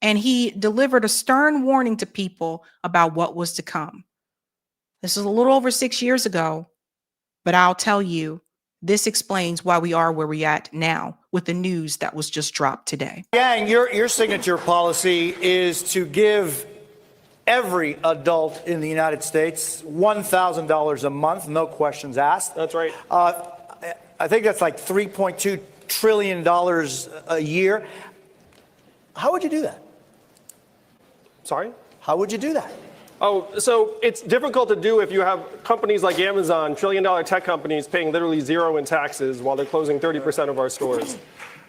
And he delivered a stern warning to people about what was to come. This is a little over 6 years ago, but I'll tell you, this explains why we are where we're at now with the news that was just dropped today. Yang, your signature policy is to give every adult in the United States $1,000 a month, no questions asked. That's right. I think that's like $3.2 trillion a year. How would you do that? Sorry? How would you do that? Oh, so it's difficult to do if you have companies like Amazon, trillion-dollar tech companies, paying literally zero in taxes while they're closing 30% of our stores.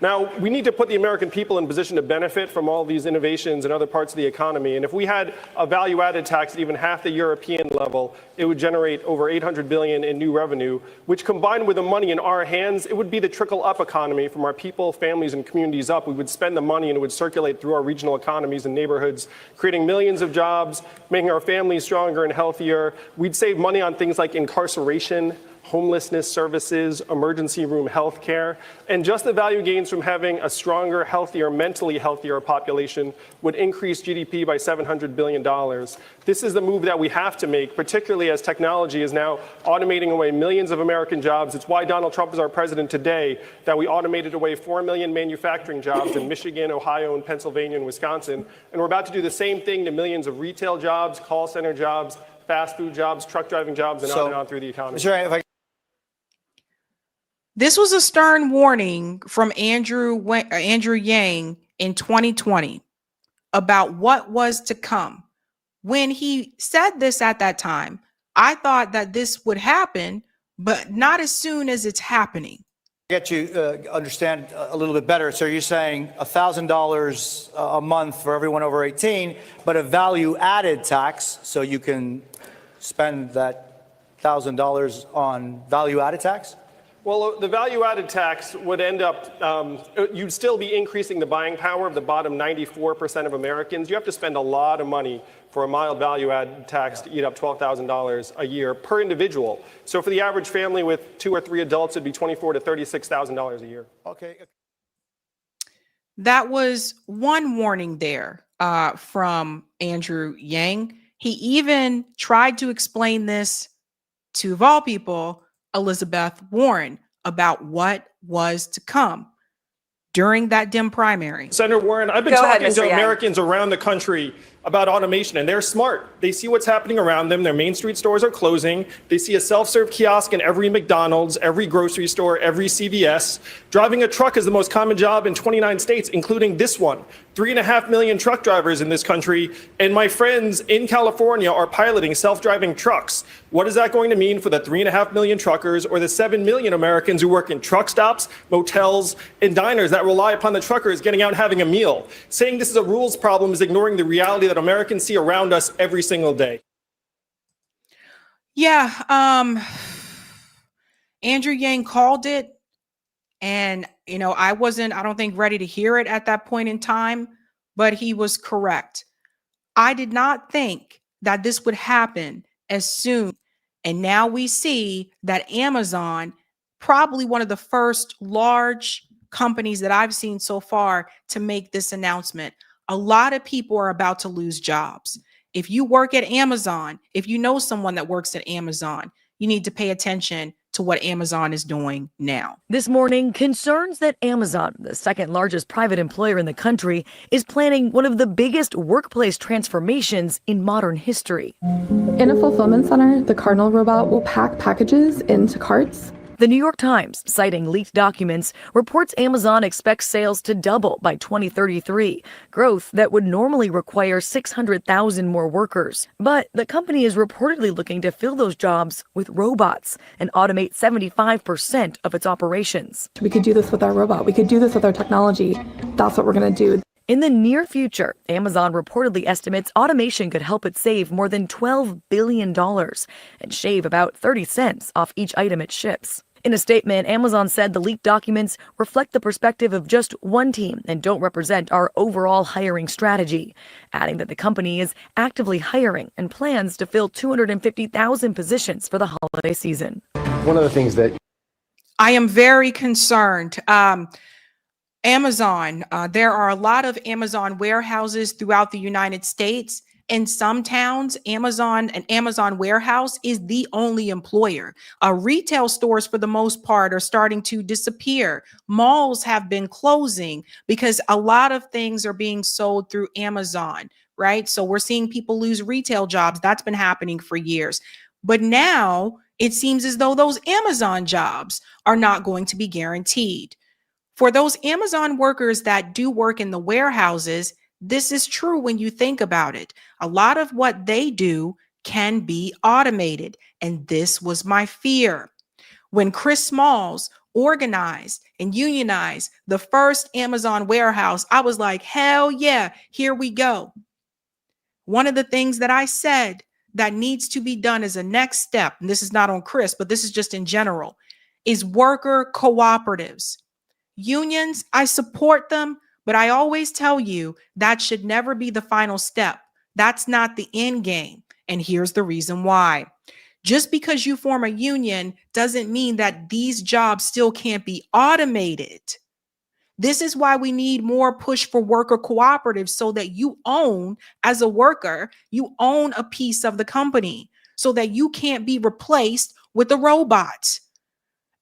Now, we need to put the American people in position to benefit from all these innovations in other parts of the economy. And if we had a value-added tax at even half the European level, it would generate over $800 billion in new revenue, which combined with the money in our hands, it would be the trickle-up economy from our people, families, and communities up. We would spend the money and it would circulate through our regional economies and neighborhoods, creating millions of jobs, making our families stronger and healthier. We'd save money on things like incarceration, homelessness services, emergency room health care, and just the value gains from having a stronger, healthier, mentally healthier population would increase GDP by $700 billion. This is the move that we have to make, particularly as technology is now automating away millions of American jobs. It's why Donald Trump is our president today, that we automated away 4 million manufacturing jobs in Michigan, Ohio, and Pennsylvania, and Wisconsin. And we're about to do the same thing to millions of retail jobs, call center jobs, fast food jobs, truck driving jobs, and on through the economy. This was a stern warning from Andrew Yang in 2020 about what was to come. When he said this at that time, I thought that this would happen, but not as soon as it's happening. Get you understand a little bit better. So you're saying $1,000 a month for everyone over 18, but a value-added tax, so you can spend that $1,000 on value-added tax? Well, the value-added tax would end up, you'd still be increasing the buying power of the bottom 94% of Americans. You have to spend a lot of money for a mild value-added tax to eat up $12,000 a year per individual. So for the average family with 2 or 3 adults, it'd be $24,000 to $36,000 a year. Okay. That was one warning there from Andrew Yang. He even tried to explain this to, of all people, Elizabeth Warren, about what was to come during that Dem primary. Senator Warren, I've been talking to Americans around the country about automation, and they're smart. They see what's happening around them. Their Main Street stores are closing. They see a self-serve kiosk in every McDonald's, every grocery store, every CVS. Driving a truck is the most common job in 29 states, including this one. 3.5 million truck drivers in this country, and my friends in California are piloting self-driving trucks. What is that going to mean for the 3.5 million truckers or the 7 million Americans who work in truck stops, motels, and diners that rely upon the truckers getting out and having a meal? Saying this is a rules problem is ignoring the reality that Americans see around us every single day. Yeah, Andrew Yang called it, and I don't think ready to hear it at that point in time, but he was correct. I did not think that this would happen as soon. And now we see that Amazon, probably one of the first large companies that I've seen so far to make this announcement. A lot of people are about to lose jobs. If you work at Amazon, if you know someone that works at Amazon, you need to pay attention to what Amazon is doing now. This morning, concerns that Amazon, the second largest private employer in the country, is planning one of the biggest workplace transformations in modern history. In a fulfillment center, the Cardinal robot will pack packages into carts. The New York Times, citing leaked documents, reports Amazon expects sales to double by 2033, growth that would normally require 600,000 more workers. But the company is reportedly looking to fill those jobs with robots and automate 75% of its operations. We could do this with our robot. We could do this with our technology. That's what we're going to do. In the near future, Amazon reportedly estimates automation could help it save more than $12 billion and shave about 30 cents off each item it ships. In a statement, Amazon said the leaked documents reflect the perspective of just one team and don't represent our overall hiring strategy, adding that the company is actively hiring and plans to fill 250,000 positions for the holiday season. One of the things that I am very concerned. Amazon, there are a lot of Amazon warehouses throughout the United States. In some towns, an Amazon warehouse is the only employer. Retail stores, for the most part, are starting to disappear. Malls have been closing because a lot of things are being sold through Amazon. right? So we're seeing people lose retail jobs. That's been happening for years. But now it seems as though those Amazon jobs are not going to be guaranteed. For those Amazon workers that do work in the warehouses, this is true when you think about it. A lot of what they do can be automated. And this was my fear. When Chris Smalls organized and unionized the first Amazon warehouse, I was like, hell yeah, here we go. One of the things that I said that needs to be done as a next step, and this is not on Chris, but this is just in general, is worker cooperatives. Unions, I support them, but I always tell you that should never be the final step. That's not the end game. And here's the reason why. Just because you form a union doesn't mean that these jobs still can't be automated. This is why we need more push for worker cooperatives so that you own, as a worker, you own a piece of the company so that you can't be replaced with a robot.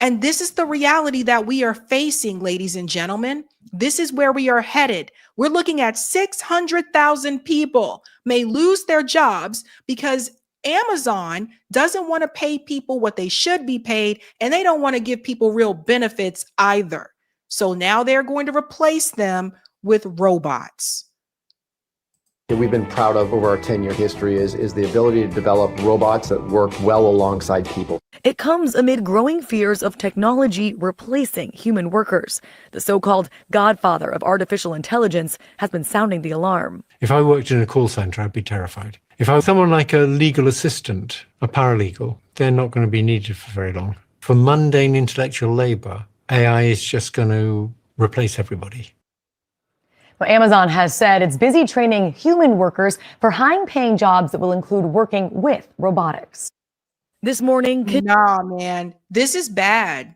And this is the reality that we are facing, ladies and gentlemen. This is where we are headed. We're looking at 600,000 people may lose their jobs because Amazon doesn't want to pay people what they should be paid, and they don't want to give people real benefits either. So now they're going to replace them with robots. What we've been proud of over our 10-year history is the ability to develop robots that work well alongside people. It comes amid growing fears of technology replacing human workers. The so-called godfather of artificial intelligence has been sounding the alarm. If I worked in a call center, I'd be terrified. If I was someone like a legal assistant, a paralegal, they're not going to be needed for very long. For mundane intellectual labor, AI is just going to replace everybody. Well, Amazon has said it's busy training human workers for high-paying jobs that will include working with robotics. This morning, nah, man, this is bad.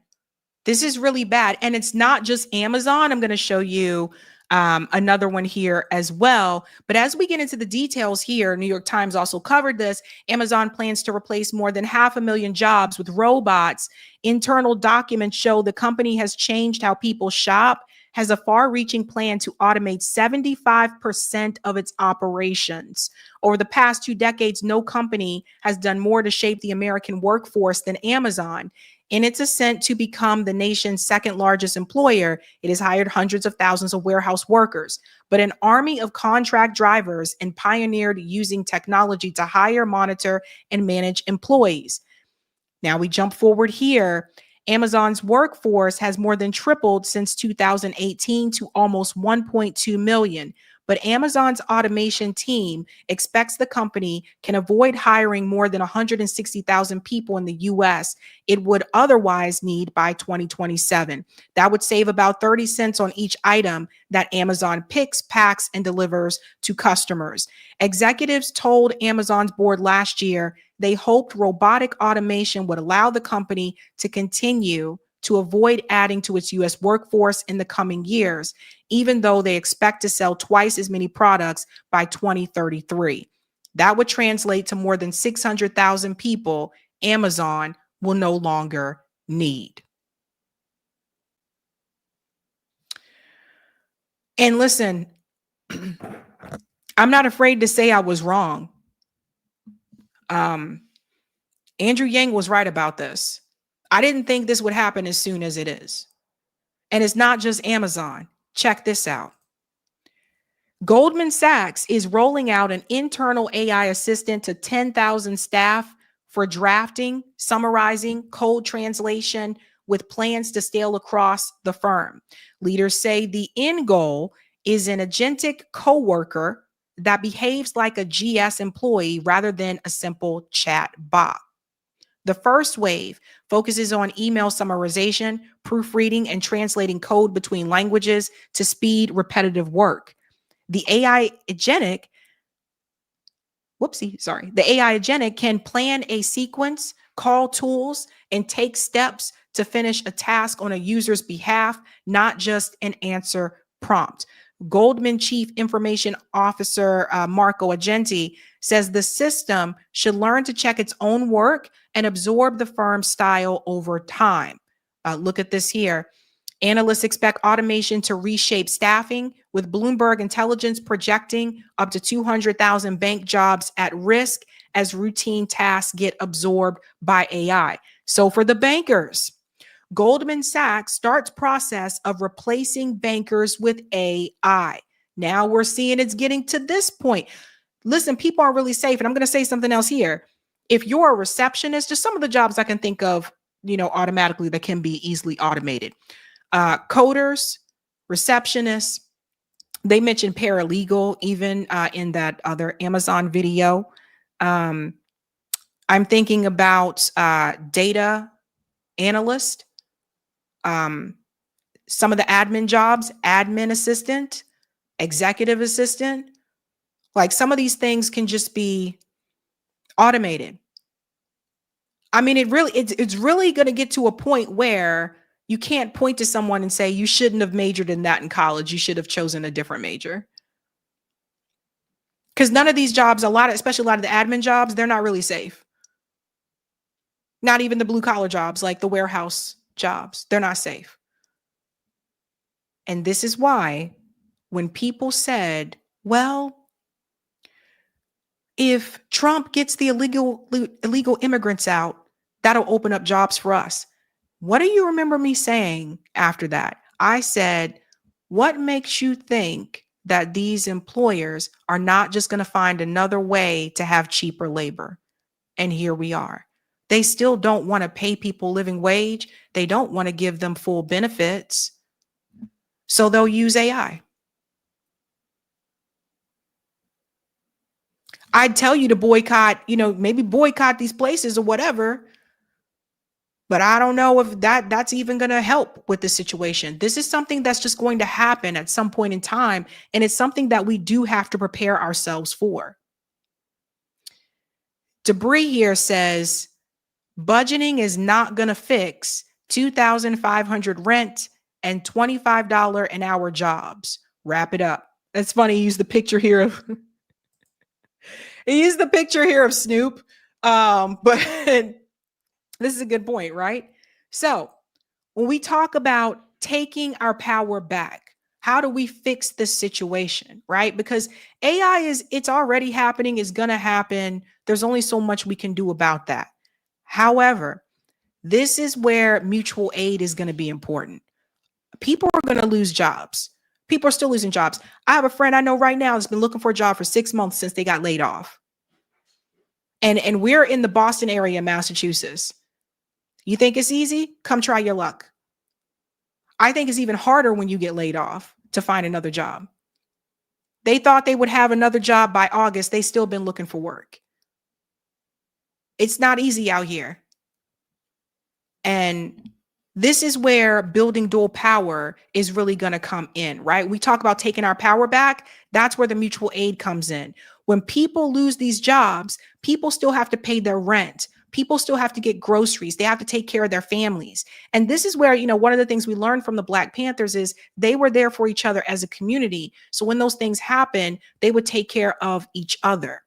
This is really bad. And it's not just Amazon. I'm going to show you another one here as well. But as we get into the details here, New York Times also covered this. Amazon plans to replace more than 500,000 jobs with robots. Internal documents show the company has changed how people shop, has a far-reaching plan to automate 75% of its operations. Over the past 2 decades, no company has done more to shape the American workforce than Amazon. In its ascent to become the nation's second largest employer, it has hired hundreds of thousands of warehouse workers, but an army of contract drivers, and pioneered using technology to hire, monitor, and manage employees. Now we jump forward here. Amazon's workforce has more than tripled since 2018 to almost 1.2 million. But Amazon's automation team expects the company can avoid hiring more than 160,000 people in the US it would otherwise need by 2027. That would save about 30 cents on each item that Amazon picks, packs, and delivers to customers. Executives told Amazon's board last year they hoped robotic automation would allow the company to continue to avoid adding to its U.S. workforce in the coming years, even though they expect to sell twice as many products by 2033. That would translate to more than 600,000 people Amazon will no longer need. And listen, I'm not afraid to say I was wrong. Andrew Yang was right about this. I didn't think this would happen as soon as it is. And it's not just Amazon. Check this out. Goldman Sachs is rolling out an internal AI assistant to 10,000 staff for drafting, summarizing, code translation, with plans to scale across the firm. Leaders say the end goal is an agentic coworker that behaves like a GS employee rather than a simple chat bot. The first wave focuses on email summarization, proofreading, and translating code between languages to speed repetitive work. The AI agentic can plan a sequence, call tools, and take steps to finish a task on a user's behalf, not just an answer prompt. Goldman Chief Information Officer Marco Agenti says the system should learn to check its own work and absorb the firm's style over time. Look at this here. Analysts expect automation to reshape staffing, with Bloomberg Intelligence projecting up to 200,000 bank jobs at risk as routine tasks get absorbed by AI. So for the bankers, Goldman Sachs starts process of replacing bankers with AI. Now we're seeing it's getting to this point. Listen, people are really safe. And I'm going to say something else here. If you're a receptionist, just some of the jobs I can think of, automatically that can be easily automated. Coders, receptionists, they mentioned paralegal even in that other Amazon video. I'm thinking about data analyst, some of the admin jobs, admin assistant, executive assistant. Like some of these things can just be automated. I mean, it's really going to get to a point where you can't point to someone and say, you shouldn't have majored in that in college. You should have chosen a different major. Because none of these jobs, especially a lot of the admin jobs, they're not really safe. Not even the blue collar jobs, like the warehouse jobs, they're not safe. And this is why when people said, well, if Trump gets the illegal immigrants out, that'll open up jobs for us. What do you remember me saying after that? I said, what makes you think that these employers are not just going to find another way to have cheaper labor? And here we are. They still don't want to pay people living wage. They don't want to give them full benefits. So they'll use AI. I'd tell you to boycott, maybe boycott these places or whatever. But I don't know if that's even going to help with the situation. This is something that's just going to happen at some point in time. And it's something that we do have to prepare ourselves for. Debris here says, budgeting is not going to fix $2,500 rent and $25 an hour jobs. Wrap it up. That's funny. He used the picture here of Snoop. But this is a good point, right? So when we talk about taking our power back, how do we fix this situation, right? Because AI it's already happening, it's going to happen. There's only so much we can do about that. However, this is where mutual aid is going to be important. People are going to lose jobs. People are still losing jobs. I have a friend I know right now that's been looking for a job for 6 months since they got laid off. And we're in the Boston area, Massachusetts. You think it's easy? Come try your luck. I think it's even harder when you get laid off to find another job. They thought they would have another job by August. They still been looking for work. It's not easy out here. And this is where building dual power is really going to come in, right? We talk about taking our power back. That's where the mutual aid comes in. When people lose these jobs, people still have to pay their rent. People still have to get groceries. They have to take care of their families. And this is where, one of the things we learned from the Black Panthers is they were there for each other as a community. So when those things happen, they would take care of each other.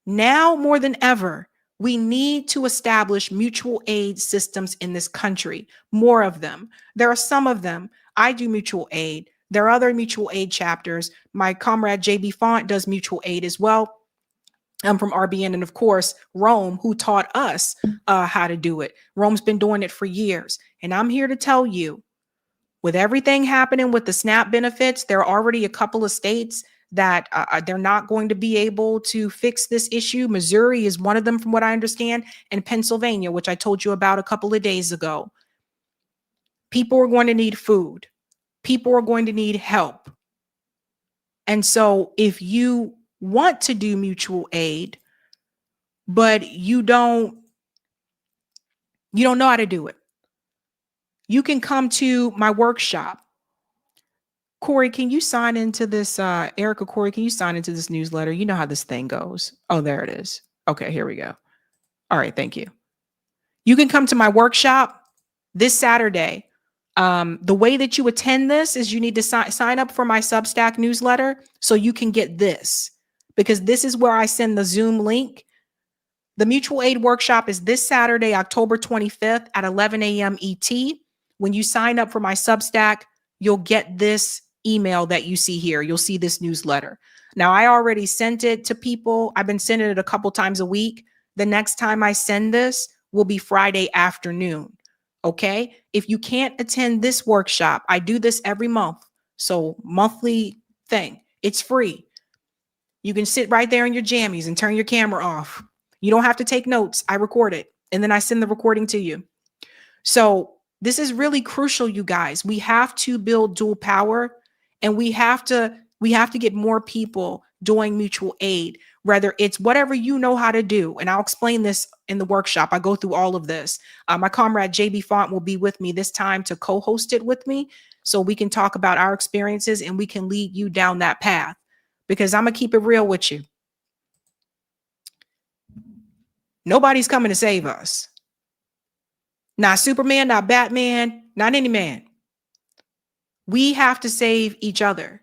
Now more than ever, we need to establish mutual aid systems in this country, more of them. There are some of them. I do mutual aid. There are other mutual aid chapters. My comrade JB Font does mutual aid as well. I'm from RBN, and of course, Rome, who taught us how to do it. Rome's been doing it for years. And I'm here to tell you, with everything happening with the SNAP benefits, there are already a couple of states that they're not going to be able to fix this issue. Missouri is one of them, from what I understand, and Pennsylvania, which I told you about a couple of days ago. People are going to need food. People are going to need help. And so if you want to do mutual aid, but you don't know how to do it, you can come to my workshop. Corey, can you sign into this? Erica, Corey, can you sign into this newsletter? You know how this thing goes. Oh, there it is. Okay, here we go. All right, thank you. You can come to my workshop this Saturday. The way that you attend this is you need to sign up for my Substack newsletter so you can get this, because this is where I send the Zoom link. The mutual aid workshop is this Saturday, October 25th at 11 a.m. ET. when you sign up for my Substack, you'll get this email that you see here. You'll see this newsletter. Now, I already sent it to people. I've been sending it a couple times a week. The next time I send this will be Friday afternoon. Okay? If you can't attend this workshop, I do this every month. So monthly thing. It's free. You can sit right there in your jammies and turn your camera off. You don't have to take notes. I record it and then I send the recording to you. So this is really crucial, you guys. We have to build dual power, and we have to get more people doing mutual aid, whether it's whatever you know how to do. And I'll explain this in the workshop. I go through all of this. My comrade JB Font will be with me this time to co-host it with me, so we can talk about our experiences and we can lead you down that path, because I'm going to keep it real with you. Nobody's coming to save us. Not Superman, not Batman, not any man. We have to save each other.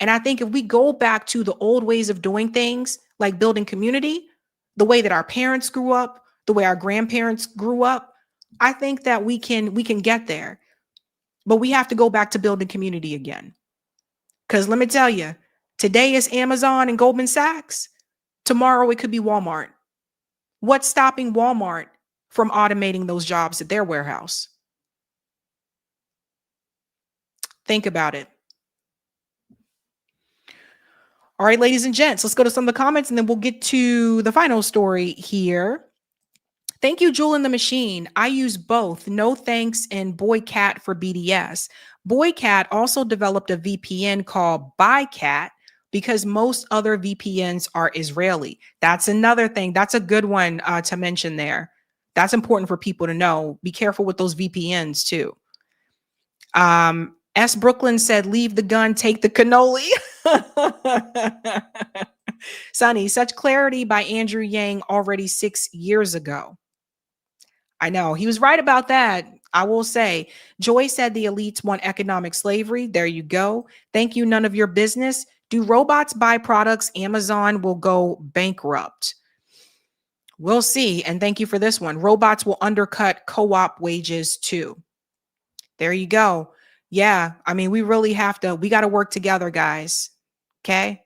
And I think if we go back to the old ways of doing things, like building community, the way that our parents grew up, the way our grandparents grew up, I think that we can get there. But we have to go back to building community again. Because let me tell you, today is Amazon and Goldman Sachs. Tomorrow it could be Walmart. What's stopping Walmart from automating those jobs at their warehouse? Think about it. All right, ladies and gents, let's go to some of the comments and then we'll get to the final story here. Thank you, Jewel in the Machine. I use both No Thanks and Boycat for BDS. Boycat also developed a VPN called Bycat because most other VPNs are Israeli. That's another thing. That's a good one to mention there. That's important for people to know. Be careful with those VPNs too. S. Brooklyn said, leave the gun, take the cannoli. Sonny, such clarity by Andrew Yang already 6 years ago. I know, he was right about that. I will say, Joy said the elites want economic slavery. There you go. Thank you, none of your business. Do robots buy products? Amazon will go bankrupt. We'll see. And thank you for this one. Robots will undercut co-op wages too. There you go. Yeah, I mean, we got to work together, guys. Okay?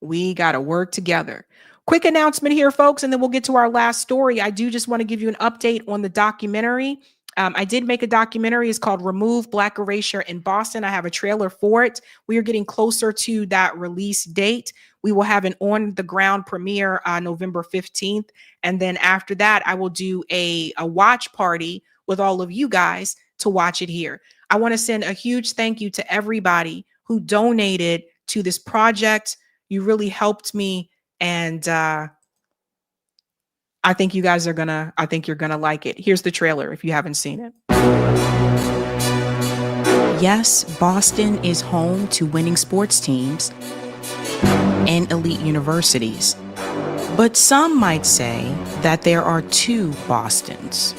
We got to work together. Quick announcement here, folks, and then we'll get to our last story. I do just want to give you an update on the documentary. I did make a documentary. It's called Remove Black Erasure in Boston. I have a trailer for it. We are getting closer to that release date. We will have an on-the-ground premiere November 15th. And then after that, I will do a watch party with all of you guys to watch it here. I want to send a huge thank you to everybody who donated to this project. You really helped me. And I think you guys you're going to like it. Here's the trailer if you haven't seen it. Yes, Boston is home to winning sports teams and elite universities. But some might say that there are two Bostons.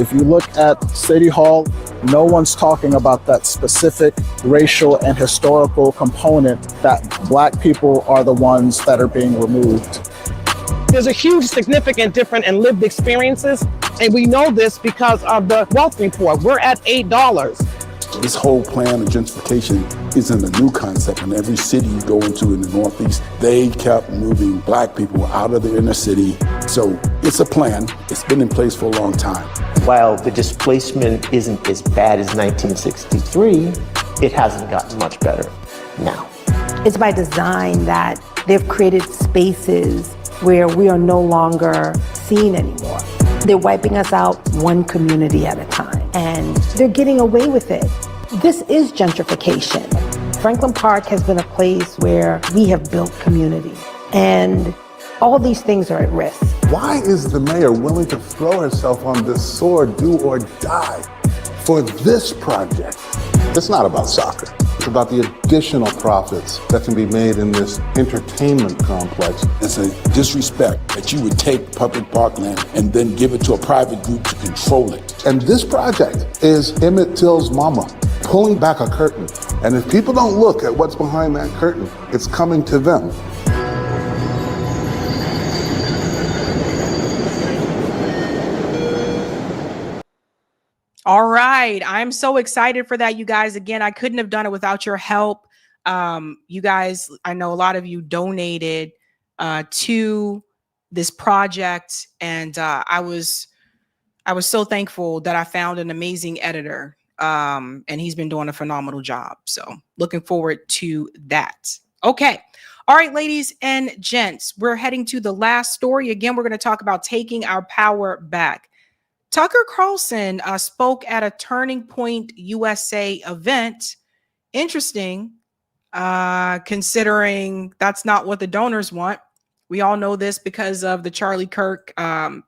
If you look at City Hall, no one's talking about that specific racial and historical component that Black people are the ones that are being removed. There's a huge, significant difference in lived experiences, and we know this because of the wealth report. We're at $8. This whole plan of gentrification isn't a new concept. In every city you go into in the Northeast, they kept moving Black people out of the inner city. So it's a plan. It's been in place for a long time. While the displacement isn't as bad as 1963, it hasn't gotten much better now. It's by design that they've created spaces where we are no longer seen anymore. They're wiping us out one community at a time, and they're getting away with it. This is gentrification. Franklin Park has been a place where we have built community, and all these things are at risk. Why is the mayor willing to throw herself on this sword, do or die, for this project? It's not about soccer. It's about the additional profits that can be made in this entertainment complex. It's a disrespect that you would take public parkland and then give it to a private group to control it. And this project is Emmett Till's mama pulling back a curtain. And if people don't look at what's behind that curtain, it's coming to them. All right. I'm so excited for that, you guys. Again, I couldn't have done it without your help. You guys, I know a lot of you donated to this project, and I was so thankful that I found an amazing editor, and he's been doing a phenomenal job. So looking forward to that. Okay. All right, ladies and gents, we're heading to the last story. Again, we're going to talk about taking our power back. Tucker Carlson spoke at a Turning Point USA event. Interesting, considering that's not what the donors want. We all know this because of the Charlie Kirk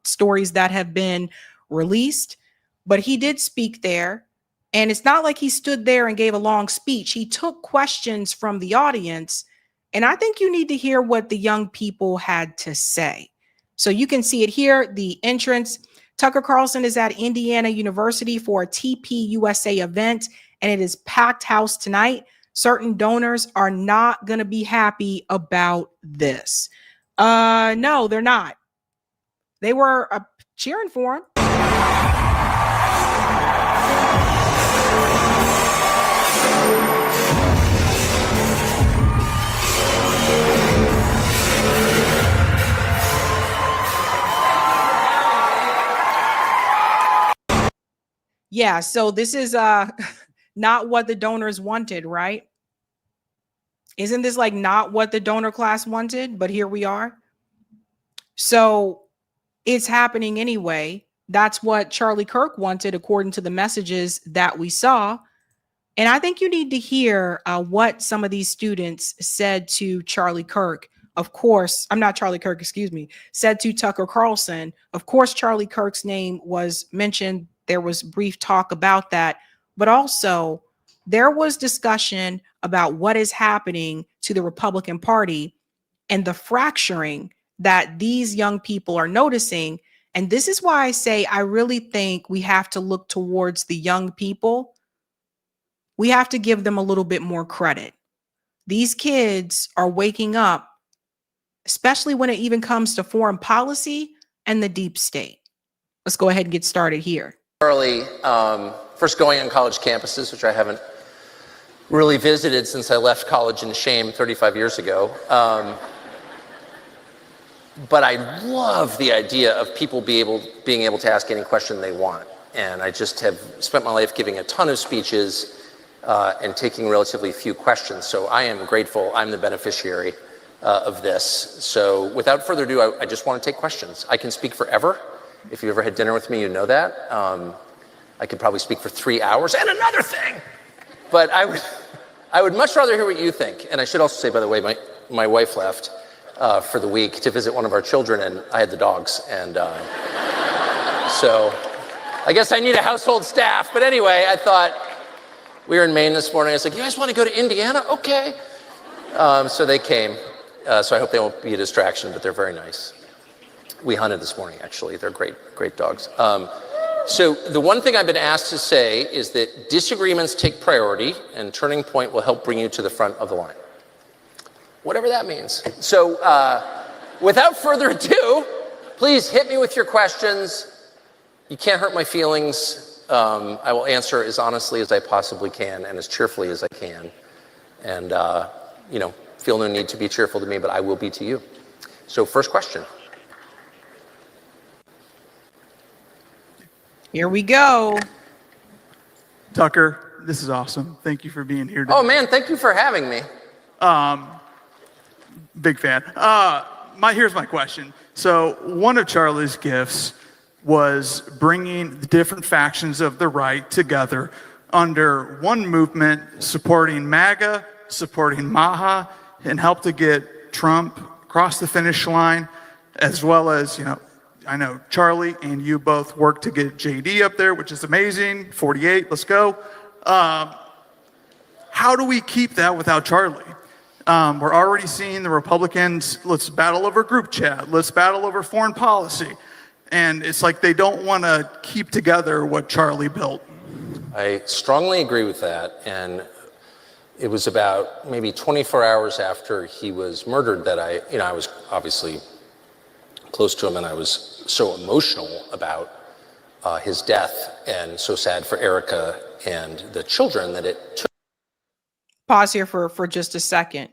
stories that have been released. But he did speak there. And it's not like he stood there and gave a long speech. He took questions from the audience. And I think you need to hear what the young people had to say. So you can see it here, the entrance. Tucker Carlson is at Indiana University for a TPUSA event, and it is packed house tonight. Certain donors are not going to be happy about this. No, they're not. They were cheering for him. Yeah, so this is not what the donors wanted, right? Isn't this like not what the donor class wanted? But here we are. So it's happening anyway. That's what Charlie Kirk wanted, according to the messages that we saw. And I think you need to hear what some of these students said to Charlie Kirk. Of course, I'm not Charlie Kirk, excuse me, said to Tucker Carlson. Of course, Charlie Kirk's name was mentioned. There was brief talk about that, but also there was discussion about what is happening to the Republican Party and the fracturing that these young people are noticing. And this is why I say I really think we have to look towards the young people. We have to give them a little bit more credit. These kids are waking up, especially when it even comes to foreign policy and the deep state. Let's go ahead and get started here. Early, first going on college campuses, which I haven't really visited since I left college in shame 35 years ago. But I love the idea of people being able to ask any question they want. And I just have spent my life giving a ton of speeches and taking relatively few questions. So I am grateful I'm the beneficiary of this. So without further ado, I just want to take questions. I can speak forever. If you ever had dinner with me, you know that. I could probably speak for 3 hours and another thing. But I would much rather hear what you think. And I should also say, by the way, my wife left for the week to visit one of our children, and I had the dogs. And so I guess I need a household staff. But anyway, I thought, we were in Maine this morning. I was like, you guys want to go to Indiana? Okay. So they came. So I hope they won't be a distraction, but they're very nice. We hunted this morning, actually. They're great dogs. So the one thing I've been asked to say is that disagreements take priority, and Turning Point will help bring you to the front of the line. Whatever that means. So without further ado, please hit me with your questions. You can't hurt my feelings. I will answer as honestly as I possibly can and as cheerfully as I can. And, feel no need to be cheerful to me, but I will be to you. So first question. Here we go. Tucker, this is awesome. Thank you for being here today. Oh man, thank you for having me. Big fan. Here's my question. So one of Charlie's gifts was bringing the different factions of the right together under one movement, supporting Maga, supporting Maga, and help to get Trump across the finish line, as well as, I know Charlie and you both worked to get JD up there, which is amazing. 48, let's go. How do we keep that without Charlie? We're already seeing the Republicans, let's battle over group chat, let's battle over foreign policy. And it's like they don't want to keep together what Charlie built. I strongly agree with that. And it was about maybe 24 hours after he was murdered that I was obviously close to him, and I was so emotional about his death, and so sad for Erica and the children that it took. Pause here for just a second.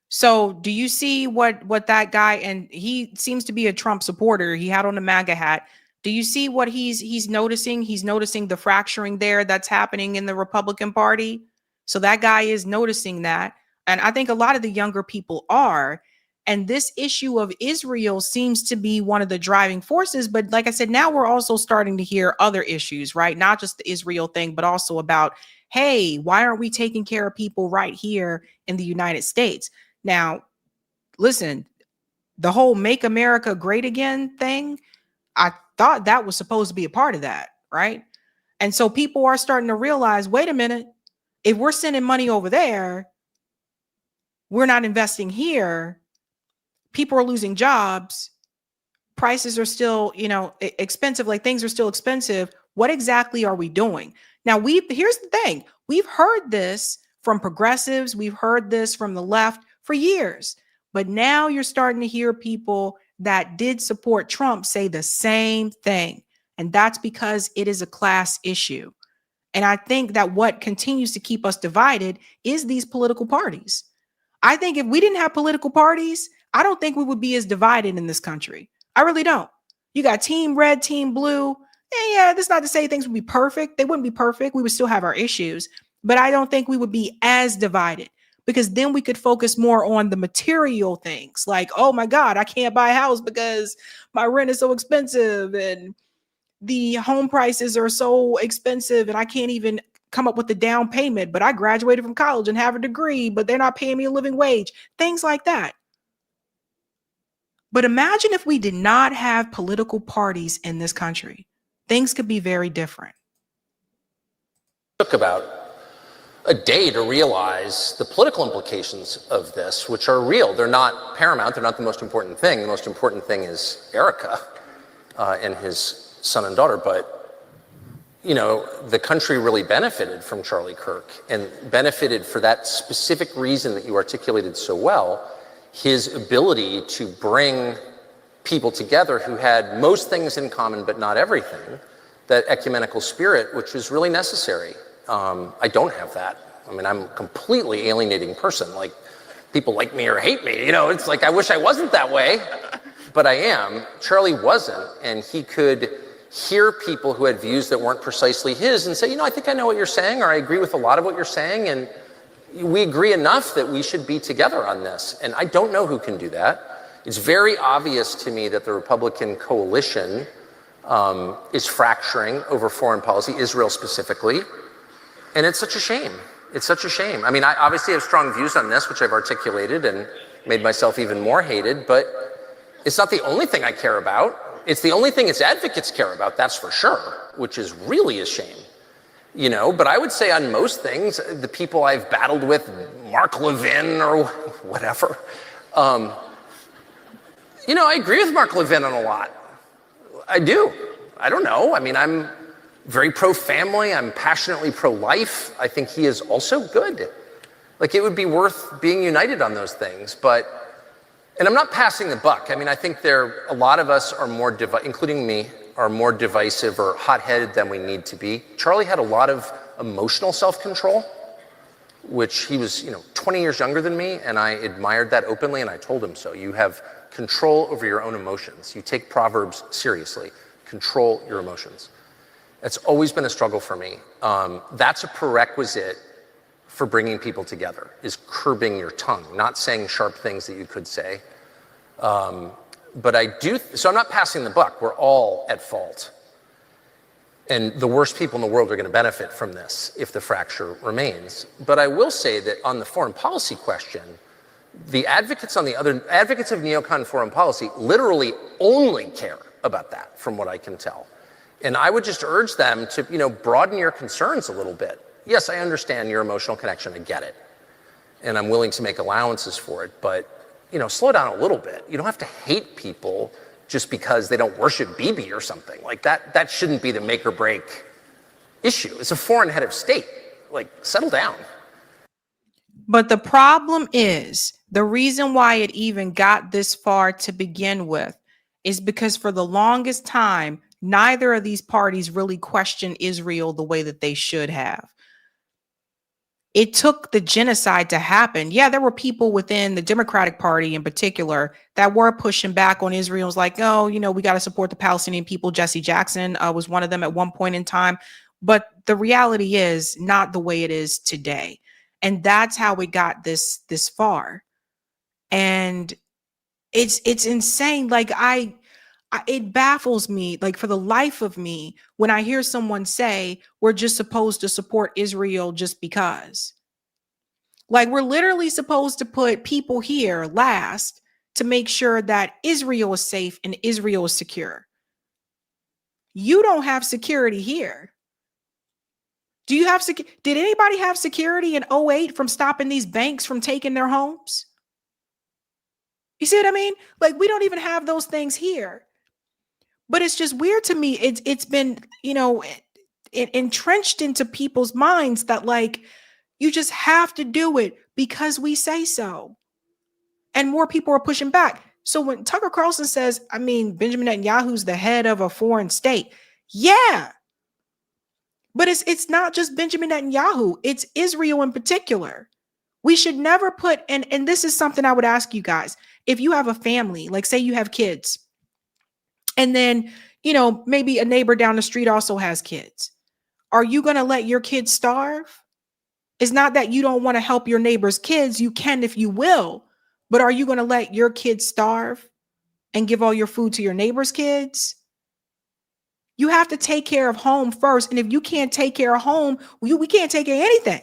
So do you see what that guy, and he seems to be a Trump supporter, he had on a MAGA hat. Do you see what he's noticing? He's noticing the fracturing there that's happening in the Republican Party. So that guy is noticing that. And I think a lot of the younger people are. And this issue of Israel seems to be one of the driving forces. But like I said, now we're also starting to hear other issues, right? Not just the Israel thing, but also about, hey, why aren't we taking care of people right here in the United States? Now, listen, the whole Make America Great Again thing, I thought that was supposed to be a part of that, right? And so people are starting to realize, wait a minute, if we're sending money over there, we're not investing here. People are losing jobs. Prices are still, expensive. Like things are still expensive. What exactly are we doing? Now, here's the thing. We've heard this from progressives. We've heard this from the left for years. But now you're starting to hear people that did support Trump say the same thing. And that's because it is a class issue. And I think that what continues to keep us divided is these political parties. I think if we didn't have political parties, I don't think we would be as divided in this country. I really don't. You got team red, team blue. Yeah, that's not to say things would be perfect. They wouldn't be perfect. We would still have our issues, but I don't think we would be as divided, because then we could focus more on the material things like, oh my God, I can't buy a house because my rent is so expensive and the home prices are so expensive and I can't even come up with the down payment, but I graduated from college and have a degree, but they're not paying me a living wage. Things like that. But imagine if we did not have political parties in this country. Things could be very different. It took about a day to realize the political implications of this, which are real. They're not paramount. They're not the most important thing. The most important thing is Erica and his son and daughter. But, the country really benefited from Charlie Kirk, and benefited for that specific reason that you articulated so well, his ability to bring people together who had most things in common, but not everything, that ecumenical spirit, which was really necessary. I don't have that. I mean, I'm a completely alienating person. Like, people like me or hate me. It's like, I wish I wasn't that way, but I am. Charlie wasn't, and he could hear people who had views that weren't precisely his and say, I think I know what you're saying, or I agree with a lot of what you're saying, and we agree enough that we should be together on this. And I don't know who can do that. It's very obvious to me that the Republican coalition is fracturing over foreign policy, Israel specifically. And it's such a shame. It's such a shame. I mean, I obviously have strong views on this, which I've articulated and made myself even more hated, but it's not the only thing I care about. It's the only thing its advocates care about, that's for sure, which is really a shame. But I would say on most things, the people I've battled with, Mark Levin or whatever, I agree with Mark Levin on a lot. I do. I don't know. I mean, I'm very pro-family. I'm passionately pro-life. I think he is also good. Like, it would be worth being united on those things. And I'm not passing the buck. I mean, I think a lot of us are more, including me, are more divisive or hot-headed than we need to be. Charlie had a lot of emotional self-control, which he was, 20 years younger than me, and I admired that openly, and I told him so. You have control over your own emotions. You take Proverbs seriously. Control your emotions. That's always been a struggle for me. That's a prerequisite for bringing people together, is curbing your tongue, not saying sharp things that you could say. But so I'm not passing the buck. We're all at fault. And the worst people in the world are going to benefit from this if the fracture remains. But I will say that on the foreign policy question, the advocates of neocon foreign policy literally only care about that, from what I can tell. And I would just urge them to, broaden your concerns a little bit. Yes, I understand your emotional connection. I get it. And I'm willing to make allowances for it. But, slow down a little bit. You don't have to hate people just because they don't worship Bibi or something. Like, that shouldn't be the make or break issue. It's a foreign head of state. Like, settle down. But the problem is, the reason why it even got this far to begin with is because for the longest time, neither of these parties really question Israel the way that they should have. It took the genocide to happen. Yeah, there were people within the Democratic Party in particular that were pushing back on Israel. It was like, oh, we got to support the Palestinian people. Jesse Jackson was one of them at one point in time. But the reality is not the way it is today. And that's how we got this far. And it's insane. Like it baffles me, like for the life of me, when I hear someone say we're just supposed to support Israel just because. Like we're literally supposed to put people here last to make sure that Israel is safe and Israel is secure. You don't have security here. Do you have did anybody have security in 2008 from stopping these banks from taking their homes? You see what I mean? Like we don't even have those things here. But it's just weird to me. It's been, entrenched into people's minds that like you just have to do it because we say so. And more people are pushing back. So when Tucker Carlson says, Benjamin Netanyahu's the head of a foreign state. Yeah. But it's not just Benjamin Netanyahu. It's Israel in particular. We should never put, and this is something I would ask you guys. If you have a family, like say you have kids, and then, maybe a neighbor down the street also has kids. Are you going to let your kids starve? It's not that you don't want to help your neighbor's kids. You can if you will. But are you going to let your kids starve and give all your food to your neighbor's kids? You have to take care of home first. And if you can't take care of home, we can't take care of anything.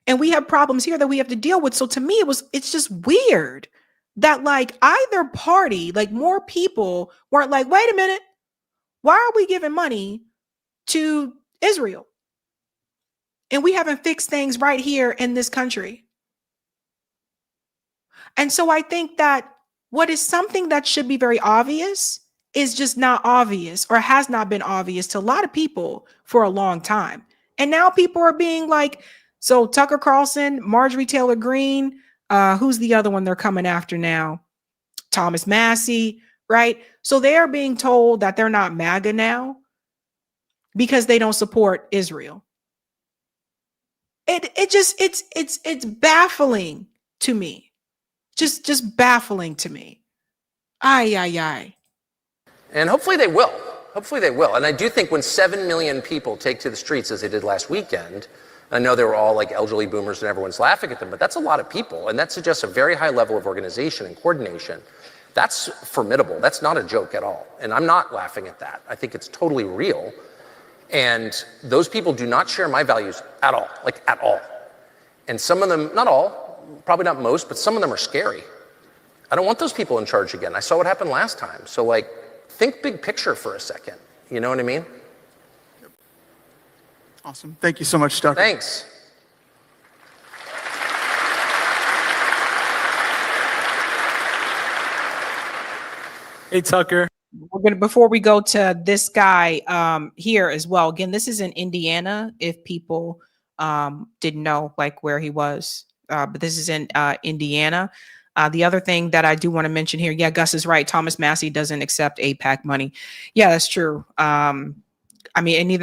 And we have problems here that we have to deal with. So to me, it's just weird that like either party, like more people weren't like, wait a minute, why are we giving money to Israel? And we haven't fixed things right here in this country. And so I think that what is something that should be very obvious is just not obvious or has not been obvious to a lot of people for a long time. And now people are being like, so Tucker Carlson, Marjorie Taylor Greene, who's the other one they're coming after now? Thomas Massey, right? So they are being told that they're not MAGA now because they don't support Israel. It's baffling to me. Just baffling to me. Ay. And hopefully they will. Hopefully they will. And I do think when 7 million people take to the streets as they did last weekend, I know they were all like elderly boomers and everyone's laughing at them, but that's a lot of people. And that suggests a very high level of organization and coordination. That's formidable. That's not a joke at all. And I'm not laughing at that. I think it's totally real. And those people do not share my values at all, like at all. And some of them, not all, probably not most, but some of them are scary. I don't want those people in charge again. I saw what happened last time. So like, think big picture for a second. You know what I mean? Awesome. Thank you so much, Tucker. Thanks. Hey, Tucker. Before we go to this guy here as well, again, this is in Indiana, if people didn't know like where he was, but this is in Indiana. The other thing that I do want to mention here, yeah, Gus is right. Thomas Massey doesn't accept AIPAC money. Yeah, that's true. And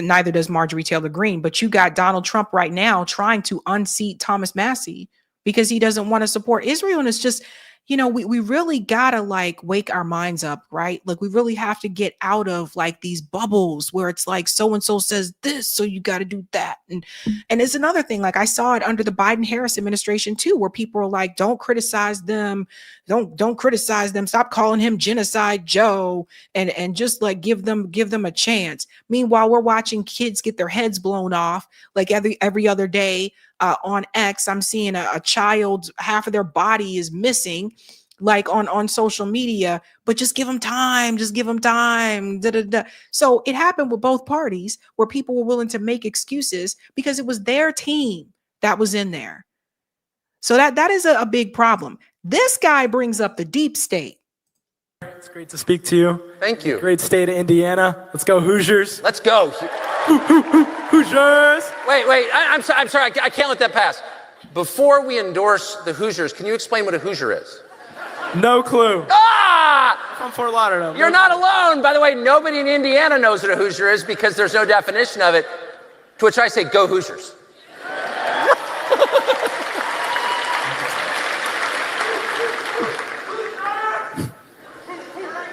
neither does Marjorie Taylor Greene, but you got Donald Trump right now trying to unseat Thomas Massey because he doesn't want to support Israel. And it's just, we really gotta like wake our minds up, right? Like we really have to get out of like these bubbles where it's like so-and-so says this, so you got to do that. And it's another thing, like I saw it under the Biden-Harris administration too, where people are like, don't criticize them. Don't criticize them. Stop calling him Genocide Joe and just like give them a chance. Meanwhile, we're watching kids get their heads blown off like every other day. On X, I'm seeing a child, half of their body is missing, like on social media, but just give them time, So it happened with both parties where people were willing to make excuses because it was their team that was in there. So that is a big problem. This guy brings up the deep state. It's great to speak to you. Thank you. Great state of Indiana. Let's go Hoosiers. Let's go. Hoosiers. Wait. I'm sorry. I can't let that pass. Before we endorse the Hoosiers, can you explain what a Hoosier is? No clue. Ah! from Fort Lauderdale. You're not alone. By the way, nobody in Indiana knows what a Hoosier is because there's no definition of it. To which I say, go Hoosiers.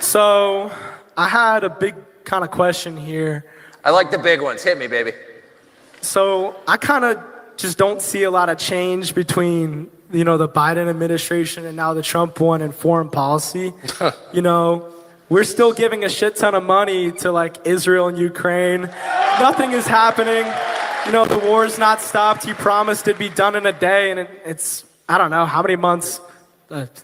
So I had a big kind of question here. I like the big ones. Hit me, baby. So I kind of just don't see a lot of change between, the Biden administration and now the Trump one in foreign policy. We're still giving a shit ton of money to like Israel and Ukraine. Nothing is happening. The war's not stopped. He promised it'd be done in a day, and it's, I don't know, how many months?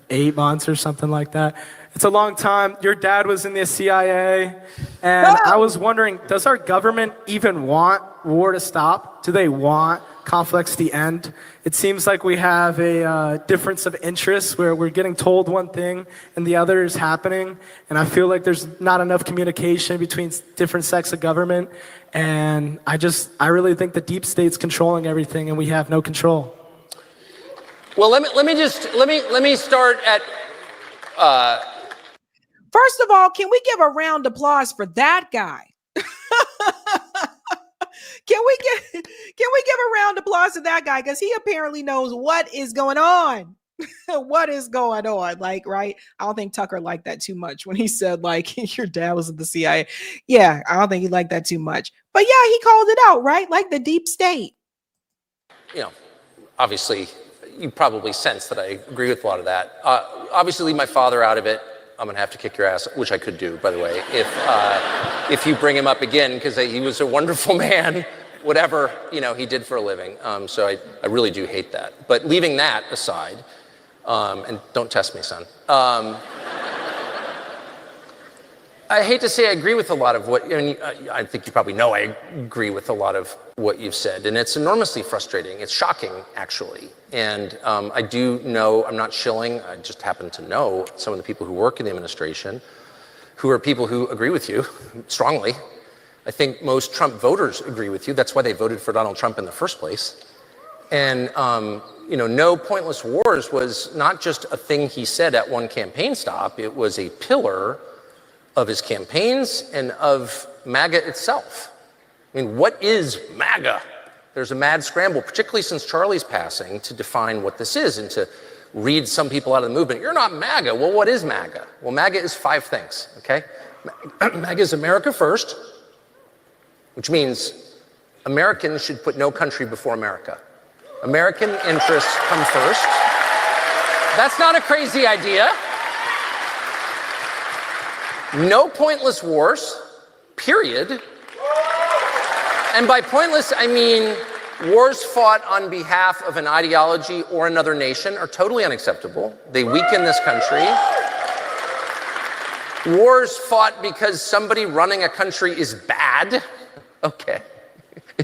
8 months or something like that. It's a long time. Your dad was in the CIA, and I was wondering, does our government even want war to stop? Do they want conflicts to end? It seems like we have a difference of interests where we're getting told one thing and the other is happening, and I feel like there's not enough communication between different sects of government, and I really think the deep state's controlling everything, and we have no control. Well, let me start at. First of all, can we give a round of applause for that guy? Can we give a round of applause to that guy? Because he apparently knows what is going on. What is going on? Like, right? I don't think Tucker liked that too much when he said, like, your dad was in the CIA. Yeah, I don't think he liked that too much. But yeah, he called it out, right? Like the deep state. Obviously, you probably sense that I agree with a lot of that. Obviously, leave my father out of it. I'm going to have to kick your ass, which I could do, by the way, if you bring him up again, because he was a wonderful man, whatever, he did for a living. So I really do hate that. But leaving that aside, and don't test me, son. I hate to say I agree with a lot of what, I think you probably know I agree with a lot of what you've said, and it's enormously frustrating. It's shocking, actually. And I do know, I'm not shilling, I just happen to know some of the people who work in the administration who are people who agree with you strongly. I think most Trump voters agree with you. That's why they voted for Donald Trump in the first place. And, no pointless wars was not just a thing he said at one campaign stop. It was a pillar of his campaigns and of MAGA itself. I mean, what is MAGA? There's a mad scramble, particularly since Charlie's passing, to define what this is and to read some people out of the movement. You're not MAGA. Well, what is MAGA? Well, MAGA is 5 things, okay? MAGA is America first, which means Americans should put no country before America. American interests come first. That's not a crazy idea. No pointless wars, period. And by pointless, I mean wars fought on behalf of an ideology or another nation are totally unacceptable. They weaken this country. Wars fought because somebody running a country is bad. Okay,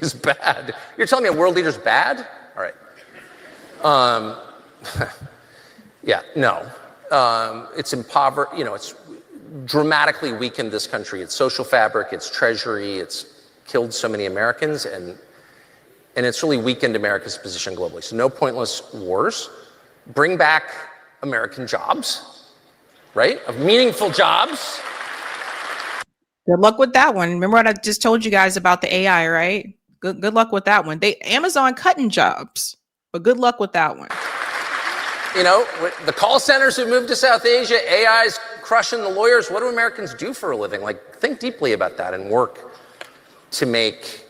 is bad. You're telling me a world leader's bad? All right. Yeah, no. It's impoverished, it's dramatically weakened this country, its social fabric, its treasury, it's killed so many Americans, and it's really weakened America's position globally. So no pointless wars. Bring back American jobs, right? Of meaningful jobs. Good luck with that one. Remember what I just told you guys about the AI, right? Good luck with that one. Amazon cutting jobs, but good luck with that one. The call centers who moved to South Asia, AI's crushing the lawyers. What do Americans do for a living? Like, think deeply about that and work to make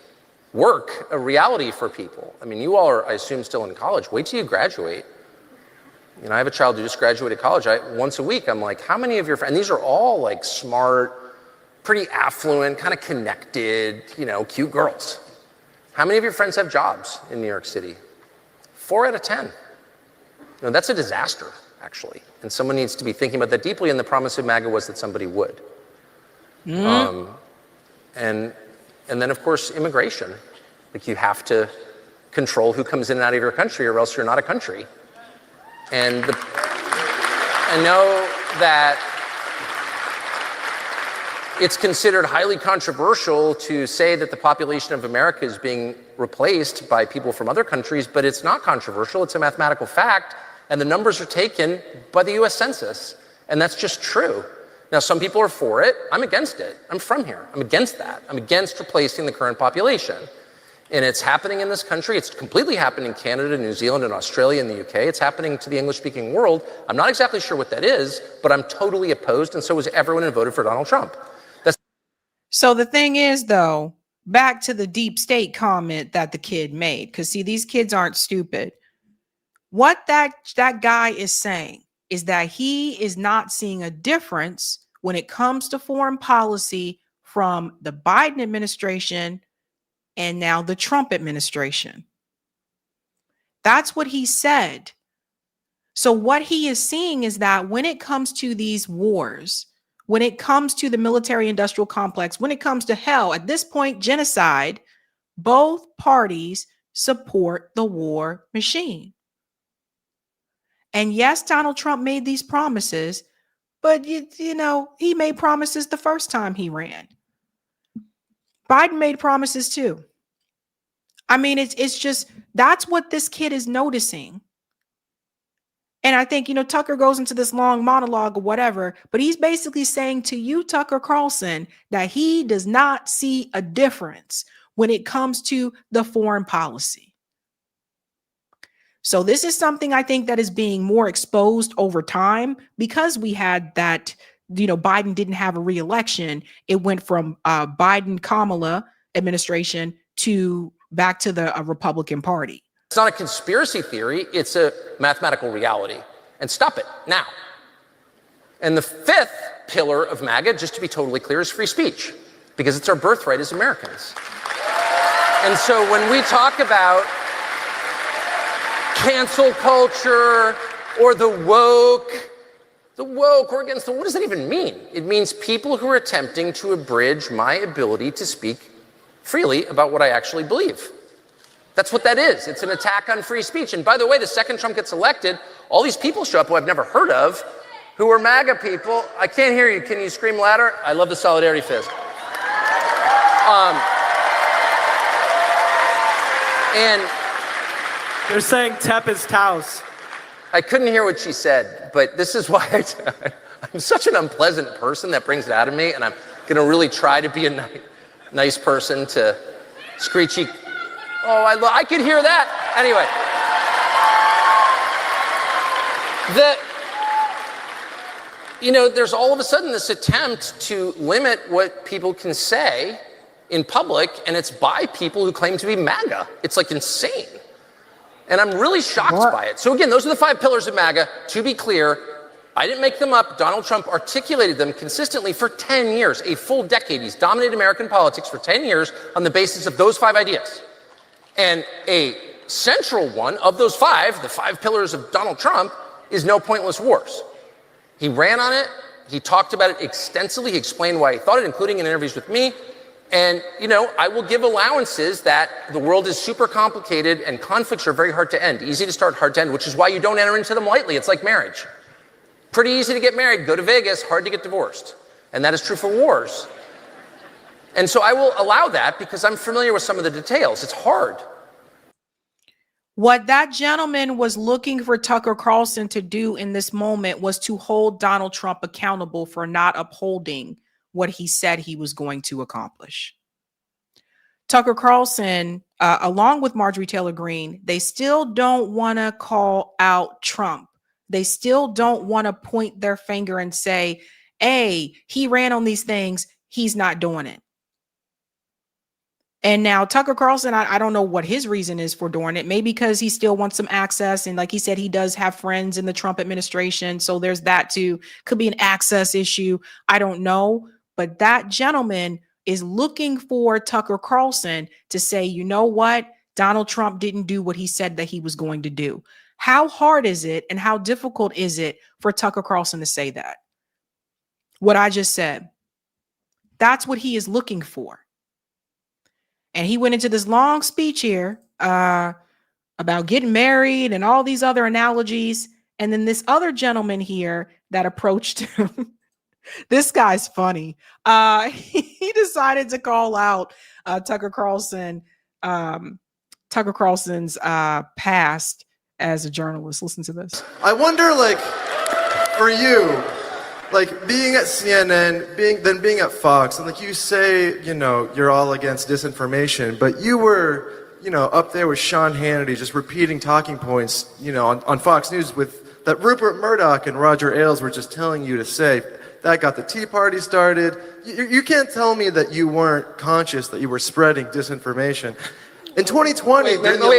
work a reality for people. I mean, you all are, I assume, still in college. Wait till you graduate. I have a child who just graduated college. Once a week, I'm like, how many of your friends, and these are all like smart, pretty affluent, kind of connected, cute girls. How many of your friends have jobs in New York City? 4 out of 10. That's a disaster, actually. And someone needs to be thinking about that deeply, and the promise of MAGA was that somebody would. And then, of course, immigration. Like, you have to control who comes in and out of your country, or else you're not a country. And I know that it's considered highly controversial to say that the population of America is being replaced by people from other countries, but it's not controversial. It's a mathematical fact, and the numbers are taken by the US Census, and that's just true. Now, some people are for it. I'm against it. I'm from here. I'm against that. I'm against replacing the current population. And it's happening in this country. It's completely happening in Canada, New Zealand, and Australia, and the UK. It's happening to the English-speaking world. I'm not exactly sure what that is, but I'm totally opposed, and so is everyone who voted for Donald Trump. So the thing is, though, back to the deep state comment that the kid made, because see, these kids aren't stupid. What that guy is saying is that he is not seeing a difference when it comes to foreign policy from the Biden administration and now the Trump administration. That's what he said. So what he is seeing is that when it comes to these wars, when it comes to the military industrial complex, when it comes to hell, at this point, genocide, both parties support the war machine. And yes, Donald Trump made these promises, but you know, he made promises the first time he ran. Biden made promises too. I mean, it's just, that's what this kid is noticing. And I think, you know, Tucker goes into this long monologue or whatever, but he's basically saying to you, Tucker Carlson, that he does not see a difference when it comes to the foreign policy. So this is something I think that is being more exposed over time because we had that, you know, Biden didn't have a re-election. It went from Biden-Kamala administration to back to the Republican Party. It's not a conspiracy theory. It's a mathematical reality. And stop it now. And the fifth pillar of MAGA, just to be totally clear, is free speech, because it's our birthright as Americans. And so when we talk about cancel culture or the woke or against the, what does that even mean? It means people who are attempting to abridge my ability to speak freely about what I actually believe. That's what that is. It's an attack on free speech. And by the way, the second Trump gets elected, all these people show up who I've never heard of, who are MAGA people. I can't hear you. Can you scream louder? I love the solidarity fist. And they're saying Tep is Taos. I couldn't hear what she said, but this is why I'm such an unpleasant person that brings it out of me, and I'm going to really try to be a nice person to screechy. Oh, I could hear that. Anyway, there's all of a sudden this attempt to limit what people can say in public, and it's by people who claim to be MAGA. It's like insane. And I'm really shocked by it. So again, those are the 5 pillars of MAGA. To be clear, I didn't make them up. Donald Trump articulated them consistently for 10 years, a full decade. He's dominated American politics for 10 years on the basis of those 5 ideas. And a central one of those 5, the 5 pillars of Donald Trump, is no pointless wars. He ran on it. He talked about it extensively. He explained why he thought it, including in interviews with me. And, I will give allowances that the world is super complicated and conflicts are very hard to end. Easy to start, hard to end, which is why you don't enter into them lightly. It's like marriage. Pretty easy to get married, go to Vegas, hard to get divorced. And that is true for wars. And so I will allow that because I'm familiar with some of the details. It's hard. What that gentleman was looking for Tucker Carlson to do in this moment was to hold Donald Trump accountable for not upholding what he said he was going to accomplish. Tucker Carlson, along with Marjorie Taylor Greene, they still don't want to call out Trump. They still don't want to point their finger and say, hey, he ran on these things. He's not doing it. And now Tucker Carlson, I don't know what his reason is for doing it. Maybe because he still wants some access. And like he said, he does have friends in the Trump administration. So there's that too. Could be an access issue. I don't know. But that gentleman is looking for Tucker Carlson to say, you know what? Donald Trump didn't do what he said that he was going to do. How hard is it and how difficult is it for Tucker Carlson to say that? What I just said. That's what he is looking for. And he went into this long speech here about getting married and all these other analogies. And then this other gentleman here that approached him, this guy's funny. He decided to call out Tucker Carlson's past as a journalist. Listen to this. I wonder, for you, like being at CNN, being at Fox, and like you say, you're all against disinformation, but you were, up there with Sean Hannity, just repeating talking points, on Fox News with that Rupert Murdoch and Roger Ailes were just telling you to say. That got the Tea Party started. You can't tell me that you weren't conscious that you were spreading disinformation. In 2020, wait, hold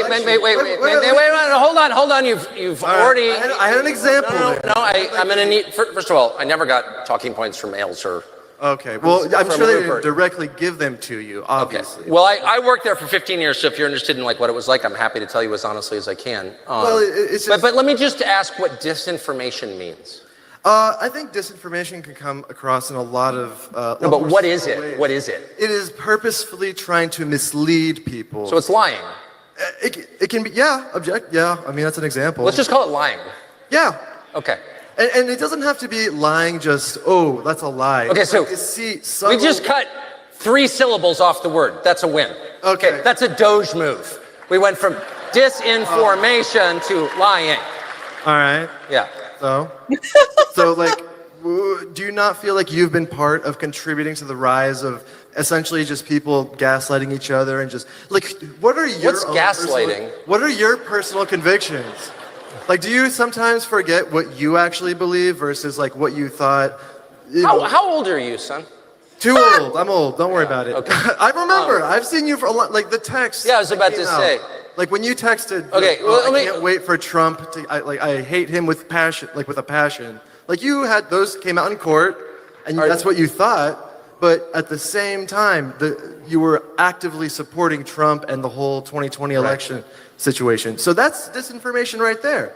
on. You've already. I had an example. No. I'm gonna need. First of all, I never got talking points from Ailes or. Okay. Well, I'm sure they didn't directly give them to you, obviously. Okay. Well, I worked there for 15 years, so if you're interested in what it was like, I'm happy to tell you as honestly as I can. It's just, but let me just ask what disinformation means. I think disinformation can come across in a lot of. No, but what is it? Ways. What is it? It is purposefully trying to mislead people. So it's lying. It can be, yeah. I mean, that's an example. Let's just call it lying. Yeah. Okay. And it doesn't have to be lying. Just that's a lie. Okay, so we just cut 3 syllables off the word. That's a win. Okay. That's a Doge move. We went from disinformation to lying. All right. Yeah. So like, do you not feel like you've been part of contributing to the rise of essentially just people gaslighting each other and just like, what are your What's gaslighting? What are your personal convictions? Like, do you sometimes forget what you actually believe versus like what you thought? How old are you, son? Too old. I'm old. Don't worry about it. Okay. I remember. I've seen you for a lot. Like the text. Yeah, I was about to say. Like when you texted, okay, well, I can't wait for Trump to, I hate him with passion, like with a passion. Like you had those came out in court, and that's what you thought. But at the same time, you were actively supporting Trump and the whole 2020 election situation. So that's disinformation right there.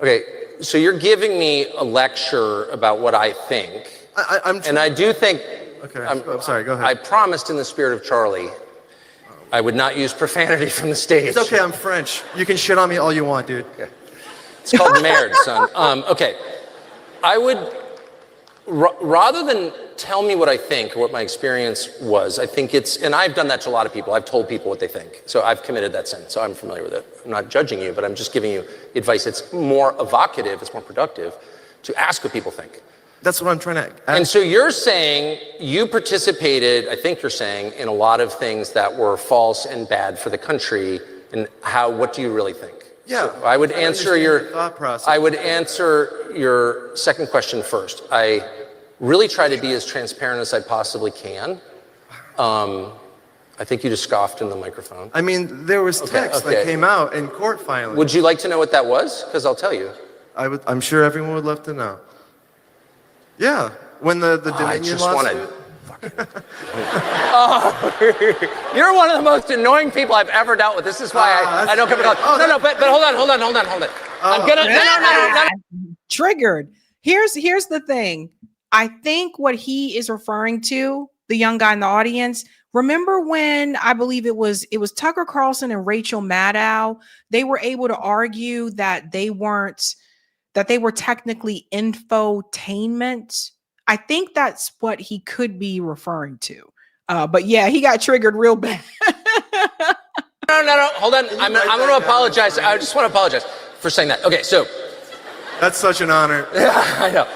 Okay, so you're giving me a lecture about what I think, and I do think. Okay, I'm sorry. Go ahead. I promised in the spirit of Charlie. I would not use profanity from the stage. It's okay, I'm French. You can shit on me all you want, dude. Okay. It's called merde, son. Okay. I would, rather than tell me what I think or what my experience was, I think and I've done that to a lot of people. I've told people what they think. So I've committed that sin. So I'm familiar with it. I'm not judging you, but I'm just giving you advice. It's more evocative, it's more productive to ask what people think. That's what I'm trying to ask. And so you're saying you participated, I think you're saying, in a lot of things that were false and bad for the country. And what do you really think? Yeah. So I would answer your thought process. I would answer your second question first. I really try to be as transparent as I possibly can. I think you just scoffed in the microphone. I mean, there was text that came out in court finally. Would you like to know what that was? Because I'll tell you. I'm sure everyone would love to know. Yeah, when the Dominion lawsuit. You're one of the most annoying people I've ever dealt with. This is why I don't come to college. No, but hold on. I'm gonna no. Triggered. Here's the thing. I think what he is referring to, the young guy in the audience. Remember when I believe it was Tucker Carlson and Rachel Maddow? They were able to argue that they were technically infotainment. I think that's what he could be referring to. But yeah, he got triggered real bad. No, hold on. I'm going to apologize. I just want to apologize for saying that. Okay, so. That's such an honor. Yeah, I know.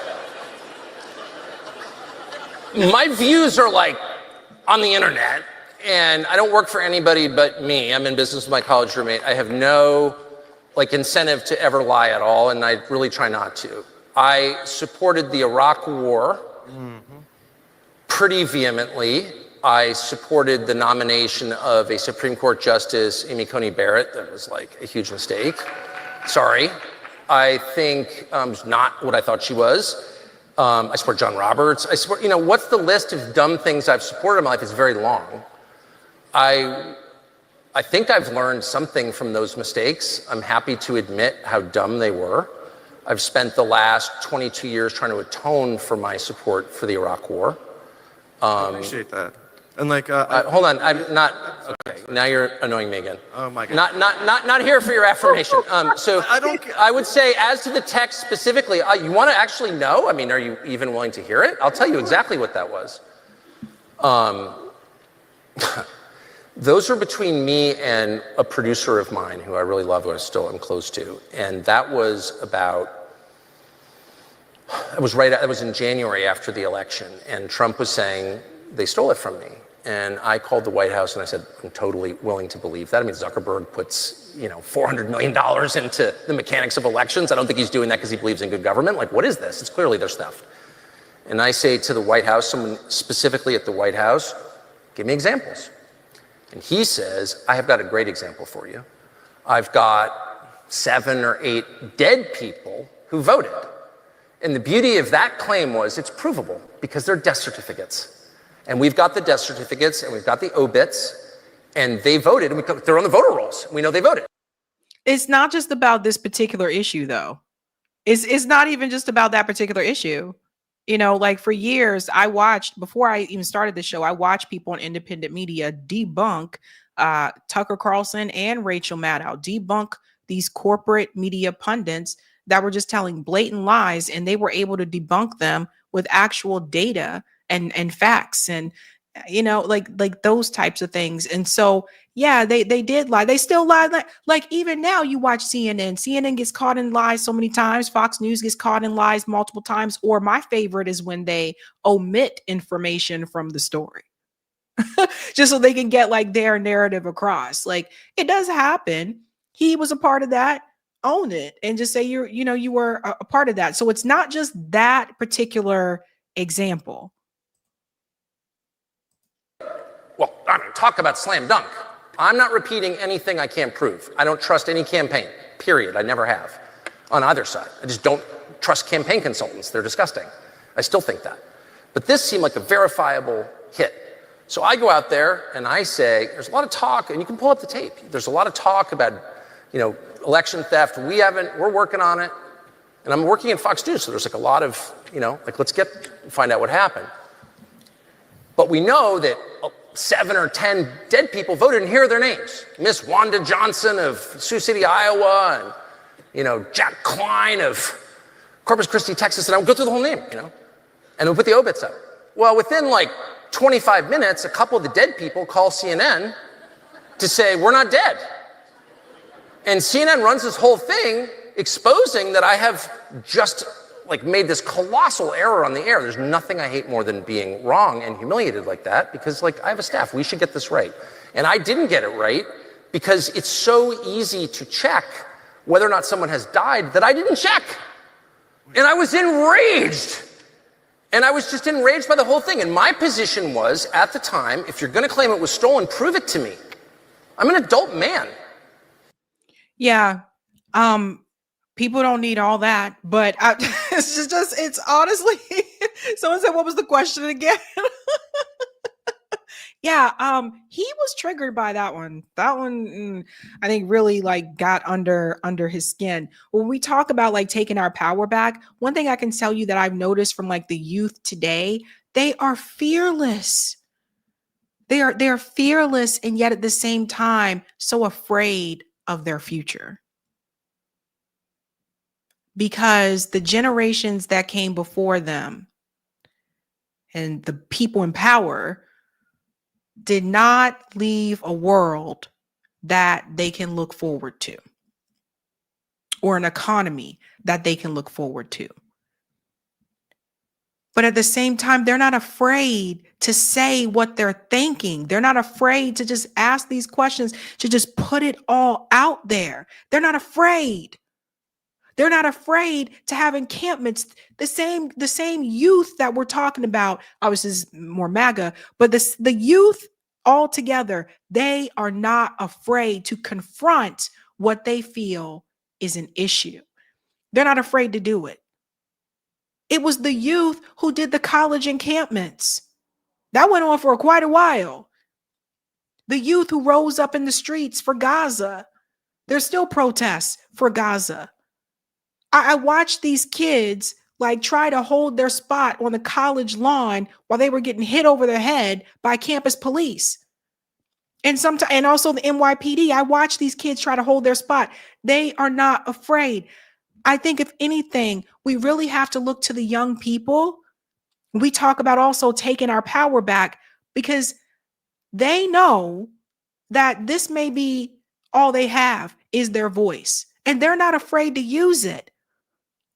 My views are like on the internet, and I don't work for anybody but me. I'm in business with my college roommate. I have no incentive to ever lie at all, and I really try not to. I supported the Iraq War pretty vehemently. I supported the nomination of a Supreme Court Justice, Amy Coney Barrett. That was a huge mistake. Sorry. I think not what I thought she was. I support John Roberts. I support, what's the list of dumb things I've supported in my life is very long. I think I've learned something from those mistakes. I'm happy to admit how dumb they were. I've spent the last 22 years trying to atone for my support for the Iraq War. I appreciate that. And hold on, I'm not. Okay, now you're annoying me again. Oh my God. Not here for your affirmation. So I would say, as to the text specifically, you want to actually know? I mean, are you even willing to hear it? I'll tell you exactly what that was. Those are between me and a producer of mine who I really love, who I still am close to, and that was about It was in January after the election, and Trump was saying they stole it from me. And I called the White House and I said, I'm totally willing to believe that. I mean, Zuckerberg puts, $400 million into the mechanics of elections. I don't think he's doing that because he believes in good government. Like, what is this? It's clearly their stuff. And I say to the White House, someone specifically at the White House, give me examples. And he says, I have got a great example for you. I've got 7 or 8 dead people who voted. And the beauty of that claim was it's provable because they're death certificates. And we've got the death certificates and we've got the obits, and they voted, and they're on the voter rolls. We know they voted. It's not just about this particular issue, though. It's not even just about that particular issue. Like for years, before I even started the show, I watched people on independent media debunk Tucker Carlson and Rachel Maddow, debunk these corporate media pundits that were just telling blatant lies, and they were able to debunk them with actual data and facts and like those types of things. And so yeah, they did lie. They still lie. Like even now you watch CNN gets caught in lies so many times. Fox News gets caught in lies multiple times. Or my favorite is when they omit information from the story just so they can get like their narrative across. Like it does happen. He was a part of that. Own it and just say you were a part of that. So it's not just that particular example. Well, talk about slam dunk. I'm not repeating anything I can't prove. I don't trust any campaign, period. I never have on either side. I just don't trust campaign consultants. They're disgusting. I still think that. But this seemed like a verifiable hit. So I go out there and I say, there's a lot of talk, and you can pull up the tape. There's a lot of talk about, election theft. We're working on it. And I'm working in Fox News, so there's like a lot of, let's find out what happened. But we know that 7 or 10 dead people voted, and here are their names. Miss Wanda Johnson of Sioux City, Iowa, and, Jack Klein of Corpus Christi, Texas, and I would go through the whole name, and we'll put the obits up. Well, within like 25 minutes, a couple of the dead people call CNN to say, we're not dead. And CNN runs this whole thing exposing that I have just made this colossal error on the air. There's nothing I hate more than being wrong and humiliated like that, because I have a staff. We should get this right. And I didn't get it right because it's so easy to check whether or not someone has died that I didn't check. And I was enraged. And I was just enraged by the whole thing. And my position was, at the time, if you're going to claim it was stolen, prove it to me. I'm an adult man. Yeah. People don't need all that, but it's honestly, someone said, what was the question again? Yeah. He was triggered by that one. That one, I think really got under his skin. When we talk about taking our power back, one thing I can tell you that I've noticed from the youth today, they are fearless. They are fearless, and yet at the same time, so afraid of their future. Because the generations that came before them and the people in power did not leave a world that they can look forward to, or an economy that they can look forward to. But at the same time, they're not afraid to say what they're thinking. They're not afraid to just ask these questions, to just put it all out there. They're not afraid. They're not afraid to have encampments. The same youth that we're talking about, obviously is more MAGA, but the youth all together, they are not afraid to confront what they feel is an issue. They're not afraid to do it. It was the youth who did the college encampments. That went on for quite a while. The youth who rose up in the streets for Gaza. There's still protests for Gaza. I watched these kids try to hold their spot on the college lawn while they were getting hit over the head by campus police. And also the NYPD. I watched these kids try to hold their spot. They are not afraid. I think if anything, we really have to look to the young people. We talk about also taking our power back, because they know that this may be all they have is their voice, and they're not afraid to use it.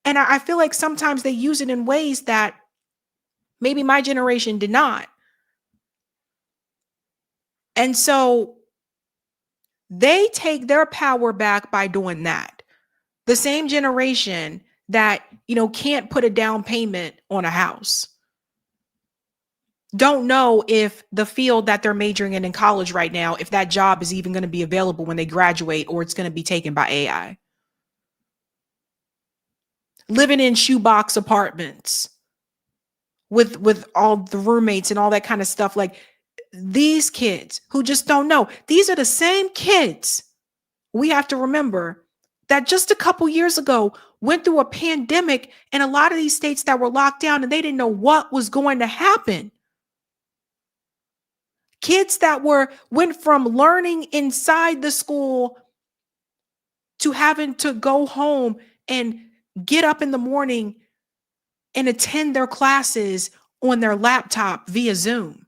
And I feel like sometimes they use it in ways that maybe my generation did not. And so they take their power back by doing that. The same generation that, can't put a down payment on a house, don't know if the field that they're majoring in college right now, if that job is even going to be available when they graduate, or it's going to be taken by AI. Living in shoebox apartments with all the roommates and all that kind of stuff. Like, these kids who just don't know, these are the same kids, we have to remember, that just a couple years ago went through a pandemic in a lot of these states that were locked down, and they didn't know what was going to happen. Kids that went from learning inside the school to having to go home and get up in the morning and attend their classes on their laptop via Zoom,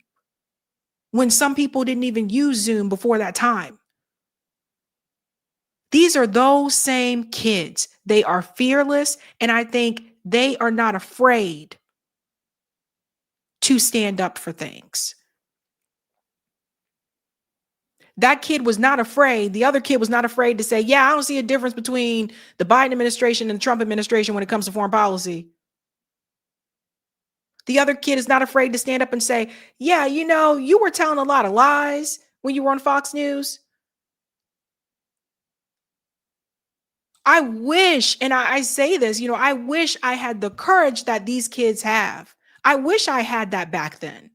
when some people didn't even use Zoom before that time. These are those same kids. They are fearless, and I think they are not afraid to stand up for things. That kid was not afraid. The other kid was not afraid to say, yeah, I don't see a difference between the Biden administration and the Trump administration when it comes to foreign policy. The other kid is not afraid to stand up and say, yeah, you were telling a lot of lies when you were on Fox News. I wish, and I say this, I wish I had the courage that these kids have. I wish I had that back then.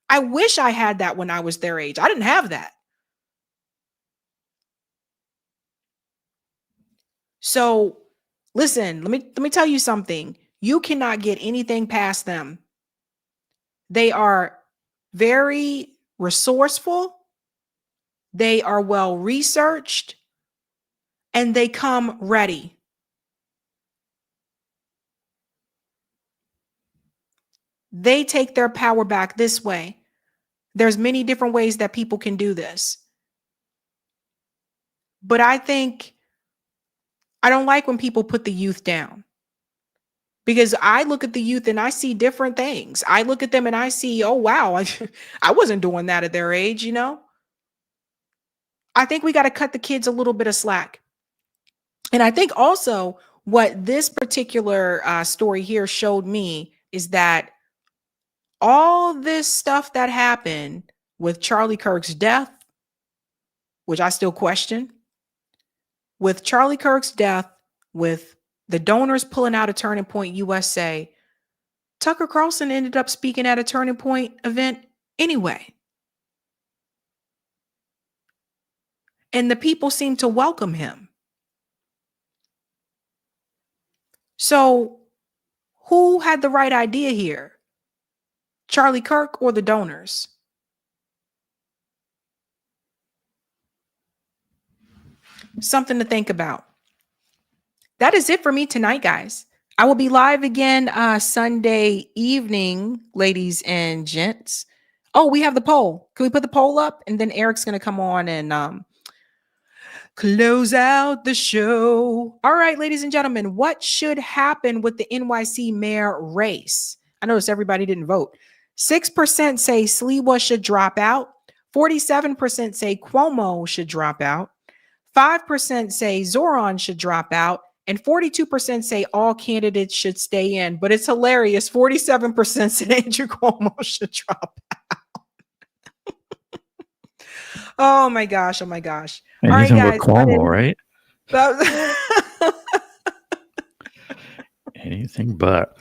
I wish I had that when I was their age. I didn't have that. So listen, let me tell you something. You cannot get anything past them. They are very resourceful. They are well researched, and they come ready. They take their power back this way. There's many different ways that people can do this. But I don't like when people put the youth down, because I look at the youth and I see different things. I look at them and I see, oh, wow, I wasn't doing that at their age, I think we got to cut the kids a little bit of slack. And I think also what this particular story here showed me is that all this stuff that happened with Charlie Kirk's death, which I still question, with Charlie Kirk's death, with the donors pulling out of Turning Point USA, Tucker Carlson ended up speaking at a Turning Point event anyway. And the people seem to welcome him. So who had the right idea here? Charlie Kirk or the donors? Something to think about. That is it for me tonight, guys. I will be live again Sunday evening, ladies and gents. Oh, we have the poll. Can we put the poll up? And then Eric's going to come on and close out the show. All right, ladies and gentlemen, what should happen with the NYC mayor race? I noticed everybody didn't vote. 6% say Sliwa should drop out. 47% say Cuomo should drop out. 5% say Zoran should drop out. And 42% say all candidates should stay in. But it's hilarious. 47% said Andrew Cuomo should drop out. Oh my gosh. Oh my gosh. And all right, guys. Cuomo, right? Anything but.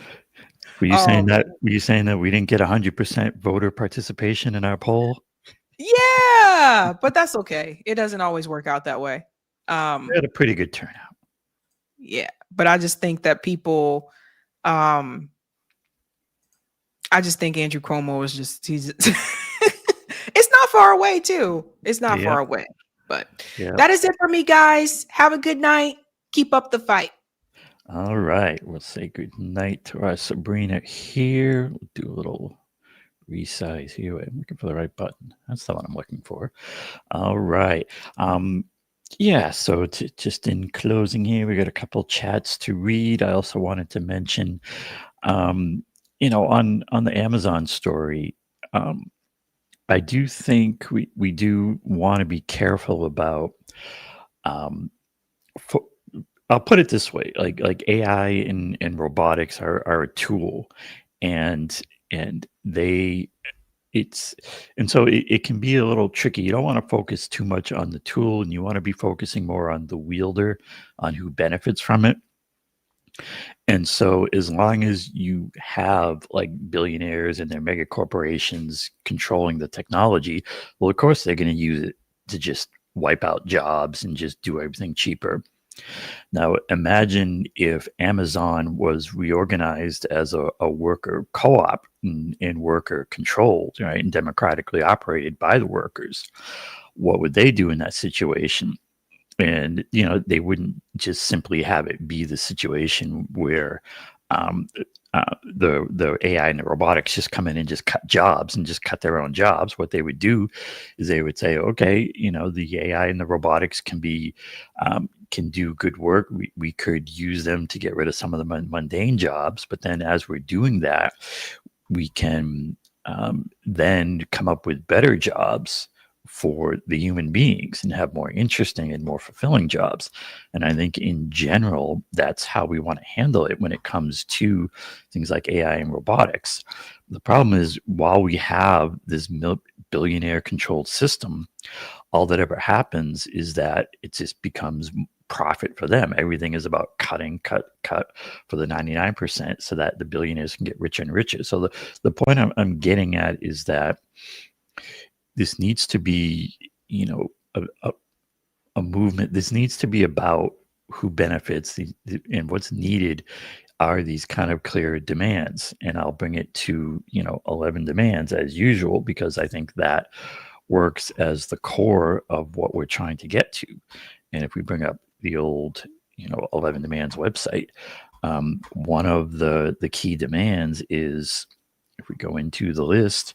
Were you saying that we didn't get 100% voter participation in our poll? Yeah, but that's okay. It doesn't always work out that way. We had a pretty good turnout. Yeah, but I just think that people, I just think Andrew Cuomo is he's it's not far away too. It's not far away, but that is it for me, guys. Have a good night. Keep up the fight. All right. We'll say good night to our Sabrina here. We'll do a little resize here. I'm looking for the right button. That's the one I'm looking for. All right. Yeah, so just in closing here, we got a couple chats to read. I also wanted to mention, on the Amazon story, I do think we do want to be careful about. Um, fo- I'll put it this way: like AI and robotics are a tool, and they it's and so it can be a little tricky. You don't want to focus too much on the tool, and you want to be focusing more on the wielder, on who benefits from it. And so as long as you have like billionaires and their mega corporations controlling the technology, well, of course they're going to use it to just wipe out jobs and just do everything cheaper. Now, imagine if Amazon was reorganized as a worker co-op and worker controlled, right, and democratically operated by the workers. What would they do in that situation? And they wouldn't just simply have it be the situation where um, the AI and the robotics just come in and just cut jobs and just cut their own jobs. What they would do is they would say, okay, the AI and the robotics can do good work. We could use them to get rid of some of the mundane jobs, but then as we're doing that, we can then come up with better jobs for the human beings and have more interesting and more fulfilling jobs. And I think in general, that's how we want to handle it when it comes to things like AI and robotics. The problem is, while we have this billionaire controlled system, all that ever happens is that it just becomes profit for them. Everything is about cut for the 99% so that the billionaires can get richer and richer. So the point I'm getting at is that this needs to be, a movement. This needs to be about who benefits, and what's needed are these kind of clear demands. And I'll bring it to 11 demands as usual, because I think that works as the core of what we're trying to get to. And if we bring up the old 11 demands website, one of the key demands is, if we go into the list,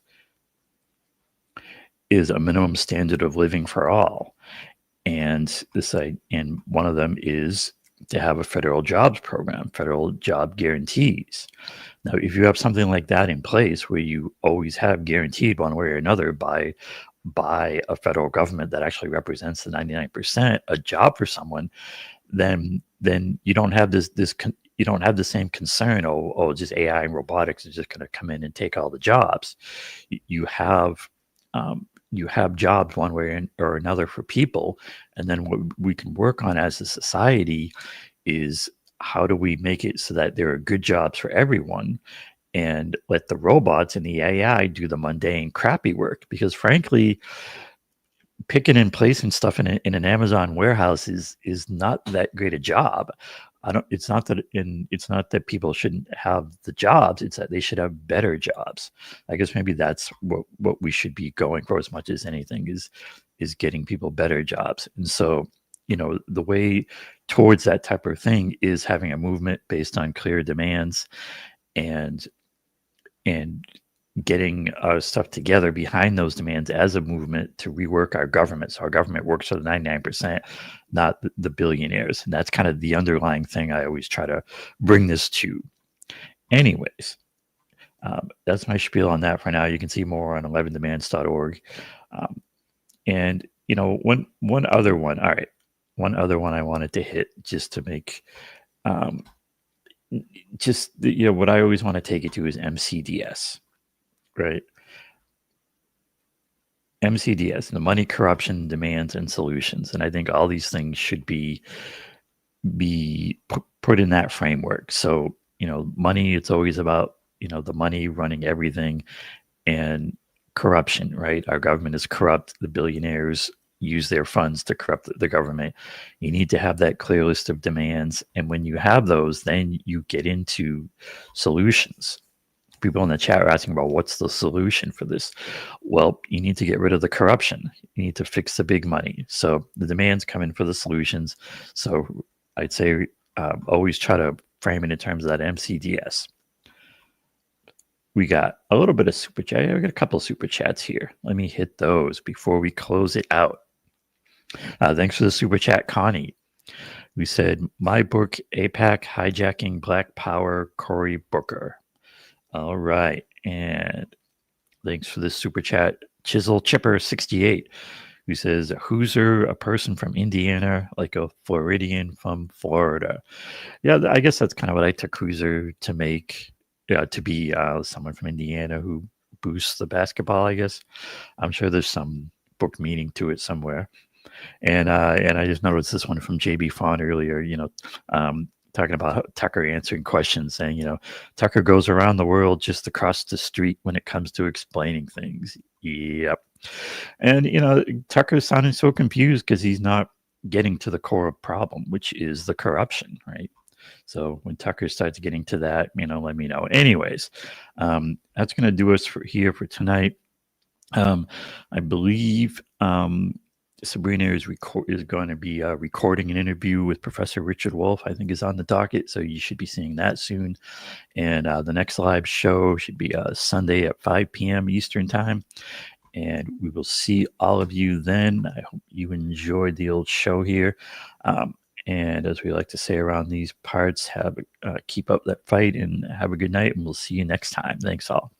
is a minimum standard of living for all. And and one of them is to have a federal jobs program, federal job guarantees. Now, if you have something like that in place, where you always have guaranteed one way or another by a federal government that actually represents the 99%, a job for someone, then you don't have you don't have the same concern. Just AI and robotics is just going to come in and take all the jobs. You have jobs one way or another for people. And then what we can work on as a society is, how do we make it so that there are good jobs for everyone, and let the robots and the AI do the mundane, crappy work? Because frankly, picking and placing stuff in an Amazon warehouse is not that great a job. It's not that people shouldn't have the jobs. It's that they should have better jobs. I guess maybe that's what we should be going for as much as anything, is getting people better jobs. And so, the way towards that type of thing is having a movement based on clear demands, and getting our stuff together behind those demands as a movement to rework our government. So our government works for the 99%, not the billionaires. And that's kind of the underlying thing I always try to bring this to. Anyways, that's my spiel on that for now. You can see more on 11demands.org. And, one other one. All right. One other one I wanted to hit, just to make, what I always want to take it to is MCDS. Right. MCDS, the money, corruption, demands, and solutions. And I think all these things should be put in that framework. So, money, it's always about, the money running everything, and corruption, right? Our government is corrupt. The billionaires use their funds to corrupt the government. You need to have that clear list of demands. And when you have those, then you get into solutions. People in the chat are asking about, what's the solution for this? Well, you need to get rid of the corruption. You need to fix the big money. So the demands come in for the solutions. So I'd say always try to frame it in terms of that MCDS. We got a little bit of super chat. We got a couple of super chats here. Let me hit those before we close it out. Thanks for the super chat, Connie, who said, my book, APAC Hijacking Black Power, Cory Booker. All right. And thanks for the super chat, Chisel Chipper 68, who says, Hoosier, a person from Indiana, like a Floridian from Florida. Yeah, I guess that's kind of what I took Hoosier to make, to be someone from Indiana who boosts the basketball, I guess. I'm sure there's some book meaning to it somewhere. And I just noticed this one from JB Fawn earlier, talking about Tucker answering questions, saying, Tucker goes around the world just across the street when it comes to explaining things. Yep. And, Tucker's sounding so confused because he's not getting to the core problem, which is the corruption, right? So when Tucker starts getting to that, let me know. Anyways, that's going to do us for tonight. I believe Sabrina is going to be recording an interview with Professor Richard Wolff, I think is on the docket. So you should be seeing that soon. And the next live show should be Sunday at 5 p.m. Eastern time. And we will see all of you then. I hope you enjoyed the old show here. And as we like to say around these parts, keep up that fight and have a good night. And we'll see you next time. Thanks all.